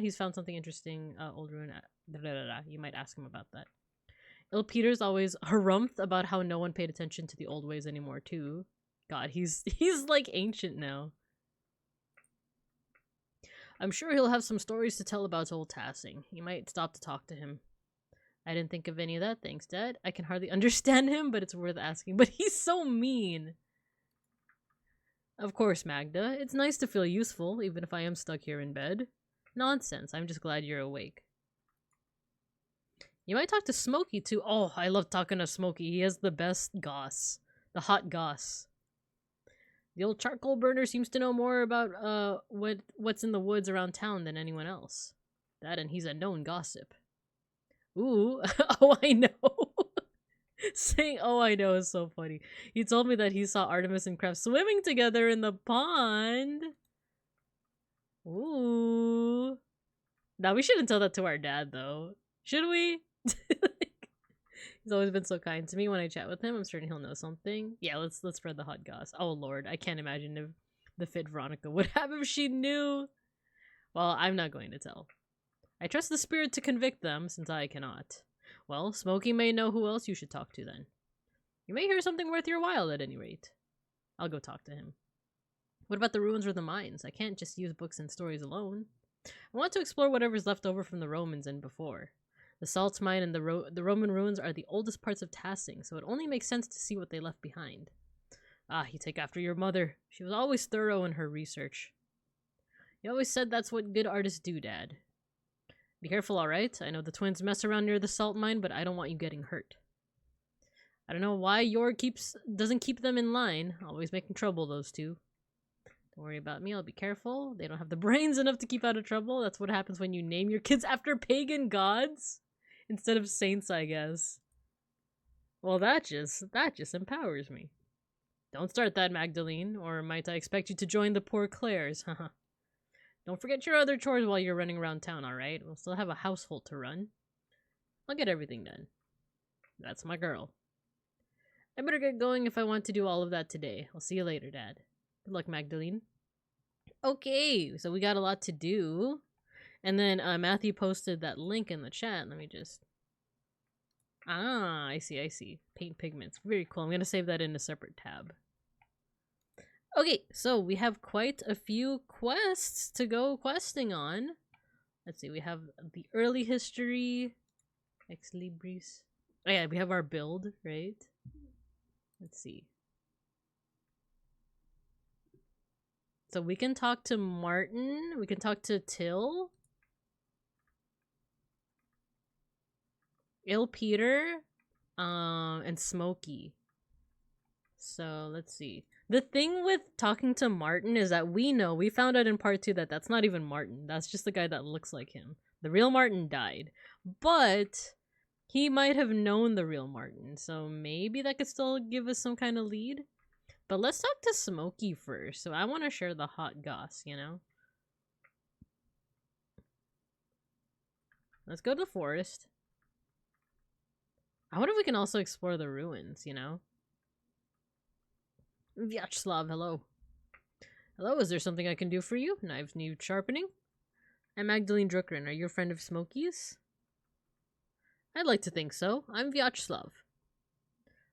ask him about that. Il Peter's always harumphed about how no one paid attention to the old ways anymore too. God, he's like ancient now. I'm sure he'll have some stories to tell about old Tassing. You might stop to talk to him. I didn't think of any of that, thanks, Dad. I can hardly understand him, but it's worth asking. But he's so mean. Of course, Magda. It's nice to feel useful, even if I am stuck here in bed. Nonsense. I'm just glad you're awake. You might talk to Smokey, too. Oh, I love talking to Smokey. He has the best goss. The hot goss. The old charcoal burner seems to know more about what's in the woods around town than anyone else. That, and he's a known gossip. Ooh, oh, I know. Saying "oh, I know" is so funny. He told me that he saw Artemis and Kraft swimming together in the pond. Ooh. Now, we shouldn't tell that to our dad, though. Should we? He's always been so kind to me when I chat with him. I'm certain he'll know something. Yeah, let's spread the hot goss. Oh, Lord. I can't imagine if the fit Veronica would have if she knew. Well, I'm not going to tell. I trust the spirit to convict them, since I cannot. Well, Smokey may know who else you should talk to then. You may hear something worth your while at any rate. I'll go talk to him. What about the ruins or the mines? I can't just use books and stories alone. I want to explore whatever's left over from the Romans and before. The salt mine and the Roman ruins are the oldest parts of Tassing, so it only makes sense to see what they left behind. Ah, you take after your mother. She was always thorough in her research. You always said that's what good artists do, Dad. Be careful, alright? I know the twins mess around near the salt mine, but I don't want you getting hurt. I don't know why Yor doesn't keep them in line. Always making trouble, those two. Don't worry about me, I'll be careful. They don't have the brains enough to keep out of trouble. That's what happens when you name your kids after pagan gods instead of saints, I guess. Well, that just empowers me. Don't start that, Magdalene, or might I expect you to join the poor Claires, haha. Don't forget your other chores while you're running around town, alright? We'll still have a household to run. I'll get everything done. That's my girl. I better get going if I want to do all of that today. I'll see you later, Dad. Good luck, Magdalene. Okay, so we got a lot to do. And then Matthew posted that link in the chat. Let me just... Ah, I see. Paint pigments. Very cool. I'm going to save that in a separate tab. Okay, so we have quite a few quests to go questing on. Let's see, we have the early history, Ex Libris. Oh yeah, we have our build, right? Let's see. So we can talk to Martin, we can talk to Till, Il Peter, and Smokey. So let's see. The thing with talking to Martin is that we found out in part 2 that that's not even Martin. That's just the guy that looks like him. The real Martin died. But he might have known the real Martin. So maybe that could still give us some kind of lead. But let's talk to Smokey first. So I want to share the hot goss, you know? Let's go to the forest. I wonder if we can also explore the ruins, you know? Vyacheslav, hello. Hello, is there something I can do for you? Knives need sharpening? I'm Magdalene Druckrin. Are you a friend of Smokey's? I'd like to think so. I'm Vyacheslav.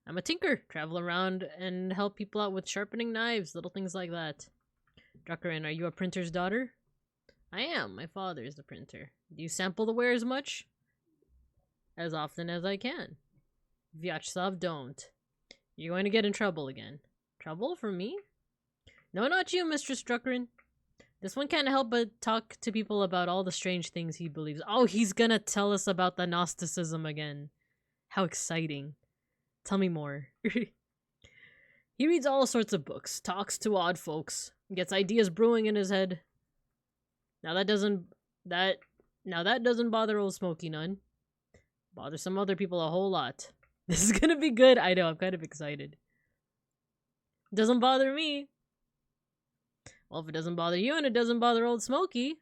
I'm a tinker. Travel around and help people out with sharpening knives, little things like that. Druckrin, are you a printer's daughter? I am. My father is the printer. Do you sample the wares much? As often as I can. Vyacheslav, don't. You're going to get in trouble again. Trouble for me? No, not you, Mistress Druckrin. This one can't help but talk to people about all the strange things he believes. Oh, he's gonna tell us about the Gnosticism again. How exciting. Tell me more. He reads all sorts of books, talks to odd folks, gets ideas brewing in his head. Now that doesn't bother old Smokey none. Bothers some other people a whole lot. This is gonna be good. I know, I'm kind of excited. Doesn't bother me. Well, if it doesn't bother you and it doesn't bother old Smokey,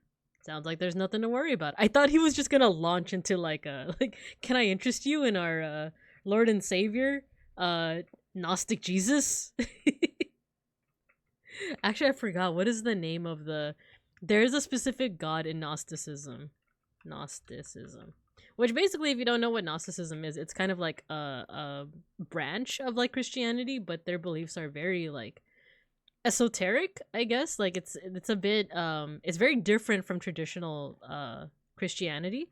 sounds like there's nothing to worry about. I thought he was just gonna launch into like can I interest you in our Lord and Savior, Gnostic Jesus? Actually, I forgot. What is the name of there's a specific god in Gnosticism. Gnosticism. Which basically, if you don't know what Gnosticism is, it's kind of like a branch of like Christianity, but their beliefs are very like esoteric, I guess. Like it's a bit it's very different from traditional Christianity,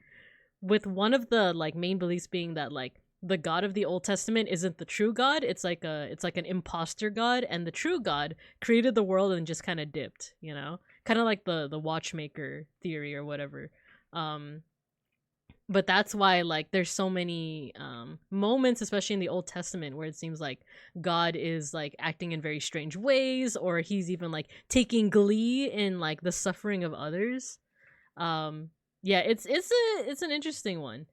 with one of the like main beliefs being that like the God of the Old Testament isn't the true God. It's like an imposter God, and the true God created the world and just kind of dipped, you know? Kind of like the watchmaker theory or whatever. But that's why like there's so many moments, especially in the Old Testament, where it seems like God is like acting in very strange ways, or he's even like taking glee in like the suffering of others. Yeah, it's an interesting one.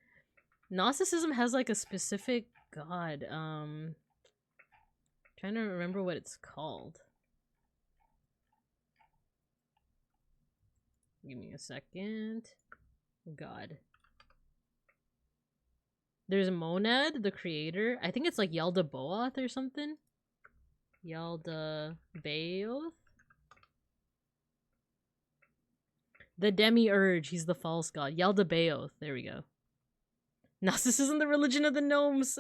Gnosticism has like a specific god. Trying to remember what it's called. Give me a second. God. There's Monad, the creator. I think it's like Yaldabaoth or something. Yaldabaoth? The Demiurge, he's the false god. Yaldabaoth, there we go. Gnosticism, the religion of the gnomes.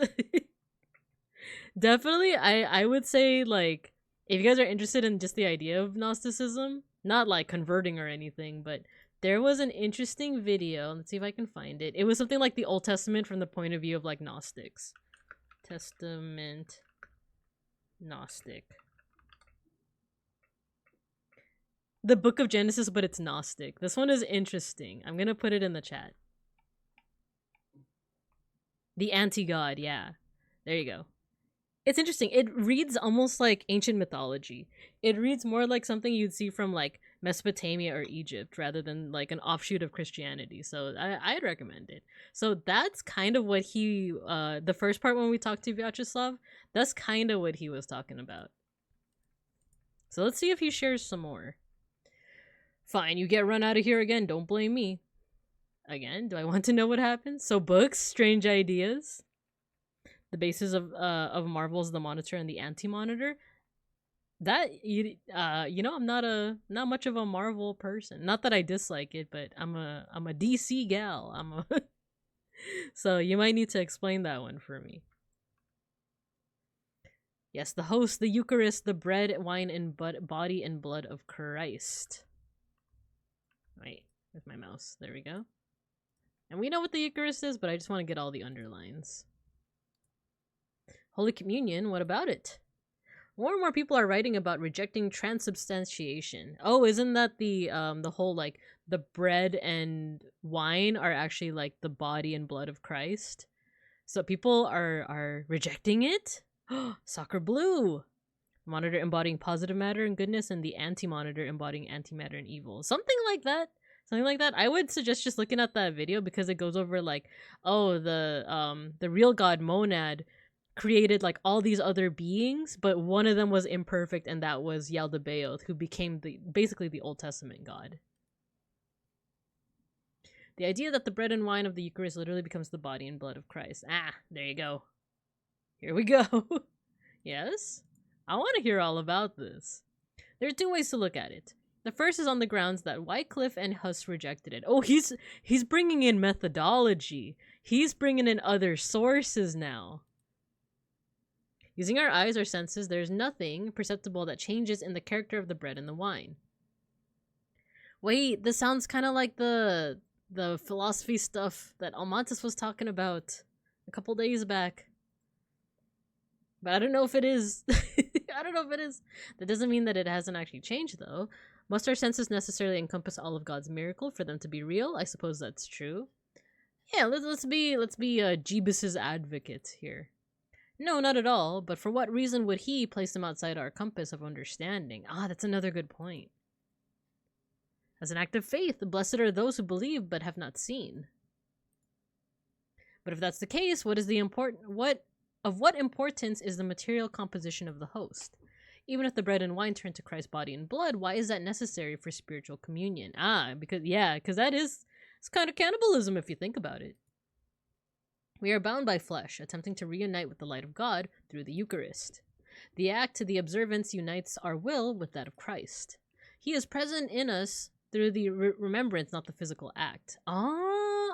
Definitely, I would say, like, if you guys are interested in just the idea of Gnosticism, not like converting or anything, but there was an interesting video. Let's see if I can find it. It was something like the Old Testament from the point of view of like Gnostics. Testament Gnostic. The Book of Genesis, but it's Gnostic. This one is interesting. I'm gonna put it in the chat. The anti-god, yeah. There you go. It's interesting. It reads almost like ancient mythology. It reads more like something you'd see from like Mesopotamia or Egypt rather than like an offshoot of Christianity. So I'd recommend it. So that's kind of what he, the first part when we talked to Vyacheslav, that's kind of what he was talking about. So let's see if he shares some more. Fine, you get run out of here again. Don't blame me. Again, do I want to know what happens? So books, strange ideas. The basis of Marvel's The Monitor and the Anti-Monitor. That you know, I'm not much of a Marvel person. Not that I dislike it, but I'm a DC gal. So you might need to explain that one for me. Yes, the host, the Eucharist, the bread, wine, and body and blood of Christ. Wait, with my mouse. There we go. And we know what the Eucharist is, but I just want to get all the underlines. Holy Communion, what about it? More and more people are writing about rejecting transubstantiation. Oh, isn't that the whole like the bread and wine are actually like the body and blood of Christ? So people are rejecting it? Soccer blue. Monitor embodying positive matter and goodness, and the anti-monitor embodying antimatter and evil. Something like that. Something like that. I would suggest just looking at that video because it goes over like, oh, the real god Monad created like all these other beings, but one of them was imperfect, and that was Yaldabaoth, who became basically the Old Testament god. The idea that the bread and wine of the Eucharist literally becomes the body and blood of Christ. Ah, there you go. Here we go. Yes? I want to hear all about this. There are two ways to look at it. The first is on the grounds that Wycliffe and Huss rejected it. Oh, he's bringing in methodology. He's bringing in other sources now. Using our eyes or senses, there's nothing perceptible that changes in the character of the bread and the wine. Wait, this sounds kind of like the philosophy stuff that Almantis was talking about a couple days back. But I don't know if it is. I don't know if it is. That doesn't mean that it hasn't actually changed, though. Must our senses necessarily encompass all of God's miracle for them to be real? I suppose that's true. Yeah, let's be Jeebus's advocate here. No, not at all. But for what reason would he place them outside our compass of understanding? Ah, that's another good point. As an act of faith, blessed are those who believe but have not seen. But if that's the case, of what importance is the material composition of the host? Even if the bread and wine turn to Christ's body and blood, why is that necessary for spiritual communion? Because that is, it's kind of cannibalism if you think about it. We are bound by flesh, attempting to reunite with the light of God through the Eucharist. The act to the observance unites our will with that of Christ. He is present in us through the remembrance, not the physical act.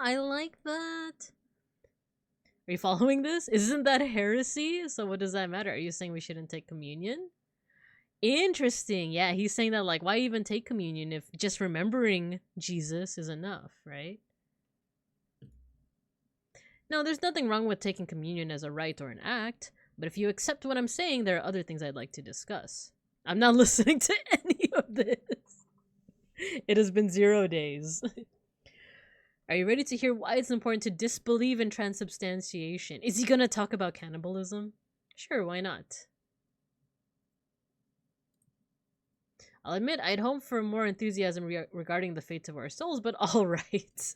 I like that. Are you following this? Isn't that heresy? So what does that matter? Are you saying we shouldn't take communion? Interesting. Yeah, he's saying that, like, why even take communion if just remembering Jesus is enough, right? No, there's nothing wrong with taking communion as a rite or an act, but if you accept what I'm saying, there are other things I'd like to discuss. I'm not listening to any of this. It has been 0 days. Are you ready to hear why it's important to disbelieve in transubstantiation? Is he gonna talk about cannibalism? Sure, why not? I'll admit, I'd hoped for more enthusiasm regarding the fate of our souls, but alright.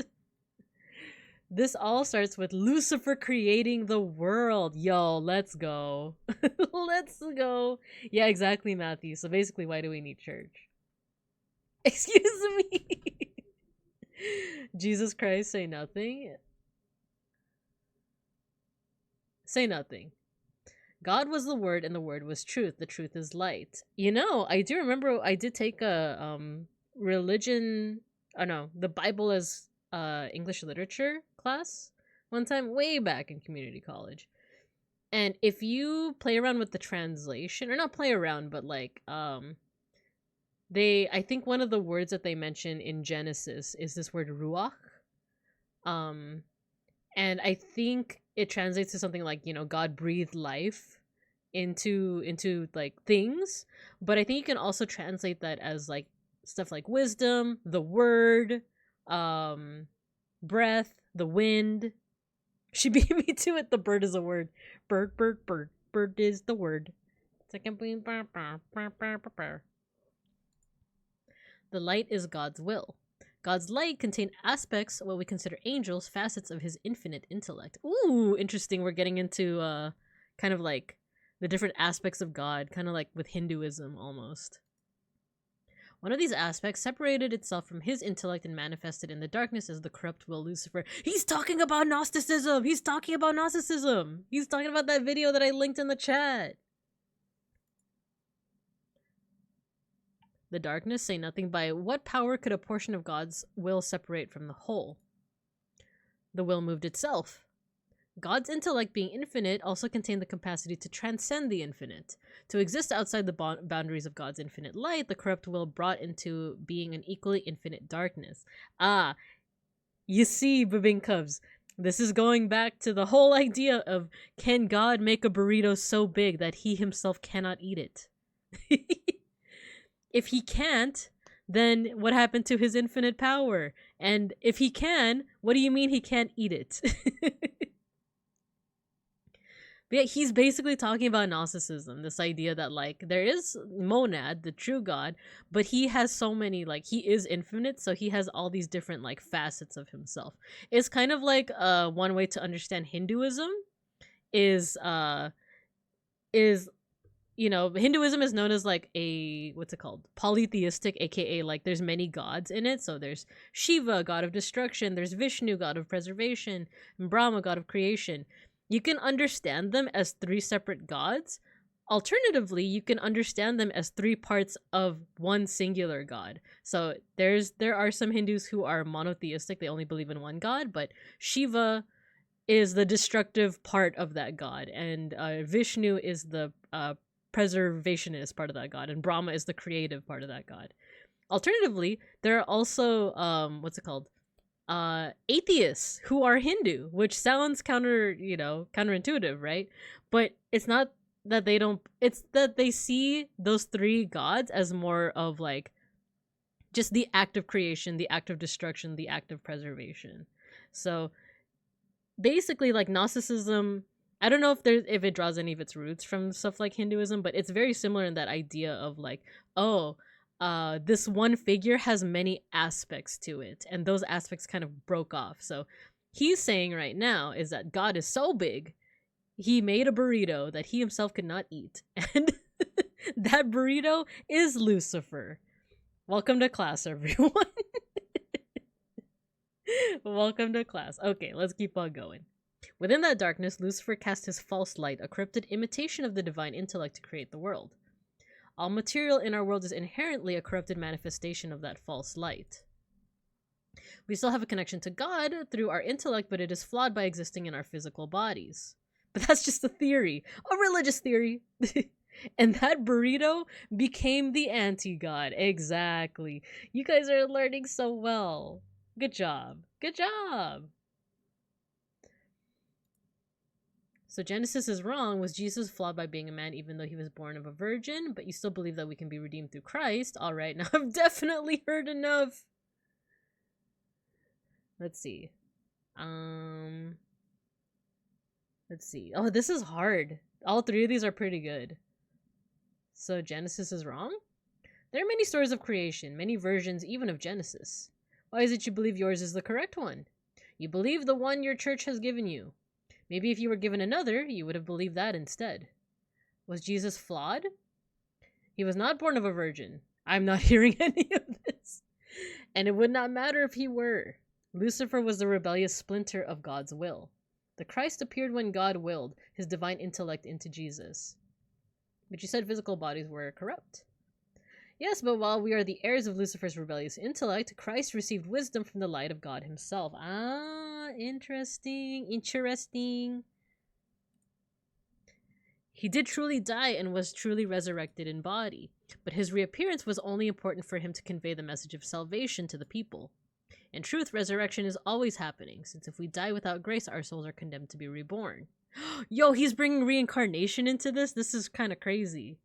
This all starts with Lucifer creating the world. Yo, let's go. Let's go. Yeah, exactly, Matthew. So basically, why do we need church? Excuse me. Jesus Christ, say nothing. Say nothing. God was the Word, and the Word was truth. The truth is light. You know, I do remember I did take a religion. Oh no, the Bible as English literature class one time, way back in community college. And if you play around with the translation, or not play around, but like I think one of the words that they mention in Genesis is this word ruach. And I think it translates to something like, you know, God breathed life into like things, but I think you can also translate that as like stuff like wisdom, the word, breath, the wind. She beat me to it. The bird is a word. Bird, bird, bird. Bird is the word. Second. The light is God's will. God's light contained aspects, what we consider angels, facets of his infinite intellect. Ooh, interesting. We're getting into kind of like the different aspects of God, kind of like with Hinduism almost. One of these aspects separated itself from his intellect and manifested in the darkness as the corrupt will Lucifer. He's talking about Gnosticism! He's talking about Gnosticism! He's talking about that video that I linked in the chat. The darkness, say nothing. By what power could a portion of God's will separate from the whole? The will moved itself. God's intellect, being infinite, also contained the capacity to transcend the infinite. To exist outside the boundaries of God's infinite light, the corrupt will brought into being an equally infinite darkness. Ah, you see, Babing Cubs, this is going back to the whole idea of, can God make a burrito so big that he himself cannot eat it? If he can't, then what happened to his infinite power? And if he can, what do you mean he can't eat it? But yeah, he's basically talking about Gnosticism, this idea that like there is Monad, the true God, but he has so many, like he is infinite, so he has all these different like facets of himself. It's kind of like one way to understand Hinduism is you know, Hinduism is known as like a, what's it called? Polytheistic, aka like there's many gods in it. So there's Shiva, god of destruction, there's Vishnu, god of preservation, and Brahma, god of creation. You can understand them as 3 separate gods. Alternatively, you can understand them as 3 parts of one singular god. So there are some Hindus who are monotheistic, they only believe in one god, but Shiva is the destructive part of that god, and Vishnu is the preservationist part of that god, and Brahma is the creative part of that god. Alternatively, there are also what's it called? Atheists who are Hindu, which sounds counterintuitive, right? But it's not that they don't, it's that they see those 3 gods as more of like just the act of creation, the act of destruction, the act of preservation. So basically, like Gnosticism, I don't know if it draws any of its roots from stuff like Hinduism, but it's very similar in that idea of like, oh, this one figure has many aspects to it, and those aspects kind of broke off. So he's saying right now is that God is so big, he made a burrito that he himself could not eat, and that burrito is Lucifer. Welcome to class, everyone. Welcome to class. Okay, let's keep on going. Within that darkness, Lucifer cast his false light, a corrupted imitation of the divine intellect, to create the world. All material in our world is inherently a corrupted manifestation of that false light. We still have a connection to God through our intellect, but it is flawed by existing in our physical bodies. But that's just a theory, a religious theory. And that burrito became the anti-god. Exactly. You guys are learning so well. Good job. Good job. So Genesis is wrong. Was Jesus flawed by being a man even though he was born of a virgin? But you still believe that we can be redeemed through Christ. All right, now I've definitely heard enough. Let's see. Let's see. Oh, this is hard. All three of these are pretty good. So Genesis is wrong? There are many stories of creation, many versions even of Genesis. Why is it you believe yours is the correct one? You believe the one your church has given you. Maybe if you were given another, you would have believed that instead. Was Jesus flawed? He was not born of a virgin. I'm not hearing any of this. And it would not matter if he were. Lucifer was the rebellious splinter of God's will. The Christ appeared when God willed his divine intellect into Jesus. But you said physical bodies were corrupt. Yes, but while we are the heirs of Lucifer's rebellious intellect, Christ received wisdom from the light of God himself. Ah, interesting. He did truly die and was truly resurrected in body, but his reappearance was only important for him to convey the message of salvation to the people. In truth, resurrection is always happening, since if we die without grace, our souls are condemned to be reborn. Yo, he's bringing reincarnation into this? This is kind of crazy.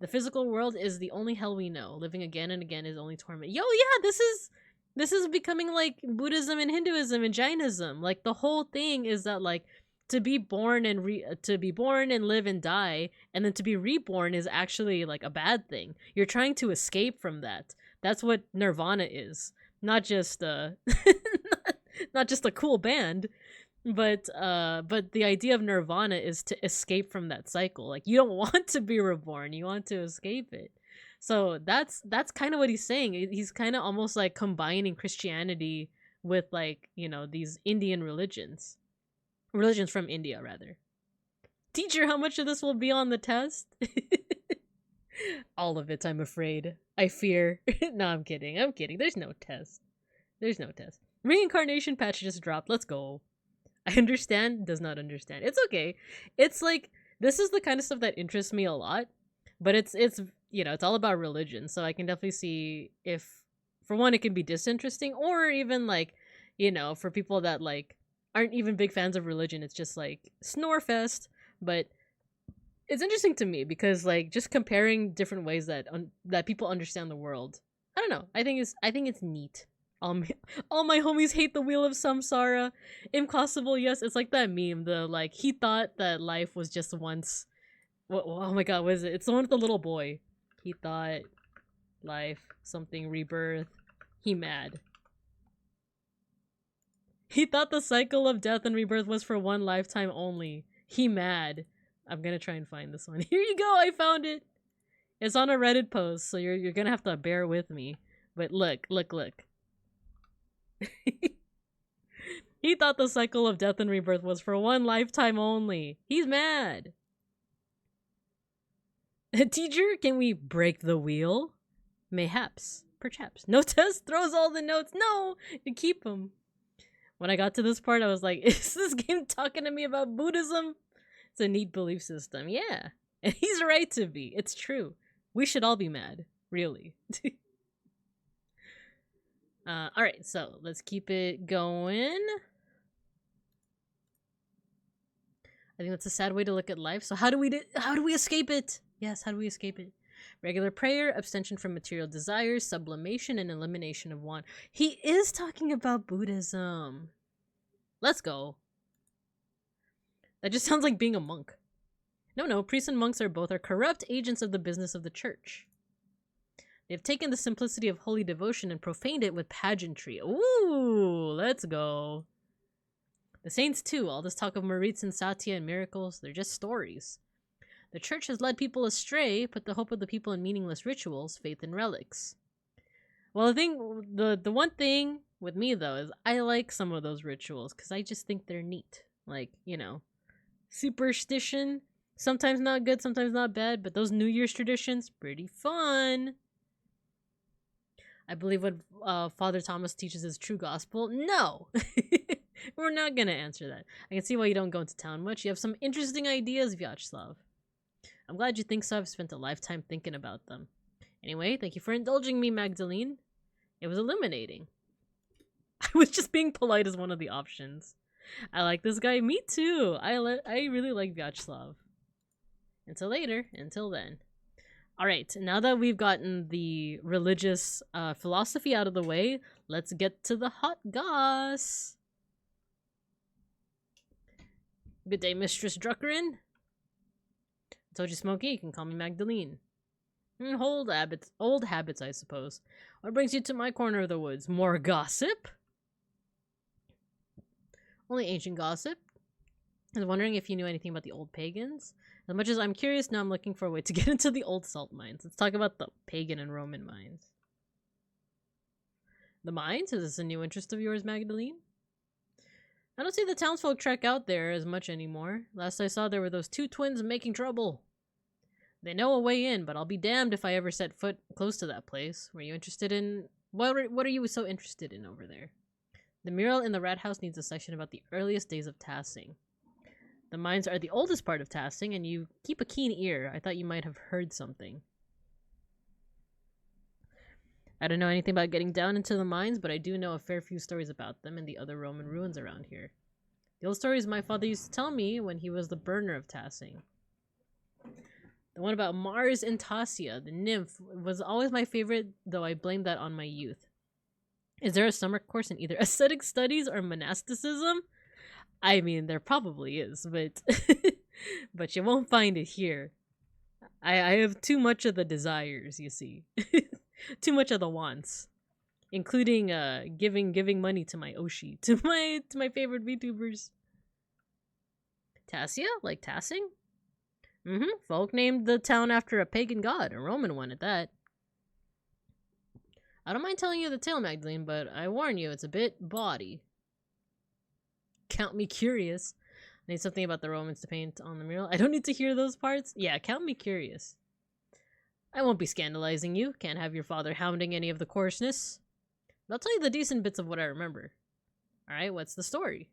The physical world is the only hell we know. Living again and again is only torment. Yo, yeah, this is becoming like Buddhism and Hinduism and Jainism. Like the whole thing is that like to be born and live and die, and then to be reborn is actually like a bad thing. You're trying to escape from that. That's what Nirvana is. Not just not just a cool band. But the idea of Nirvana is to escape from that cycle. Like you don't want to be reborn, you want to escape it. So that's kind of what he's saying. He's kind of almost like combining Christianity with like, you know, these Indian religions from India rather. Teacher, how much of this will be on the test? All of it, I'm afraid. I fear. No, I'm kidding. There's no test. Reincarnation patch just dropped. Let's go. I understand, does not understand. It's okay. It's like, this is the kind of stuff that interests me a lot, but it's you know, it's all about religion, so I can definitely see if, for one, it can be disinteresting, or even like, you know, for people that like aren't even big fans of religion, it's just like snore fest. But it's interesting to me because like just comparing different ways that that people understand the world. I don't know. I think it's neat. All my homies hate the wheel of samsara. Impossible, yes. It's like that meme. The like he thought that life was just once. Oh my god, what is it? It's the one with the little boy. He thought life something rebirth. He mad. He thought the cycle of death and rebirth was for one lifetime only. He mad. I'm gonna try and find this one. Here you go. I found it. It's on a Reddit post, so you're gonna have to bear with me. But look. He thought the cycle of death and rebirth was for one lifetime only. He's mad. Teacher, can we break the wheel? Mayhaps. Perhaps. No test throws all the notes. No! You keep them. When I got to this part, I was like, is this game talking to me about Buddhism? It's a neat belief system. Yeah. And he's right to be. It's true. We should all be mad. Really. Alright, so let's keep it going. I think that's a sad way to look at life. So how do we escape it? Yes, how do we escape it? Regular prayer, abstention from material desires, sublimation, and elimination of want. He is talking about Buddhism. Let's go. That just sounds like being a monk. No, priests and monks are corrupt agents of the business of the church. They've taken the simplicity of holy devotion and profaned it with pageantry. Ooh, let's go. The saints too, all this talk of Marits and Satya and miracles, they're just stories. The church has led people astray, put the hope of the people in meaningless rituals, faith in relics. Well, I think the one thing with me though is I like some of those rituals because I just think they're neat. Like, you know, superstition, sometimes not good, sometimes not bad, but those New Year's traditions, pretty fun. I believe what Father Thomas teaches is true gospel. No! We're not gonna answer that. I can see why you don't go into town much. You have some interesting ideas, Vyacheslav. I'm glad you think so. I've spent a lifetime thinking about them. Anyway, thank you for indulging me, Magdalene. It was illuminating. I was just being polite as one of the options. I like this guy. Me too. I really like Vyacheslav. Until later. Until then. Alright, now that we've gotten the religious philosophy out of the way, let's get to the hot goss. Good day, Mistress Druckerin. I told you, Smokey, you can call me Magdalene. Old habits, I suppose. What brings you to my corner of the woods? More gossip? Only ancient gossip. I was wondering if you knew anything about the old pagans. As much as I'm curious, now I'm looking for a way to get into the old salt mines. Let's talk about the pagan and Roman mines. The mines? Is this a new interest of yours, Magdalene? I don't see the townsfolk trek out there as much anymore. Last I saw, there were those two twins making trouble. They know a way in, but I'll be damned if I ever set foot close to that place. Were you interested in... What are you so interested in over there? The mural in the rat house needs a section about the earliest days of Tassing. The mines are the oldest part of Tassing, and you keep a keen ear. I thought you might have heard something. I don't know anything about getting down into the mines, but I do know a fair few stories about them and the other Roman ruins around here. The old stories my father used to tell me when he was the burner of Tassing. The one about Mars and Tassia, the nymph, was always my favorite, though I blamed that on my youth. Is there a summer course in either aesthetic studies or monasticism? I mean, there probably is, but but you won't find it here. I have too much of the desires, you see. Too much of the wants. Including giving money to my Oshi, to my favorite VTubers. Tassia? Like Tassing? Folk named the town after a pagan god, a Roman one at that. I don't mind telling you the tale, Magdalene, but I warn you, it's a bit bawdy. Count me curious. I need something about the Romans to paint on the mural. I don't need to hear those parts. Yeah, count me curious. I won't be scandalizing you. Can't have your father hounding any of the coarseness. But I'll tell you the decent bits of what I remember. Alright, what's the story?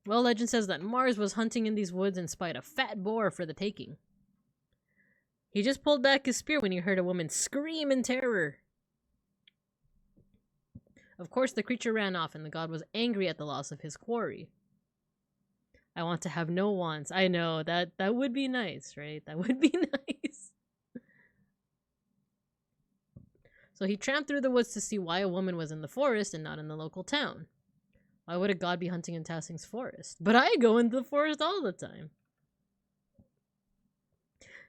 Well, legend says that Mars was hunting in these woods and spied a fat boar for the taking. He just pulled back his spear when he heard a woman scream in terror. Of course, the creature ran off, and the god was angry at the loss of his quarry. I want to have no wants. I know, that would be nice, right? That would be nice. So he tramped through the woods to see why a woman was in the forest and not in the local town. Why would a god be hunting in Tassing's forest? But I go into the forest all the time.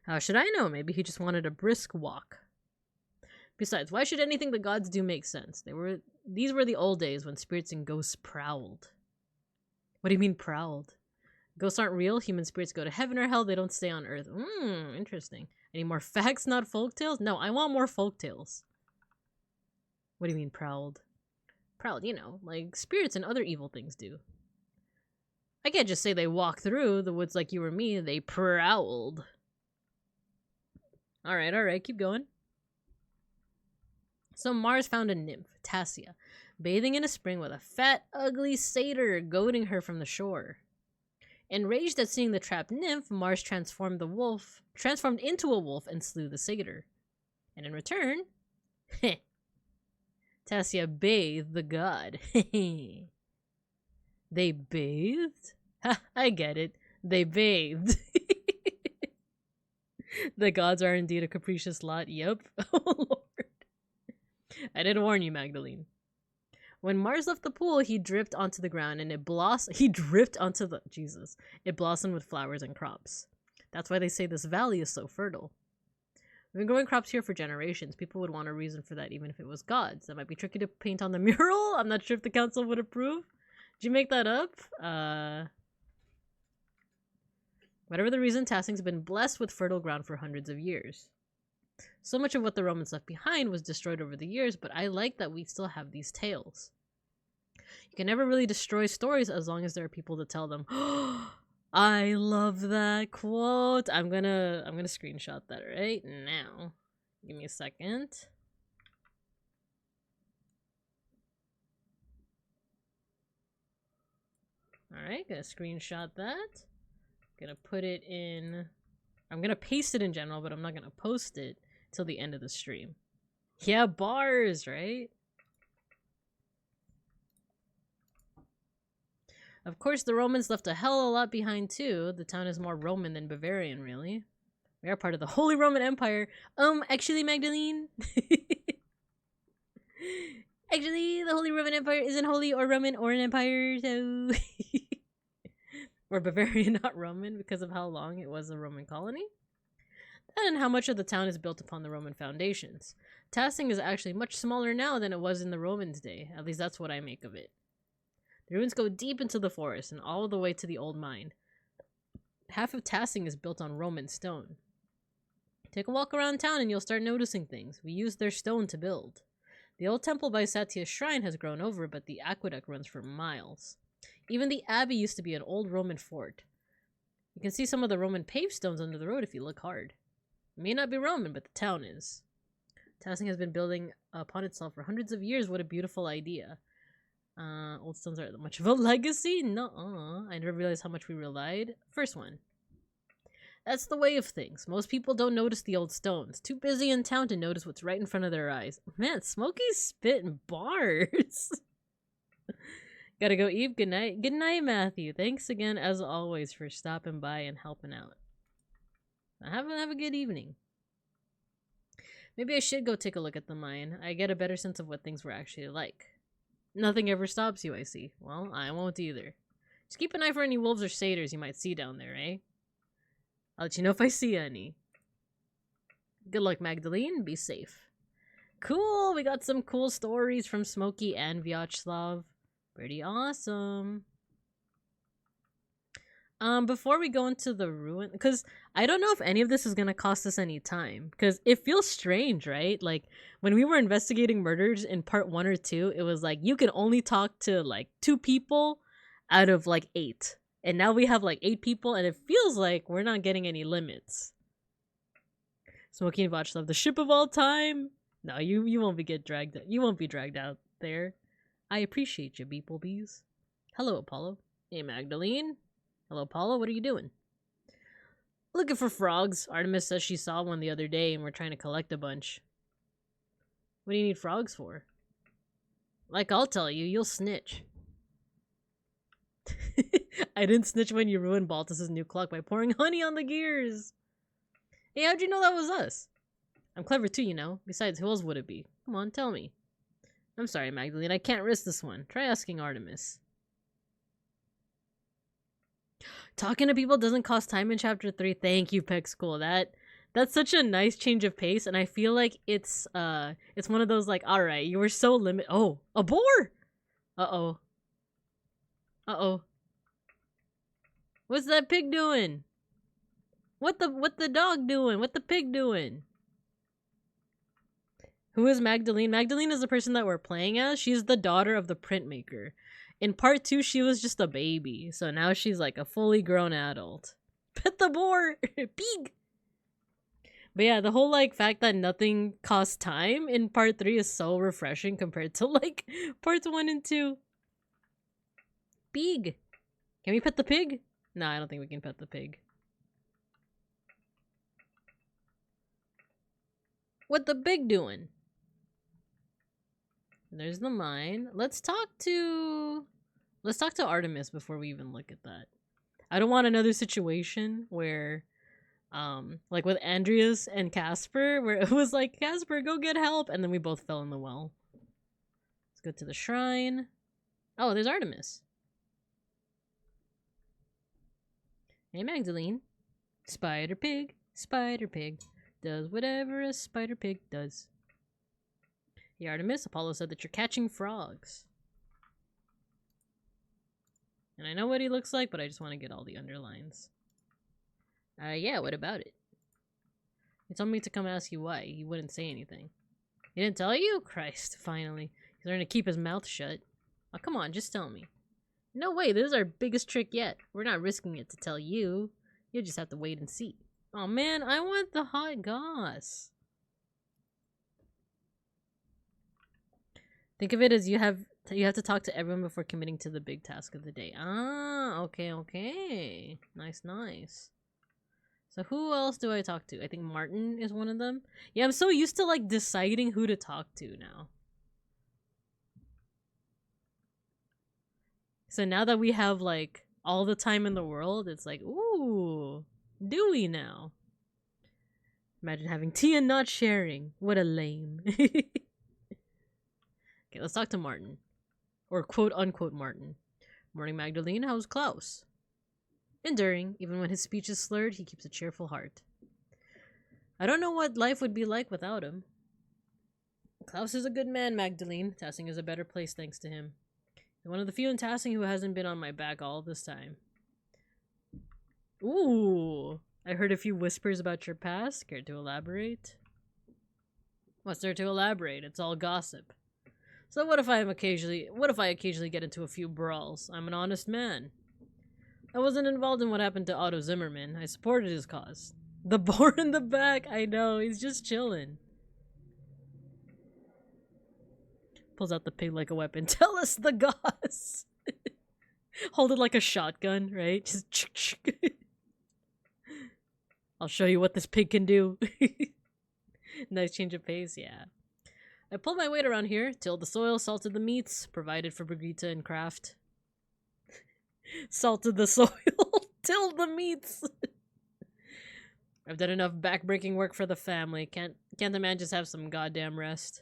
How should I know? Maybe he just wanted a brisk walk. Besides, why should anything the gods do make sense? These were the old days when spirits and ghosts prowled. What do you mean prowled? Ghosts aren't real. Human spirits go to heaven or hell. They don't stay on earth. Interesting. Any more facts, not folktales? No, I want more folktales. What do you mean prowled? Prowled, you know, like spirits and other evil things do. I can't just say they walk through the woods like you or me. They prowled. Alright, keep going. So Mars found a nymph, Tassia, bathing in a spring with a fat, ugly satyr goading her from the shore. Enraged at seeing the trapped nymph, Mars transformed into a wolf and slew the satyr. And in return, Tassia bathed the god. They bathed? Ha, I get it. They bathed. The gods are indeed a capricious lot. Yep. Oh, Lord. I did warn you, Magdalene. When Mars left the pool, he dripped onto the ground and it blossomed. It blossomed with flowers and crops. That's why they say this valley is so fertile. We've been growing crops here for generations. People would want a reason for that even if it was gods. That might be tricky to paint on the mural. I'm not sure if the council would approve. Did you make that up? Whatever the reason, Tassing's been blessed with fertile ground for hundreds of years. So much of what the Romans left behind was destroyed over the years, but I like that we still have these tales. You can never really destroy stories as long as there are people to tell them. I love that quote. I'm gonna screenshot that right now. Give me a second. Alright, gonna screenshot that. Gonna put it in... I'm gonna paste it in general, but I'm not gonna post it till the end of the stream. Yeah, bars, right? Of course, the Romans left a hell of a lot behind too. The town is more Roman than Bavarian, really. We are part of the Holy Roman Empire. Actually, Magdalene. Actually, the Holy Roman Empire isn't holy or Roman or an empire, so... Or Bavarian, not Roman, because of how long it was a Roman colony. And how much of the town is built upon the Roman foundations. Tassing is actually much smaller now than it was in the Romans' day. At least that's what I make of it. The ruins go deep into the forest and all the way to the old mine. Half of Tassing is built on Roman stone. Take a walk around town and you'll start noticing things. We used their stone to build. The old temple by Satia's shrine has grown over, but the aqueduct runs for miles. Even the abbey used to be an old Roman fort. You can see some of the Roman paved stones under the road if you look hard. It may not be Roman, but the town is. Tassing has been building upon itself for hundreds of years. What a beautiful idea. Old stones aren't much of a legacy? Nuh-uh. I never realized how much we relied. First one. That's the way of things. Most people don't notice the old stones. Too busy in town to notice what's right in front of their eyes. Man, Smokey's spitting bars. Gotta go, Eve. Good night. Good night, Matthew. Thanks again, as always, for stopping by and helping out. Have a good evening. Maybe I should go take a look at the mine. I get a better sense of what things were actually like. Nothing ever stops you, I see. Well, I won't either. Just keep an eye for any wolves or satyrs you might see down there, eh? I'll let you know if I see any. Good luck, Magdalene. Be safe. Cool! We got some cool stories from Smokey and Vyacheslav. Pretty awesome. Before we go into the ruin, because I don't know if any of this is gonna cost us any time, because it feels strange, right? Like, when we were investigating murders in part 1 or 2, it was like, you can only talk to, like, 2 people out of, like, 8. And now we have, like, 8 people, and it feels like we're not getting any limits. Smokey and Vyacheslav, the ship of all time? No, you won't be dragged out there. I appreciate you, beeplebees. Hello, Apollo. Hey, Magdalene. Hello, Paula. What are you doing? Looking for frogs. Artemis says she saw one the other day and we're trying to collect a bunch. What do you need frogs for? Like I'll tell you, you'll snitch. I didn't snitch when you ruined Baltus's new clock by pouring honey on the gears. Hey, how'd you know that was us? I'm clever too, you know. Besides, who else would it be? Come on, tell me. I'm sorry, Magdalene. I can't risk this one. Try asking Artemis. Talking to people doesn't cost time in chapter 3. Thank you, Peck School. That's such a nice change of pace, and I feel like it's one of those like, all right, you were so limited. Oh, a boar. Uh-oh. Uh-oh. What's that pig doing? What the dog doing? What the pig doing? Who is Magdalene? Magdalene is the person that we're playing as. She's the daughter of the printmaker. In part 2, she was just a baby, so now she's like a fully grown adult. Pet the boar! Pig! But yeah, the whole like fact that nothing costs time in part 3 is so refreshing compared to like parts 1 and 2. Pig! Can we pet the pig? No, I don't think we can pet the pig. What the pig doing? There's the mine. Let's talk to Artemis before we even look at that. I don't want another situation where like with Andreas and Casper, where it was like, Casper, go get help, and then we both fell in the well. Let's go to the shrine. Oh, there's Artemis. Hey, Magdalene. Spider pig does whatever a spider pig does. Hey, Artemis, Apollo said that you're catching frogs. And I know what he looks like, but I just want to get all the underlines. Yeah, what about it? He told me to come ask you why. He wouldn't say anything. He didn't tell you? Christ, finally. He's learning to keep his mouth shut. Oh, come on, just tell me. No way, this is our biggest trick yet. We're not risking it to tell you. You'll just have to wait and see. Oh man, I want the hot goss. Think of it as you have to talk to everyone before committing to the big task of the day. Ah, okay. Nice. So who else do I talk to? I think Martin is one of them. Yeah, I'm so used to like deciding who to talk to now. So now that we have like all the time in the world, it's like, ooh, do we now? Imagine having tea and not sharing. What a lame. Okay, let's talk to Martin. Or quote unquote Martin. Morning, Magdalene. How's Klaus? Enduring. Even when his speech is slurred, he keeps a cheerful heart. I don't know what life would be like without him. Klaus is a good man, Magdalene. Tassing is a better place thanks to him. He's one of the few in Tassing who hasn't been on my back all this time. Ooh. I heard a few whispers about your past. Care to elaborate? What's there to elaborate? It's all gossip. So what if I occasionally get into a few brawls? I'm an honest man. I wasn't involved in what happened to Otto Zimmerman. I supported his cause. The boar in the back, I know, he's just chilling. Pulls out the pig like a weapon. Tell us the goss. Hold it like a shotgun, right? Just I'll show you what this pig can do. Nice change of pace, yeah. I pulled my weight around here, tilled the soil, salted the meats, provided for Brigitte and Kraft. Salted the soil, tilled the meats. I've done enough backbreaking work for the family. Can't the man just have some goddamn rest?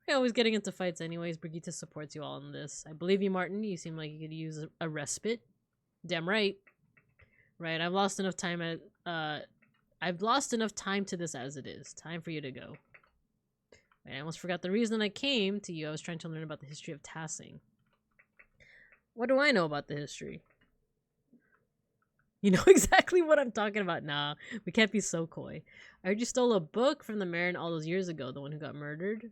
We're always getting into fights anyways. Brigitte supports you all in this. I believe you, Martin. You seem like you could use a respite. Damn right. Right, I've lost enough time to this as it is. Time for you to go. Wait, I almost forgot the reason I came to you. I was trying to learn about the history of Tassing. What do I know about the history? You know exactly what I'm talking about. Nah, we can't be so coy. I heard you stole a book from the Marin all those years ago, the one who got murdered.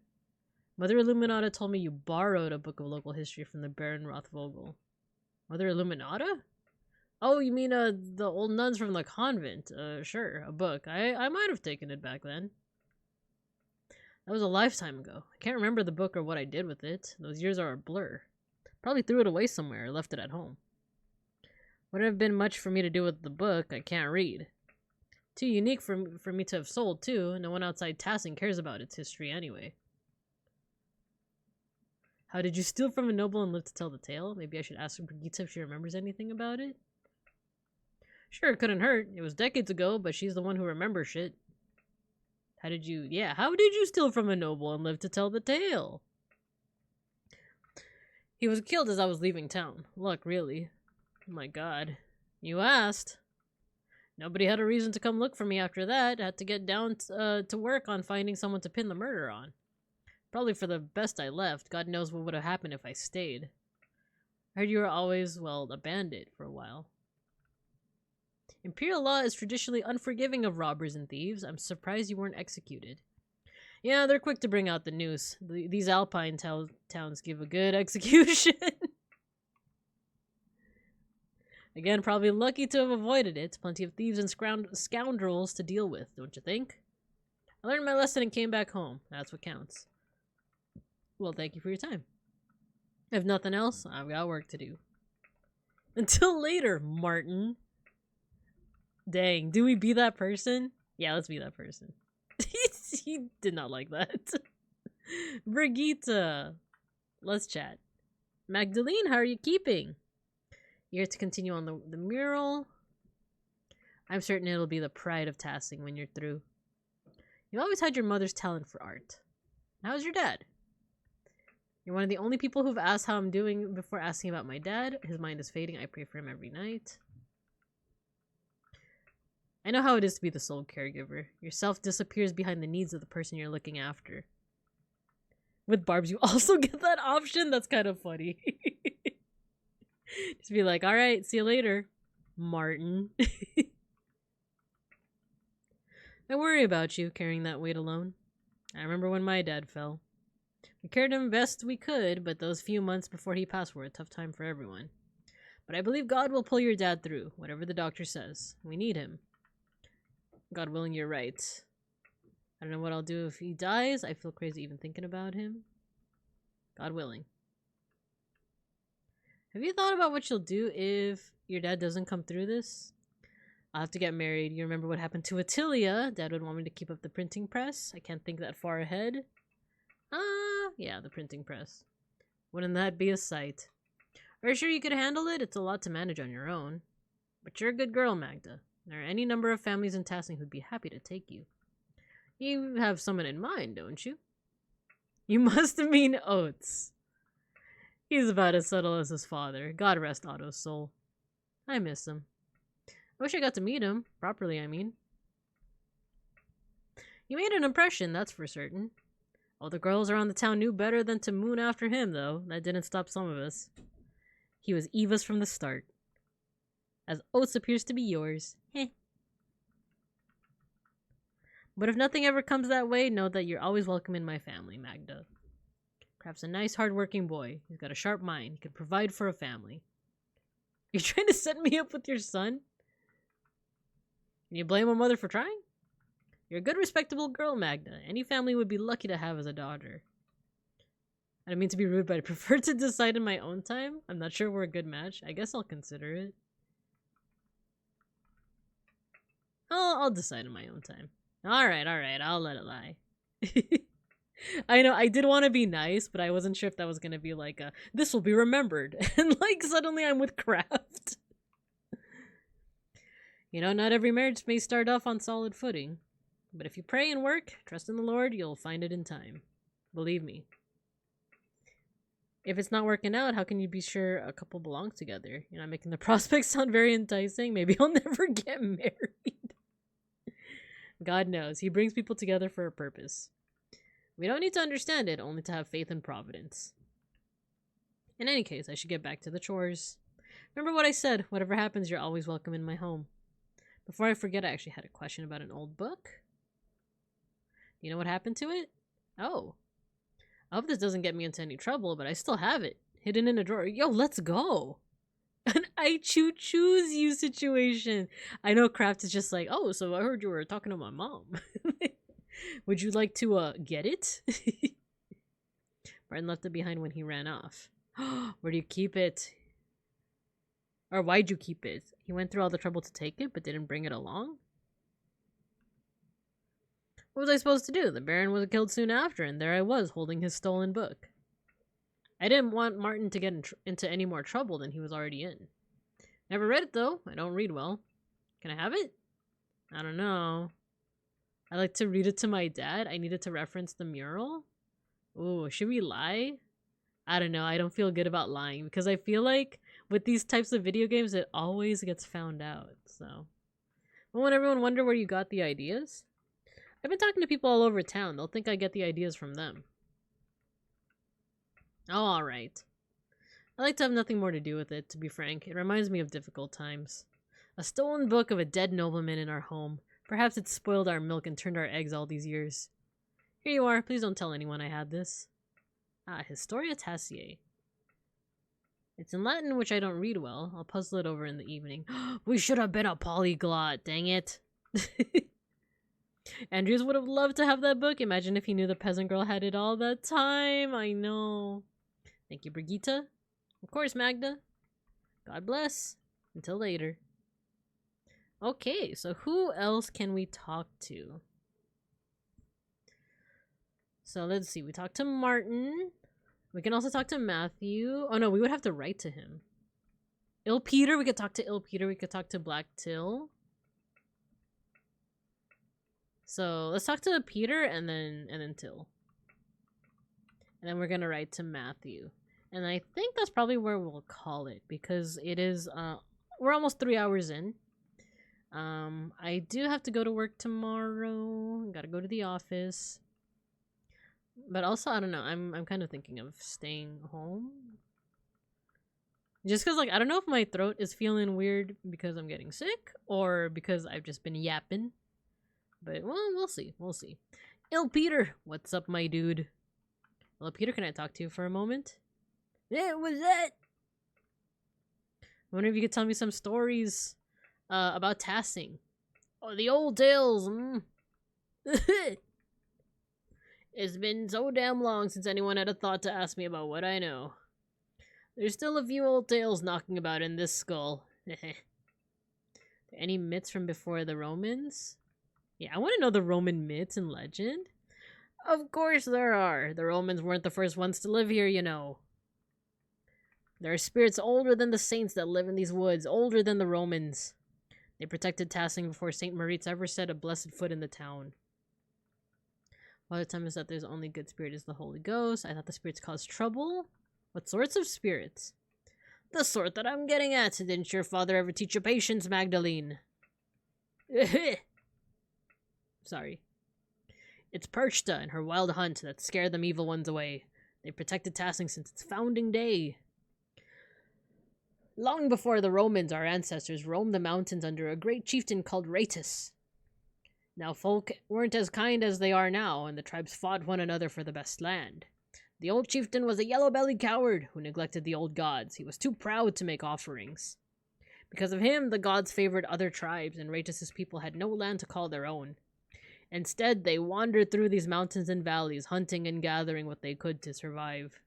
Mother Illuminata told me you borrowed a book of local history from the Baron Rothvogel. Mother Illuminata? Oh, you mean the old nuns from the convent? Sure, a book. I might have taken it back then. That was a lifetime ago. I can't remember the book or what I did with it. Those years are a blur. Probably threw it away somewhere or left it at home. Wouldn't have been much for me to do with the book. I can't read. Too unique for me to have sold, too. No one outside Tassing cares about its history anyway. How did you steal from a noble and live to tell the tale? Maybe I should ask Brigitte if she remembers anything about it? Sure, it couldn't hurt. It was decades ago, but she's the one who remembers shit. How did you steal from a noble and live to tell the tale? He was killed as I was leaving town. Luck, really. Oh my god. You asked. Nobody had a reason to come look for me after that. I had to get down to work on finding someone to pin the murder on. Probably for the best I left. God knows what would have happened if I stayed. I heard you were always, well, a bandit for a while. Imperial law is traditionally unforgiving of robbers and thieves. I'm surprised you weren't executed. Yeah, they're quick to bring out the noose. These alpine towns give a good execution. Again, probably lucky to have avoided it. Plenty of thieves and scoundrels to deal with, don't you think? I learned my lesson and came back home. That's what counts. Well, thank you for your time. If nothing else, I've got work to do. Until later, Martin. Dang, do we be that person? Yeah, let's be that person. He did not like that. Brigitte. Let's chat. Magdalene, how are you keeping? You're to continue on the mural. I'm certain it'll be the pride of Tassing when you're through. You've always had your mother's talent for art. How's your dad? You're one of the only people who've asked how I'm doing before asking about my dad. His mind is fading. I pray for him every night. I know how it is to be the sole caregiver. Yourself disappears behind the needs of the person you're looking after. With Barbs, you also get that option? That's kind of funny. Just be like, alright, see you later, Martin. I worry about you carrying that weight alone. I remember when my dad fell. We cared him best we could, but those few months before he passed were a tough time for everyone. But I believe God will pull your dad through, whatever the doctor says. We need him. God willing, you're right. I don't know what I'll do if he dies. I feel crazy even thinking about him. God willing. Have you thought about what you'll do if your dad doesn't come through this? I'll have to get married. You remember what happened to Attilia? Dad would want me to keep up the printing press. I can't think that far ahead. Yeah, the printing press. Wouldn't that be a sight? Are you sure you could handle it? It's a lot to manage on your own. But you're a good girl, Magda. There are any number of families in Tassing who'd be happy to take you. You have someone in mind, don't you? You must mean Oates. He's about as subtle as his father. God rest Otto's soul. I miss him. I wish I got to meet him. Properly, I mean. He made an impression, that's for certain. All the girls around the town knew better than to moon after him, though. That didn't stop some of us. He was Eva's from the start. As Oates appears to be yours. Heh. But if nothing ever comes that way, know that you're always welcome in my family, Magda. Crap's a nice, hard-working boy. He's got a sharp mind. He can provide for a family. You're trying to set me up with your son? Can you blame a mother for trying? You're a good, respectable girl, Magda. Any family would be lucky to have as a daughter. I don't mean to be rude, but I prefer to decide in my own time. I'm not sure we're a good match. I guess I'll consider it. I'll decide in my own time. Alright, I'll let it lie. I know, I did want to be nice, but I wasn't sure if that was going to be like a, this will be remembered. And like, suddenly I'm with Kraft. You know, not every marriage may start off on solid footing. But if you pray and work, trust in the Lord, you'll find it in time. Believe me. If it's not working out, how can you be sure a couple belong together? You're not making the prospects sound very enticing. Maybe I'll never get married. God knows. He brings people together for a purpose. We don't need to understand it, only to have faith in Providence. In any case, I should get back to the chores. Remember what I said. Whatever happens, you're always welcome in my home. Before I forget, I actually had a question about an old book. Do you know what happened to it? Oh. I hope this doesn't get me into any trouble, but I still have it. Hidden in a drawer. Yo, let's go. An I choose you situation. I know Kraft is just like, oh, so I heard you were talking to my mom. Would you like to get it? Martin left it behind when he ran off. Where do you keep it? Or why'd you keep it? He went through all the trouble to take it, but didn't bring it along? What was I supposed to do? The Baron was killed soon after, and there I was, holding his stolen book. I didn't want Martin to get into any more trouble than he was already in. Never read it, though. I don't read well. Can I have it? I don't know. I like to read it to my dad. I needed to reference the mural. Ooh, should we lie? I don't know. I don't feel good about lying, because I feel like with these types of video games, it always gets found out, so. Won't everyone wonder where you got the ideas? I've been talking to people all over town. They'll think I get the ideas from them. Oh, alright. I like to have nothing more to do with it, to be frank. It reminds me of difficult times. A stolen book of a dead nobleman in our home. Perhaps it spoiled our milk and turned our eggs all these years. Here you are. Please don't tell anyone I had this. Ah, Historia Tassiae. It's in Latin, which I don't read well. I'll puzzle it over in the evening. We should have been a polyglot, dang it. Andrews would have loved to have that book. Imagine if he knew the peasant girl had it all that time. I know. Thank you, Brigitte. Of course, Magda. God bless. Until later. Okay, so who else can we talk to? So let's see. We talked to Martin. We can also talk to Matthew. Oh no, we would have to write to him. Il Peter. We could talk to Il Peter. We could talk to Black Till. So let's talk to Peter and then Till. And then we're gonna write to Matthew. And I think that's probably where we'll call it, because it is we're almost 3 hours in. I do have to go to work tomorrow. Gotta go to the office. But also, I don't know, I'm kind of thinking of staying home. Just because, like, I don't know if my throat is feeling weird because I'm getting sick or because I've just been yapping. But, well, we'll see. We'll see. Il Peter, what's up, my dude? Hello, Peter, can I talk to you for a moment? Yeah, what's that? I wonder if you could tell me some stories about tassing. Oh, the old tales. It's been so damn long since anyone had a thought to ask me about what I know. There's still a few old tales knocking about in this skull. Any myths from before the Romans? Yeah, I want to know the Roman myths and legend. Of course there are. The Romans weren't the first ones to live here, you know. There are spirits older than the saints that live in these woods, older than the Romans. They protected Tassing before St. Moritz ever set a blessed foot in the town. A lot of time is that there's only good spirit is the Holy Ghost. I thought the spirits caused trouble. What sorts of spirits? The sort that I'm getting at. Didn't your father ever teach you patience, Magdalene? Sorry. It's Perchta and her wild hunt that scared them evil ones away. They protected Tassing since its founding day. Long before the Romans, our ancestors roamed the mountains under a great chieftain called Rhaetus. Now, folk weren't as kind as they are now, and the tribes fought one another for the best land. The old chieftain was a yellow-bellied coward who neglected the old gods. He was too proud to make offerings. Because of him, the gods favored other tribes, and Rhaetus' people had no land to call their own. Instead, they wandered through these mountains and valleys, hunting and gathering what they could to survive.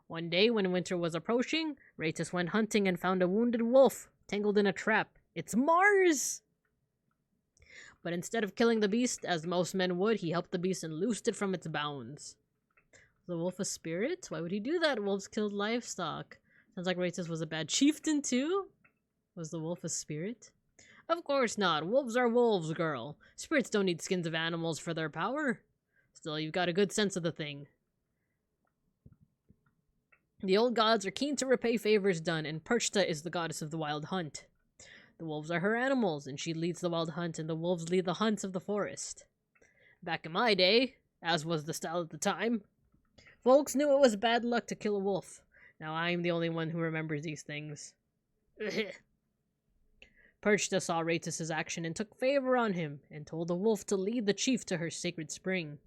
One day, when winter was approaching, Rhaetus went hunting and found a wounded wolf, tangled in a trap. It's Mars! But instead of killing the beast, as most men would, he helped the beast and loosed it from its bounds. Was the wolf a spirit? Why would he do that? Wolves killed livestock. Sounds like Rhaetus was a bad chieftain, too? Was the wolf a spirit? Of course not. Wolves are wolves, girl. Spirits don't need skins of animals for their power. Still, you've got a good sense of the thing. The old gods are keen to repay favors done, and Perchta is the goddess of the wild hunt. The wolves are her animals, and she leads the wild hunt, and the wolves lead the hunts of the forest. Back in my day, as was the style at the time, folks knew it was bad luck to kill a wolf. Now I'm the only one who remembers these things. Perchta saw Rhaetus' action and took favor on him, and told the wolf to lead the chief to her sacred spring.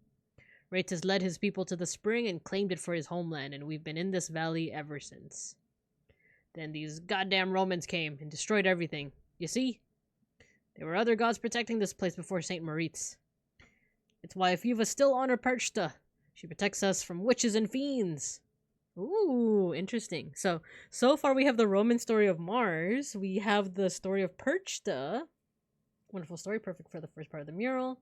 Rhaetus led his people to the spring and claimed it for his homeland, and we've been in this valley ever since. Then these goddamn Romans came and destroyed everything. You see? There were other gods protecting this place before St. Moritz. It's why a few of us still honor Perchta. She protects us from witches and fiends. Ooh, interesting. So far we have the Roman story of Mars. We have the story of Perchta. Wonderful story, perfect for the first part of the mural.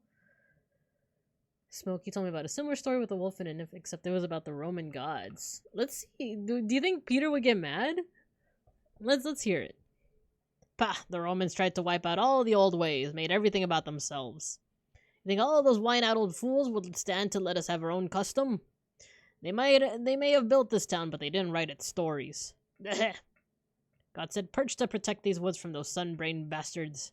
Smokey told me about a similar story with a wolf and a nymph, except it was about the Roman gods. Let's see. Do you think Peter would get mad? Let's hear it. Pah! The Romans tried to wipe out all the old ways, made everything about themselves. You think all those wine-out old fools would stand to let us have our own custom? They may have built this town, but they didn't write its stories. God said perch to protect these woods from those sun-brained bastards.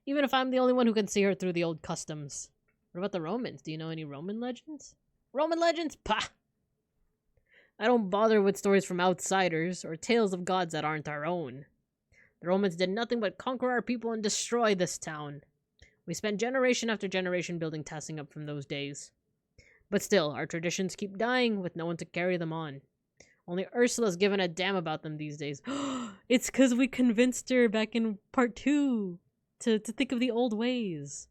Even if I'm the only one who can see her through the old customs. What about the Romans? Do you know any Roman legends? Roman legends? Pah! I don't bother with stories from outsiders, or tales of gods that aren't our own. The Romans did nothing but conquer our people and destroy this town. We spent generation after generation building Tassing up from those days. But still, our traditions keep dying with no one to carry them on. Only Ursula's given a damn about them these days. It's because we convinced her back in part 2 to think of the old ways.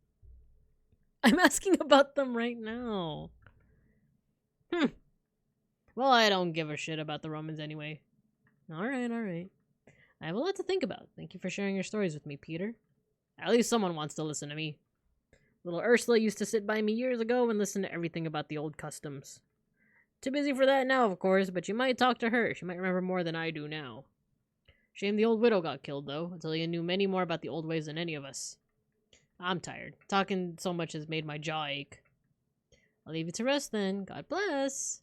I'm asking about them right now. Well, I don't give a shit about the Romans anyway. Alright. I have a lot to think about. Thank you for sharing your stories with me, Peter. At least someone wants to listen to me. Little Ursula used to sit by me years ago and listen to everything about the old customs. Too busy for that now, of course, but you might talk to her. She might remember more than I do now. Shame the old widow got killed, though. Attilia knew many more about the old ways than any of us. I'm tired. Talking so much has made my jaw ache. I'll leave you to rest then. God bless.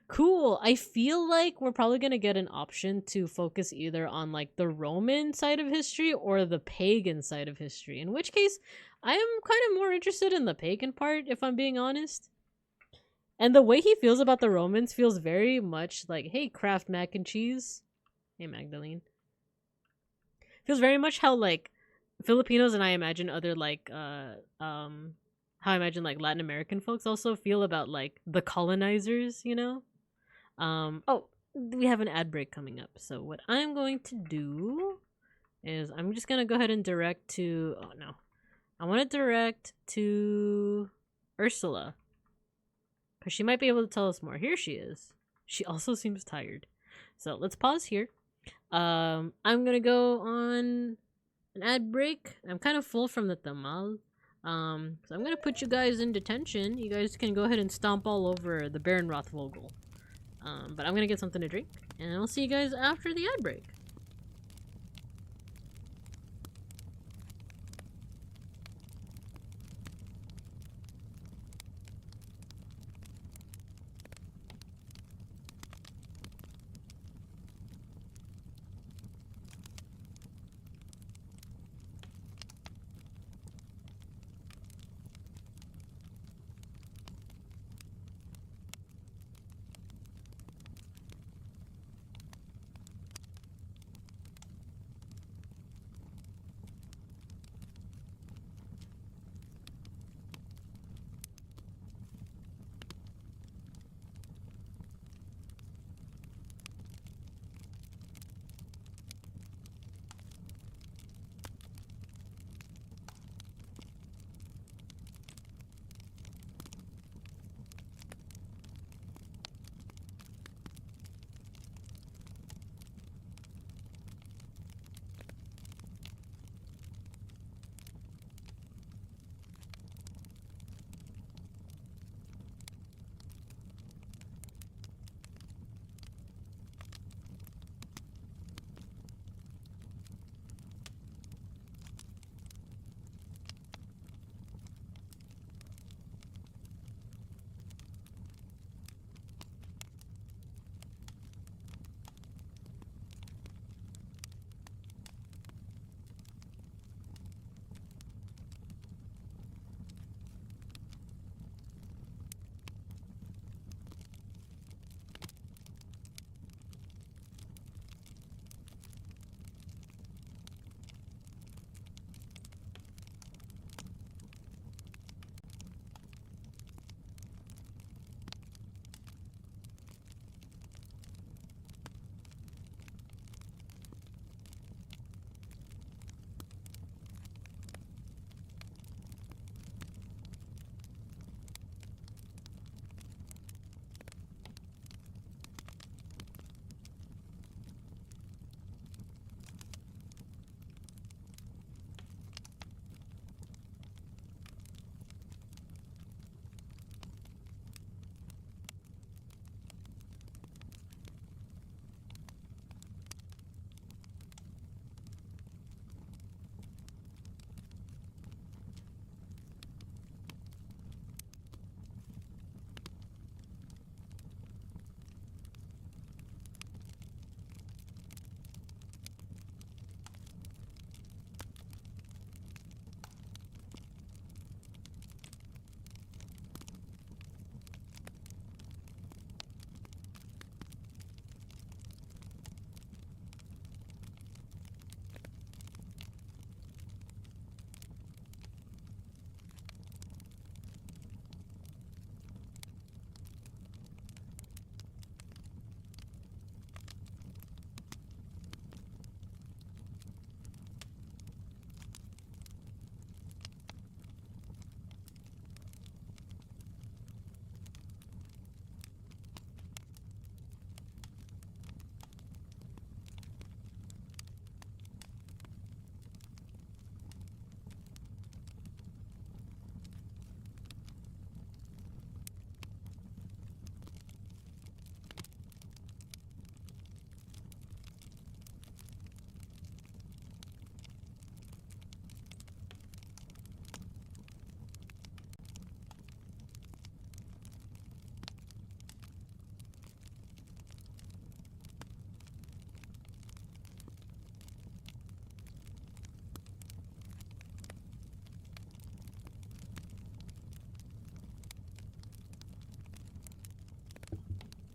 Cool. I feel like we're probably going to get an option to focus either on like the Roman side of history or the pagan side of history. In which case, I am kind of more interested in the pagan part, if I'm being honest. And the way he feels about the Romans feels very much like, hey, Kraft mac and cheese. Hey, Magdalene. Feels very much how like Filipinos and I imagine other like how how I imagine like Latin American folks also feel about like the colonizers, you know? Oh, we have an ad break coming up. So what I'm going to do is I'm just gonna go ahead and direct to, oh no, I want to direct to Ursula, because she might be able to tell us more. Here she is. She also seems tired. So let's pause here. I'm gonna go on an ad break. I'm kind of full from the tamal. So I'm gonna put you guys in detention. You guys can go ahead and stomp all over the Baron Rothvogel. But I'm gonna get something to drink, and I'll see you guys after the ad break.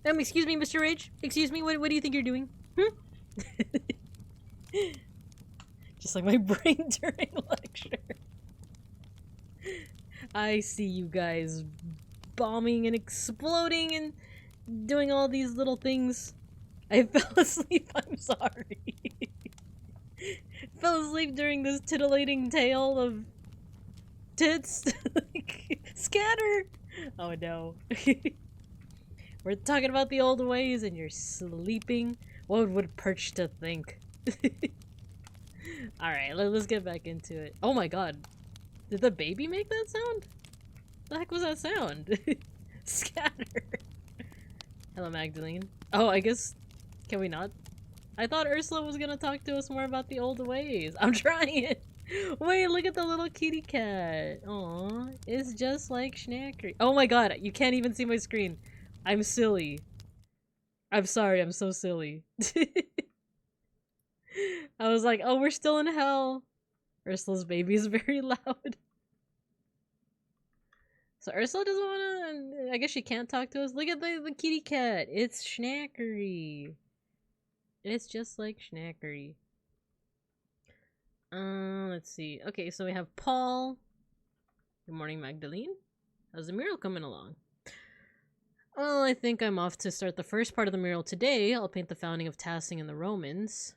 Excuse me, Mr. Rage. Excuse me, what do you think you're doing? Just like my brain during lecture. I see you guys bombing and exploding and doing all these little things. I fell asleep, I'm sorry. Fell asleep during this titillating tale of tits. Scatter! Oh no. We're talking about the old ways and you're sleeping. What would Perch to think? Alright, let's get back into it. Oh my god. Did the baby make that sound? The heck was that sound? Scatter. Hello, Magdalene. Oh, I guess... Can we not? I thought Ursula was gonna talk to us more about the old ways. I'm trying it! Wait, look at the little kitty cat. Aw, it's just like Schnackery. Oh my god, you can't even see my screen. I'm silly. I'm sorry, I'm so silly. I was like, oh, we're still in hell. Ursula's baby is very loud. So Ursula doesn't wanna... I guess she can't talk to us. Look at the kitty cat. It's Schnackery. It's just like Schnackery. Let's see. Okay, so we have Paul. Good morning, Magdalene. How's the mural coming along? Well, I think I'm off to start the first part of the mural today. I'll paint the founding of Tassing and the Romans.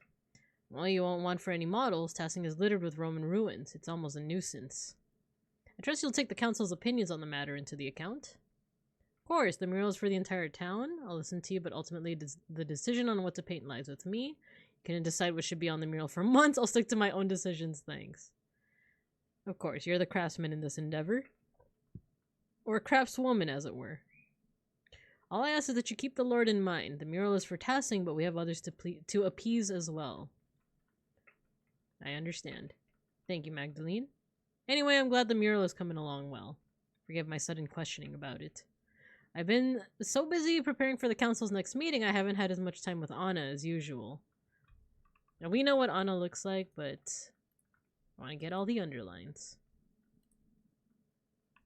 Well, you won't want for any models. Tassing is littered with Roman ruins. It's almost a nuisance. I trust you'll take the council's opinions on the matter into the account. Of course, the mural is for the entire town. I'll listen to you, but ultimately the decision on what to paint lies with me. You can decide what should be on the mural for months. I'll stick to my own decisions, thanks. Of course, you're the craftsman in this endeavor. Or craftswoman, as it were. All I ask is that you keep the Lord in mind. The mural is for Tassing, but we have others to appease as well. I understand. Thank you, Magdalene. Anyway, I'm glad the mural is coming along well. Forgive my sudden questioning about it. I've been so busy preparing for the council's next meeting, I haven't had as much time with Anna as usual. Now, we know what Anna looks like, but I want to get all the underlines.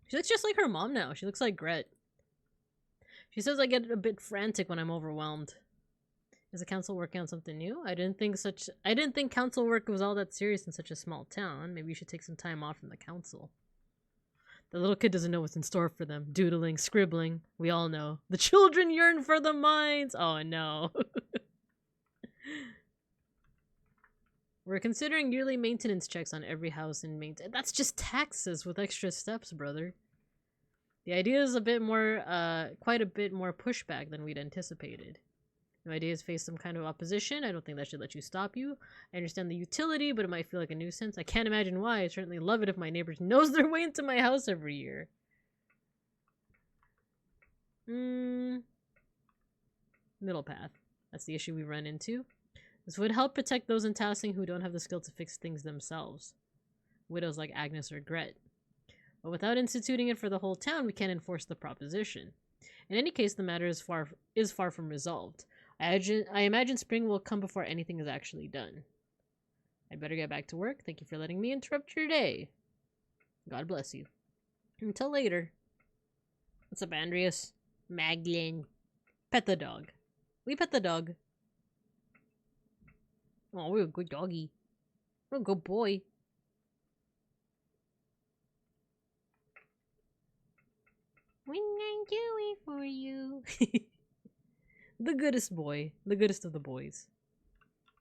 She looks just like her mom now. She looks like Gret. She says I get a bit frantic when I'm overwhelmed. Is the council working on something new? I didn't think council work was all that serious in such a small town. Maybe you should take some time off from the council. The little kid doesn't know what's in store for them. Doodling, scribbling. We all know. The children yearn for the mines! Oh no. We're considering yearly maintenance checks on every house and that's just taxes with extra steps, brother. The idea is a bit more, quite a bit more pushback than we'd anticipated. New ideas face some kind of opposition. I don't think that should let you stop you. I understand the utility, but it might feel like a nuisance. I can't imagine why. I certainly love it if my neighbors nose their way into my house every year. Middle path. That's the issue we run into. This would help protect those in Tassing who don't have the skill to fix things themselves. Widows like Agnes or Gret. But without instituting it for the whole town, we can't enforce the proposition. In any case, the matter is far from resolved. I imagine spring will come before anything is actually done. I'd better get back to work. Thank you for letting me interrupt your day. God bless you. Until later. What's up, Andreas? Magdalene. Pet the dog. We pet the dog. Oh, we're a good doggy. We're a good boy. When I do it for you. The goodest boy. The goodest of the boys.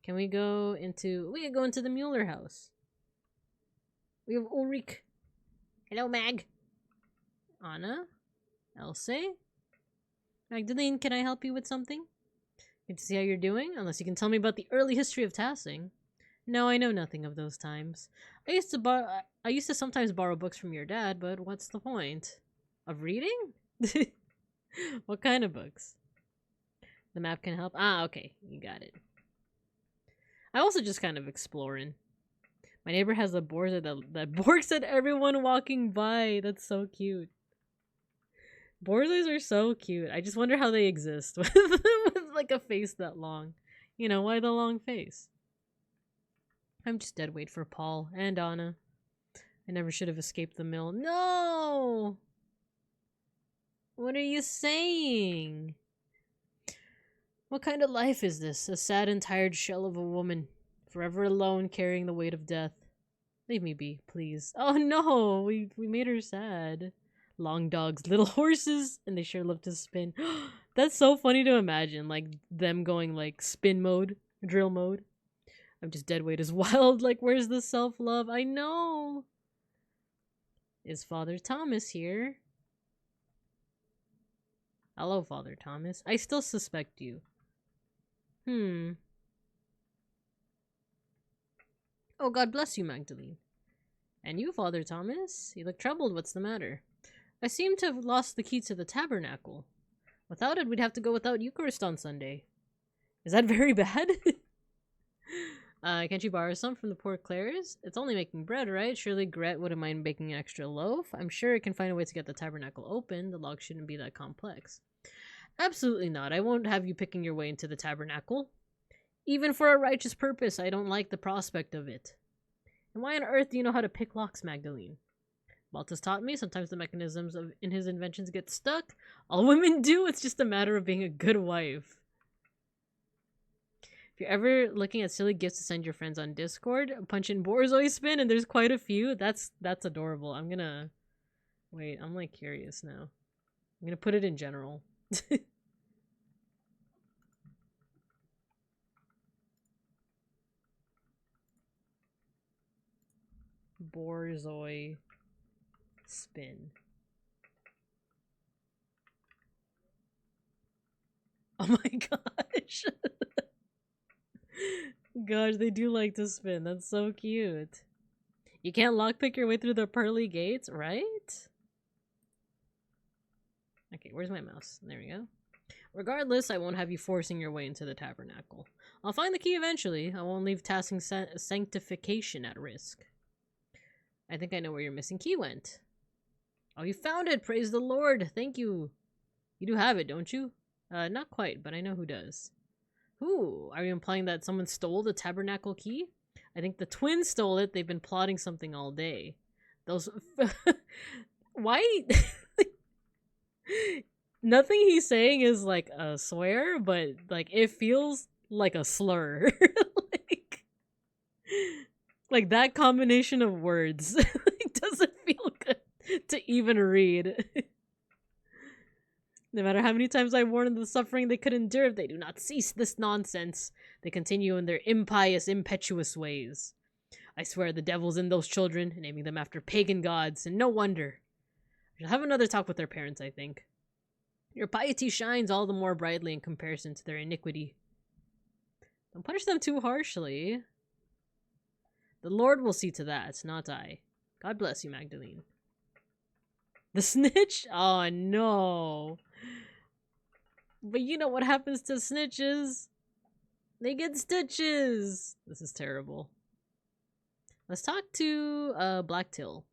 Can we go into... We can go into the Mueller house. We have Ulrich. Hello, Mag. Anna. Else. Magdalene, can I help you with something? Good to see how you're doing, unless you can tell me about the early history of Tassing. No, I know nothing of those times. I used to sometimes borrow books from your dad, but what's the point? Of reading? What kind of books? The map can help? Ah, okay. You got it. I'm also just kind of exploring. My neighbor has a boarder that barks at everyone walking by. That's so cute. Borzers are so cute. I just wonder how they exist with like a face that long. You know, why the long face? I'm just dead weight for Paul and Anna. I never should have escaped the mill. No! What are you saying? What kind of life is this? A sad and tired shell of a woman, forever alone carrying the weight of death. Leave me be, please. Oh no, we made her sad. Long dogs, little horses, and they sure love to spin. That's so funny to imagine, like them going like spin mode, drill mode. I'm just dead weight as wild. Like, where's the self-love? I know. Is Father Thomas here? Hello, Father Thomas. I still suspect you. Oh, God bless you, Magdalene. And you, Father Thomas? You look troubled. What's the matter? I seem to have lost the key to the tabernacle. Without it, we'd have to go without Eucharist on Sunday. Is that very bad? Can't you borrow some from the poor Clares? It's only making bread, right? Surely Gret wouldn't mind baking an extra loaf. I'm sure it can find a way to get the tabernacle open. The log shouldn't be that complex. Absolutely not. I won't have you picking your way into the tabernacle. Even for a righteous purpose, I don't like the prospect of it. And why on earth do you know how to pick locks, Magdalene? Baltus taught me sometimes the mechanisms in his inventions get stuck. All women do. It's just a matter of being a good wife. If you're ever looking at silly gifts to send your friends on Discord, punch in Borzoi spin, and there's quite a few. That's adorable. I'm gonna... Wait, I'm like curious now. I'm gonna put it in general. Borzoi spin. Oh my gosh. Gosh, they do like to spin. That's so cute. You can't lockpick your way through the pearly gates, right? Okay, where's my mouse? There we go. Regardless, I won't have you forcing your way into the tabernacle. I'll find the key eventually. I won't leave tasking sanctification at risk. I think I know where your missing key went. Oh, you found it! Praise the Lord! Thank you! You do have it, don't you? Not quite, but I know who does. Who? Are you implying that someone stole the tabernacle key? I think the twins stole it. They've been plotting something all day. Those... Why? Nothing he's saying is like a swear, but like it feels like a slur. like that combination of words doesn't feel good to even read. No matter how many times I warn of the suffering they could endure if they do not cease this nonsense, they continue in their impious, impetuous ways. I swear the devil's in those children, naming them after pagan gods, and no wonder. I shall have another talk with their parents, I think. Your piety shines all the more brightly in comparison to their iniquity. Don't punish them too harshly. The Lord will see to that, not I. God bless you, Magdalene. The snitch? Oh, no. But you know what happens to snitches? They get stitches. This is terrible. Let's talk to Blacktill.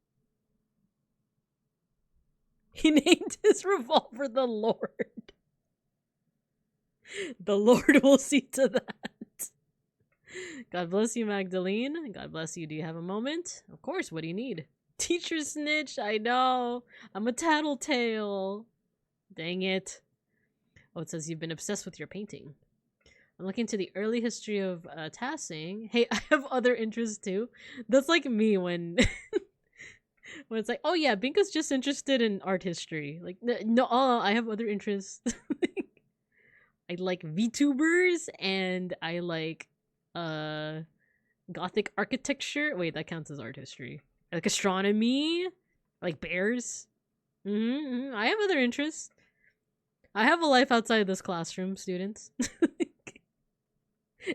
He named his revolver the Lord. The Lord will see to that. God bless you, Magdalene. God bless you. Do you have a moment? Of course. What do you need? Teacher snitch. I know. I'm a tattletale. Dang it. Oh, it says you've been obsessed with your painting. I'm looking into the early history of tassing. Hey, I have other interests too. That's like me when... when it's like, oh yeah, Binka's just interested in art history. Like, no, I have other interests. I like VTubers and I like Gothic architecture. Wait, that counts as art history. I like astronomy. I like bears. I have other interests. I have a life outside this classroom, students.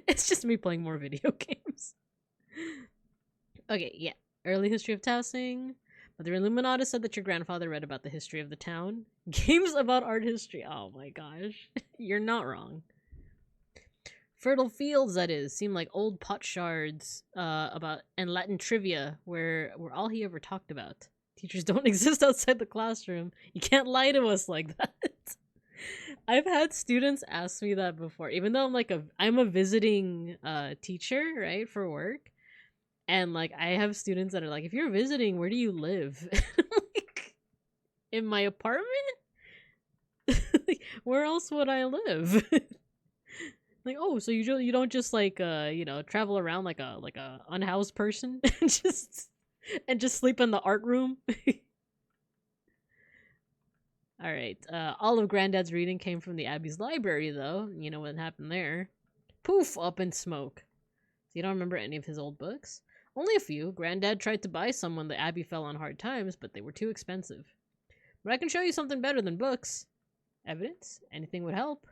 It's just me playing more video games. Okay, yeah. Early history of tassing. Mother Illuminata said that your grandfather read about the history of the town. Games about art history. Oh my gosh. You're not wrong. Fertile fields, that is, seem like old pot shards about and Latin trivia were all he ever talked about. Teachers don't exist outside the classroom. You can't lie to us like that. I've had students ask me that before, even though I'm a visiting teacher, right, for work. And like I have students that are like, if you're visiting, where do you live? Like, in my apartment? Like, where else would I live? Like, oh, so you don't just like travel around like a unhoused person and just sleep in the art room. All right. All of Granddad's reading came from the Abbey's library, though. You know what happened there? Poof! Up in smoke. So you don't remember any of his old books? Only a few. Granddad tried to buy some when the Abbey fell on hard times, but they were too expensive. But I can show you something better than books. Evidence? Anything would help.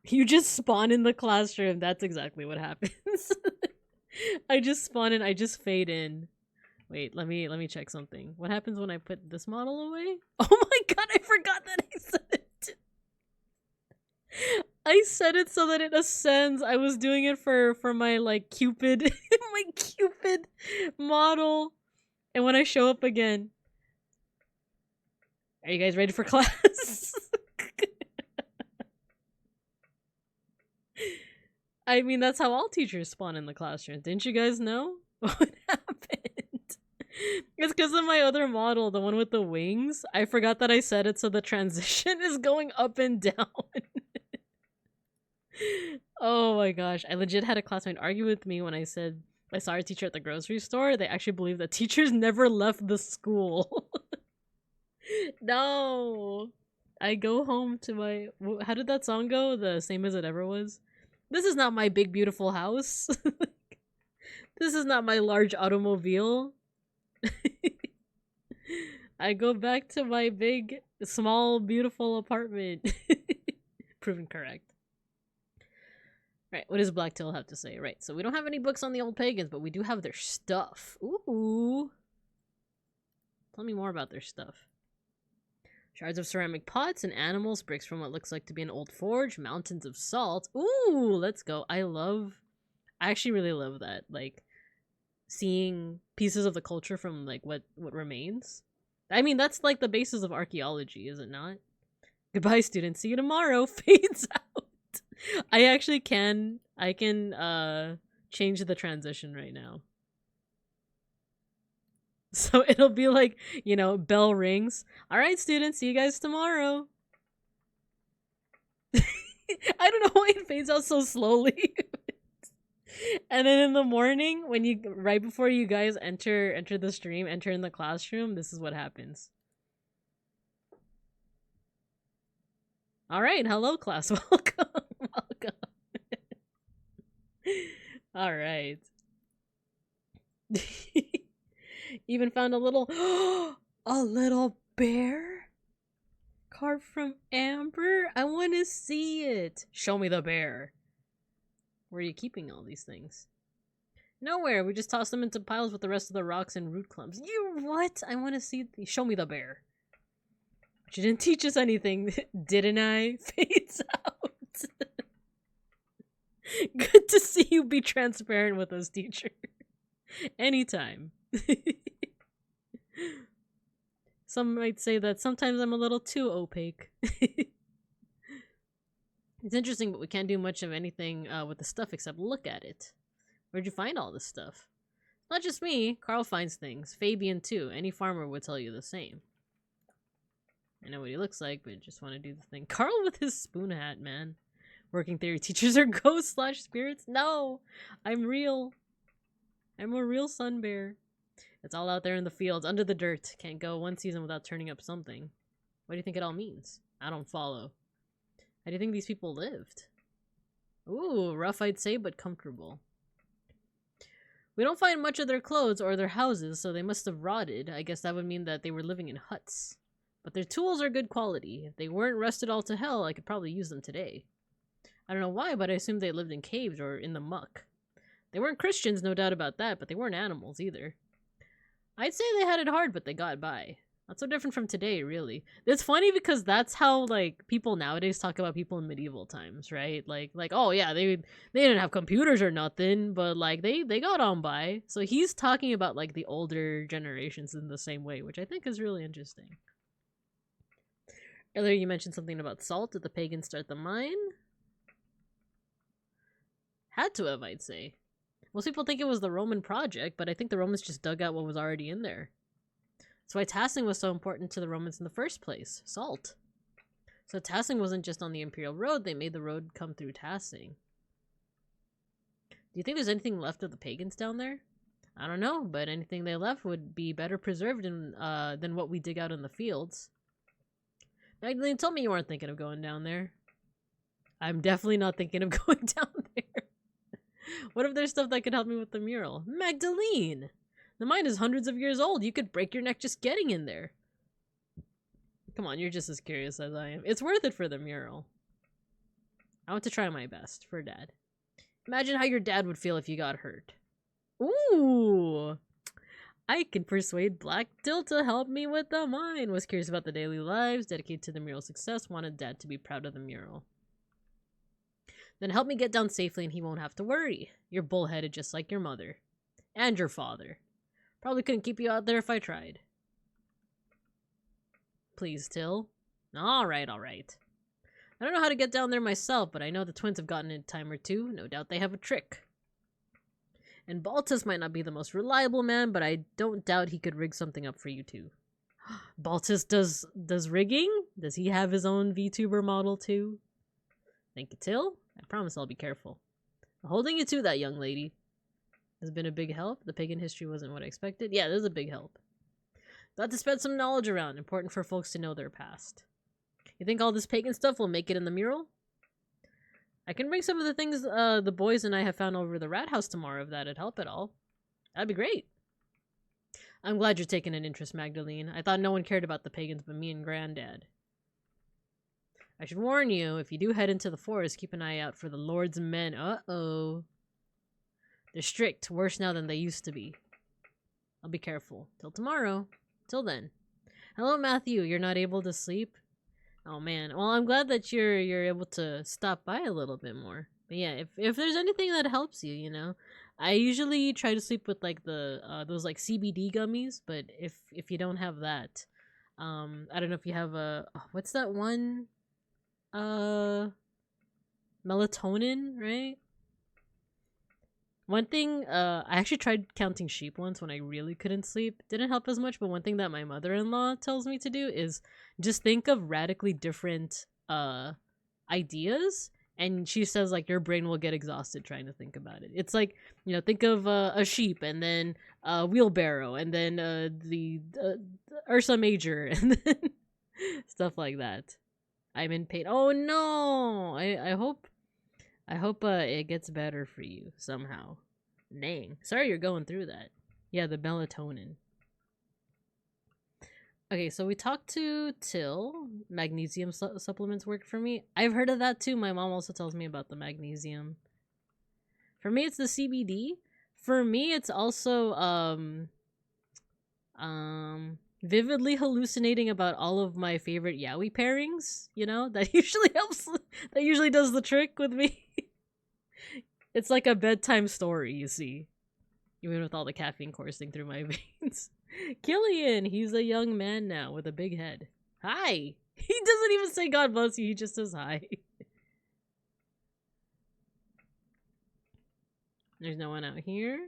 You just spawn in the classroom. That's exactly what happens. I just spawn in. I just fade in. Wait, let me check something. What happens when I put this model away? Oh my god, I forgot that I said it. I said it so that it ascends. I was doing it for my like Cupid, my Cupid model. And when I show up again, are you guys ready for class? I mean, that's how all teachers spawn in the classroom. Didn't you guys know? What happened? It's because of my other model, the one with the wings. I forgot that I said it so the transition is going up and down. Oh my gosh. I legit had a classmate argue with me when I said I saw our teacher at the grocery store. They actually believe that teachers never left the school. No. I go home to my... How did that song go? The Same As It Ever Was? This is not my big, beautiful house. This is not my large automobile. I go back to my big, small, beautiful apartment. Proven correct. Right, what does Blacktail have to say? Right, so we don't have any books on the old pagans, but we do have their stuff. Ooh. Tell me more about their stuff. Shards of ceramic pots and animals, bricks from what looks like to be an old forge, mountains of salt. Ooh, let's go. I actually really love that. Like, seeing pieces of the culture from, like, what remains. I mean, that's, like, the basis of archaeology, is it not? Goodbye, students. See you tomorrow. Fades out. I can change the transition right now. So it'll be like, bell rings. All right, students, see you guys tomorrow. I don't know why it fades out so slowly. And then in the morning, right before you guys enter the stream, enter in the classroom, this is what happens. All right, hello class, welcome. All right. Even found a little bear carved from amber. I want to see it. Show me the bear. Where are you keeping all these things? Nowhere. We just tossed them into piles with the rest of the rocks and root clumps. You what? I want to see. Show me the bear. But you didn't teach us anything, didn't I? Fades out. Good to see you be transparent with us, teacher. Anytime. Some might say that sometimes I'm a little too opaque. It's interesting, but we can't do much of anything with the stuff except look at it. Where'd you find all this stuff? Not just me. Carl finds things. Fabian, too. Any farmer would tell you the same. I know what he looks like, but just want to do the thing. Carl with his spoon hat, man. Working theory teachers are ghosts/spirits? No! I'm real. I'm a real sun bear. It's all out there in the fields, under the dirt. Can't go one season without turning up something. What do you think it all means? I don't follow. How do you think these people lived? Ooh, rough I'd say, but comfortable. We don't find much of their clothes or their houses, so they must have rotted. I guess that would mean that they were living in huts. But their tools are good quality. If they weren't rusted all to hell, I could probably use them today. I don't know why, but I assumed they lived in caves or in the muck. They weren't Christians, no doubt about that, but they weren't animals either. I'd say they had it hard, but they got by. Not so different from today, really. It's funny because that's how, like, people nowadays talk about people in medieval times, right? Like, oh yeah, they didn't have computers or nothing, but, like, they got on by. So he's talking about, like, the older generations in the same way, which I think is really interesting. Earlier you mentioned something about salt. Did the pagans start the mine? Had to have, I'd say. Most people think it was the Roman project, but I think the Romans just dug out what was already in there. That's why tasseling was so important to the Romans in the first place. Salt. So Tassing wasn't just on the Imperial Road, they made the road come through Tassing. Do you think there's anything left of the pagans down there? I don't know, but anything they left would be better preserved than what we dig out in the fields. Magdalene told me you weren't thinking of going down there. I'm definitely not thinking of going down there. What if there's stuff that could help me with the mural? Magdalene! The mine is hundreds of years old. You could break your neck just getting in there. Come on, you're just as curious as I am. It's worth it for the mural. I want to try my best for Dad. Imagine how your dad would feel if you got hurt. Ooh! I can persuade Black Dill to help me with the mine. Was curious about the daily lives, dedicated to the mural's success, wanted Dad to be proud of the mural. Then help me get down safely and he won't have to worry. You're bullheaded just like your mother. And your father. Probably couldn't keep you out there if I tried. Please, Till. Alright, alright. I don't know how to get down there myself, but I know the twins have gotten it a time or two. No doubt they have a trick. And Baltus might not be the most reliable man, but I don't doubt he could rig something up for you too. Baltus does rigging? Does he have his own VTuber model too? Thank you, Till. I promise I'll be careful. I'm holding you to that, young lady. Has been a big help. The pagan history wasn't what I expected. Yeah, this is a big help. Glad to spread some knowledge around. Important for folks to know their past. You think all this pagan stuff will make it in the mural? I can bring some of the things the boys and I have found over the rat house tomorrow if that'd help at all. That'd be great. I'm glad you're taking an interest, Magdalene. I thought no one cared about the pagans but me and Granddad. I should warn you, if you do head into the forest, keep an eye out for the Lord's men. Uh-oh. They're strict, worse now than they used to be. I'll be careful. Till tomorrow. Till then. Hello, Matthew. You're not able to sleep? Oh, man. Well, I'm glad that you're able to stop by a little bit more. But yeah, if there's anything that helps you, you know. I usually try to sleep with, like, the those, like, CBD gummies. But if you don't have that, I don't know if you have a... what's that one? Melatonin, right? One thing, I actually tried counting sheep once when I really couldn't sleep. Didn't help as much, but one thing that my mother-in-law tells me to do is just think of radically different ideas, and she says, like, your brain will get exhausted trying to think about it. It's like, you know, think of a sheep, and then a wheelbarrow, and then the Ursa Major, and then stuff like that. I'm in pain. Oh no! I hope it gets better for you somehow. Dang. Sorry you're going through that. Yeah, the melatonin. Okay, so we talked to Till. Magnesium supplements work for me. I've heard of that too. My mom also tells me about the magnesium. For me, it's the CBD. For me, it's also vividly hallucinating about all of my favorite yaoi pairings, you know? That usually helps. That usually does the trick with me. It's like a bedtime story, you see. Even with all the caffeine coursing through my veins. Killian, he's a young man now with a big head. Hi! He doesn't even say God bless you, he just says hi. There's no one out here.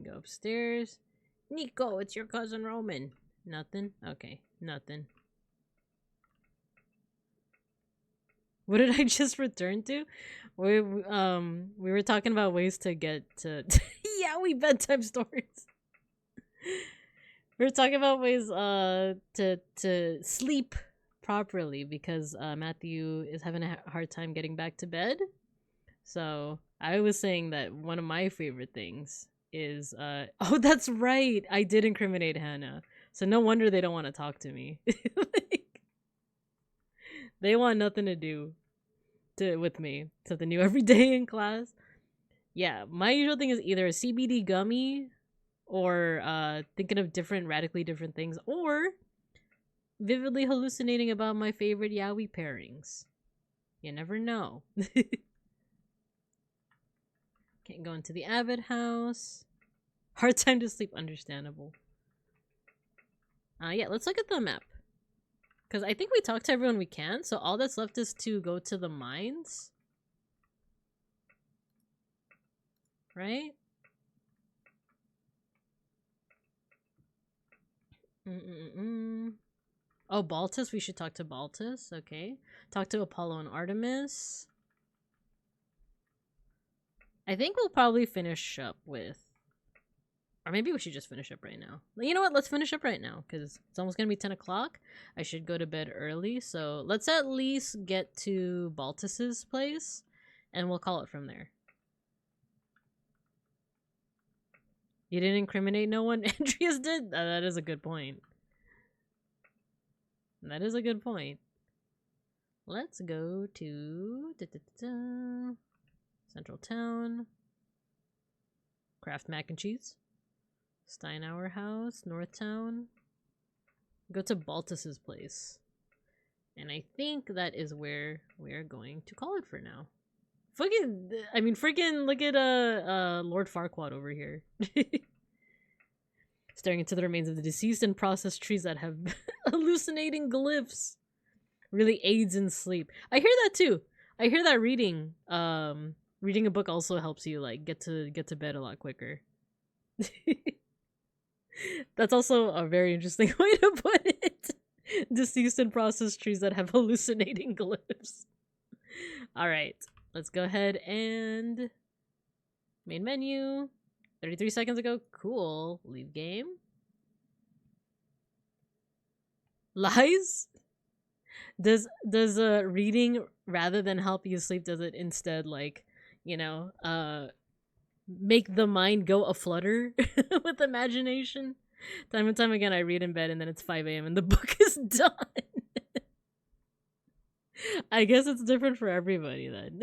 Go upstairs. Nico, it's your cousin Roman. Nothing? Okay, nothing. What did I just return to? We were talking about ways to get to yaoi bedtime stories. We were talking about ways to sleep properly because Matthew is having a hard time getting back to bed. So I was saying that one of my favorite things is oh, that's right, I did incriminate Hannah, so no wonder they don't want to talk to me. Like, they want nothing to do with me, something new every day in class. Yeah, my usual thing is either a CBD gummy or thinking of radically different things, or vividly hallucinating about my favorite yaoi pairings. You never know. Can't go into the Abbott house. Hard time to sleep, understandable. Yeah, let's look at the map. Because I think we talked to everyone we can, so all that's left is to go to the mines. Right? Oh, Baltus. We should talk to Baltus. Okay. Talk to Apollo and Artemis. I think we'll probably finish up with... Or maybe we should just finish up right now. You know what? Let's finish up right now, because it's almost going to be 10 o'clock. I should go to bed early, so let's at least get to Baltus's place, and we'll call it from there. You didn't incriminate no one? Andreas did? That is a good point. That is a good point. Let's go to... Central Town. Craft mac and cheese. Steinauer House, Northtown. Go to Baltus's place. And I think that is where we're going to call it for now. Freaking look at Lord Farquaad over here. Staring into the remains of the deceased and processed trees that have hallucinating glyphs. Really aids in sleep. I hear that too. I hear that reading a book also helps you like get to bed a lot quicker. That's also a very interesting way to put it. Deceased and processed trees that have hallucinating glyphs. Alright, let's go ahead and... Main menu. 33 seconds ago. Cool. Leave game. Lies? Does reading, rather than help you sleep, does it instead, like, you know, make the mind go aflutter with imagination? Time and time again, I read in bed and then it's 5 a.m. and the book is done. I guess it's different for everybody then.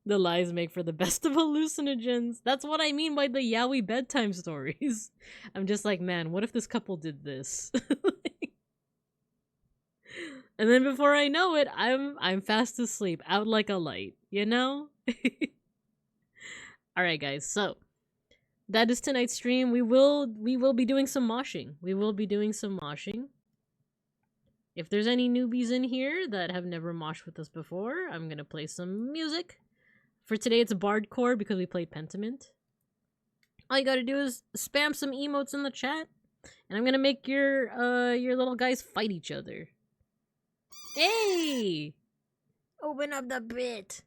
The lies make for the best of hallucinogens. That's what I mean by the yaoi bedtime stories. I'm just like, man, what if this couple did this? And then before I know it, I'm fast asleep, out like a light, you know? Alright guys, so that is tonight's stream. We will be doing some moshing. If there's any newbies in here that have never moshed with us before, I'm gonna play some music. For today, it's Bardcore because we played Pentiment. All you gotta do is spam some emotes in the chat, and I'm gonna make your little guys fight each other. Hey! Open up the pit!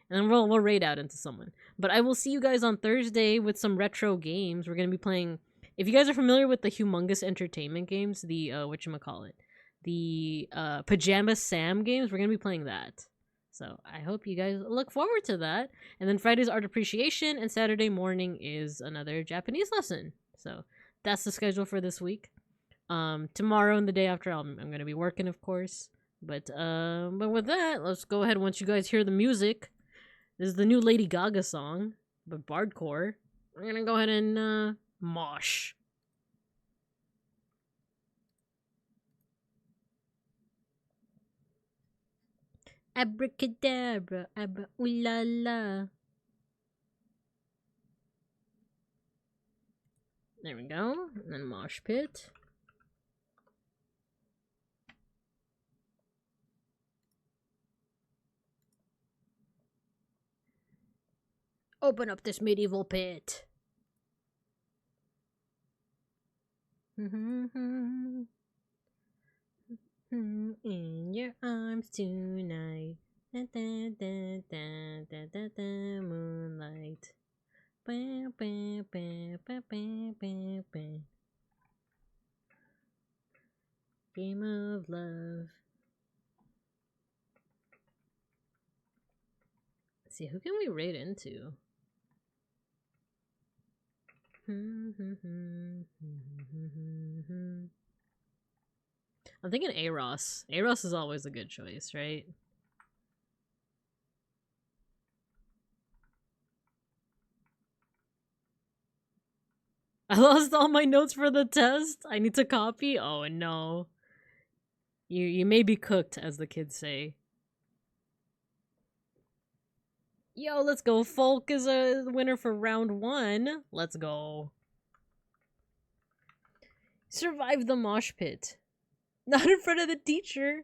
And then we'll raid out into someone. But I will see you guys on Thursday with some retro games. We're gonna be playing... If you guys are familiar with the Humongous Entertainment games, the, whatchamacallit, the, Pajama Sam games, we're gonna be playing that. So I hope you guys look forward to that. And then Friday's Art Appreciation, and Saturday morning is another Japanese lesson. So that's the schedule for this week. Tomorrow and the day after, I'm gonna be working, of course. But with that, let's go ahead. Once you guys hear the music, this is the new Lady Gaga song, but Bardcore. We're gonna go ahead and mosh. Abracadabra, abra ooh la la. There we go. And then mosh pit. Open up this medieval pit. In your arms tonight. Da, da, da, da, da, da, da, moonlight. Ba, ba, ba, ba, ba, ba, ba. Game of love. Let's see, who can we raid into? I'm thinking Aros. Aros is always a good choice, right? I lost all my notes for the test. I need to copy? Oh no. You may be cooked, as the kids say. Yo, let's go. Folk is a winner for round 1. Let's go. Survive the mosh pit. Not in front of the teacher.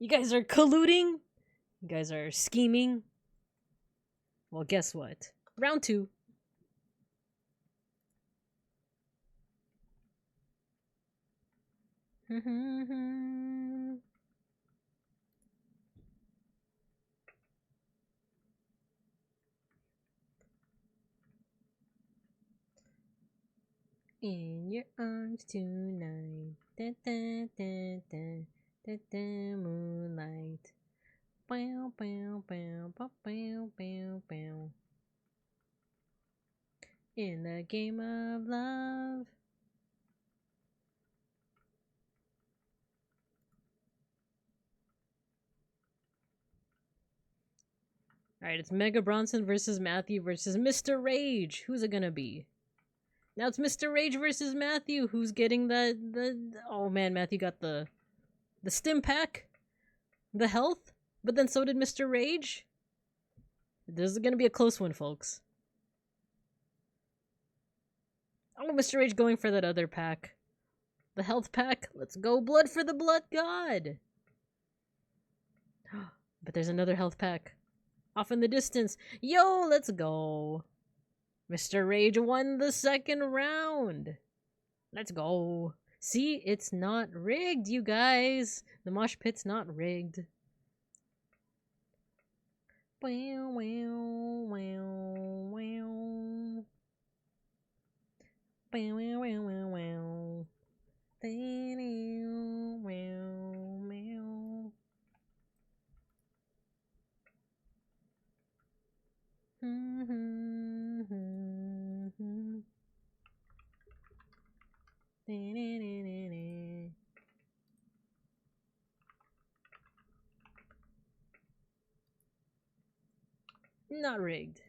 You guys are colluding. You guys are scheming. Well, guess what? Round 2. In your arms tonight, da, da, da, da, da, da, moonlight. Bow, bow, bow, bow, bow, bow, bow. In the game of love. Alright, it's Mega Bronson versus Matthew versus Mr. Rage. Who's it gonna be? Now it's Mr. Rage versus Matthew. Who's getting the oh man, Matthew got the stim pack, the health, but then so did Mr. Rage. This is gonna be a close one, folks. Oh, Mr. Rage going for that other pack, the health pack. Let's go, blood for the blood god. But there's another health pack off in the distance. Yo, let's go. Mr. Rage won the second round. Let's go. See, it's not rigged, you guys. The mosh pit's not rigged. Wow, wow, wow, wow. Wow, wow, wow, wow, wow. Not rigged.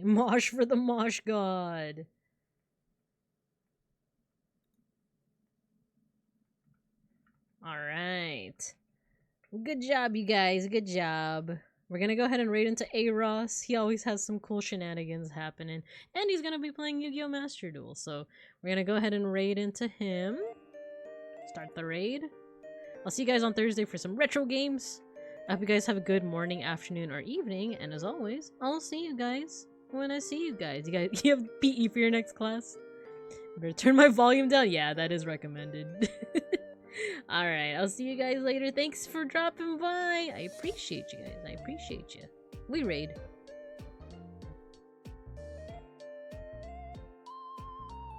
Mosh for the mosh god. Alright. Good job, you guys. Good job. We're gonna go ahead and raid into A-Ross. He always has some cool shenanigans happening. And he's gonna be playing Yu-Gi-Oh! Master Duel. So we're gonna go ahead and raid into him. Start the raid. I'll see you guys on Thursday for some retro games. I hope you guys have a good morning, afternoon, or evening. And as always, I'll see you guys when I see you guys. You have PE for your next class? Better turn my volume down. Yeah, that is recommended. Alright, I'll see you guys later. Thanks for dropping by. I appreciate you guys. I appreciate you. We raid.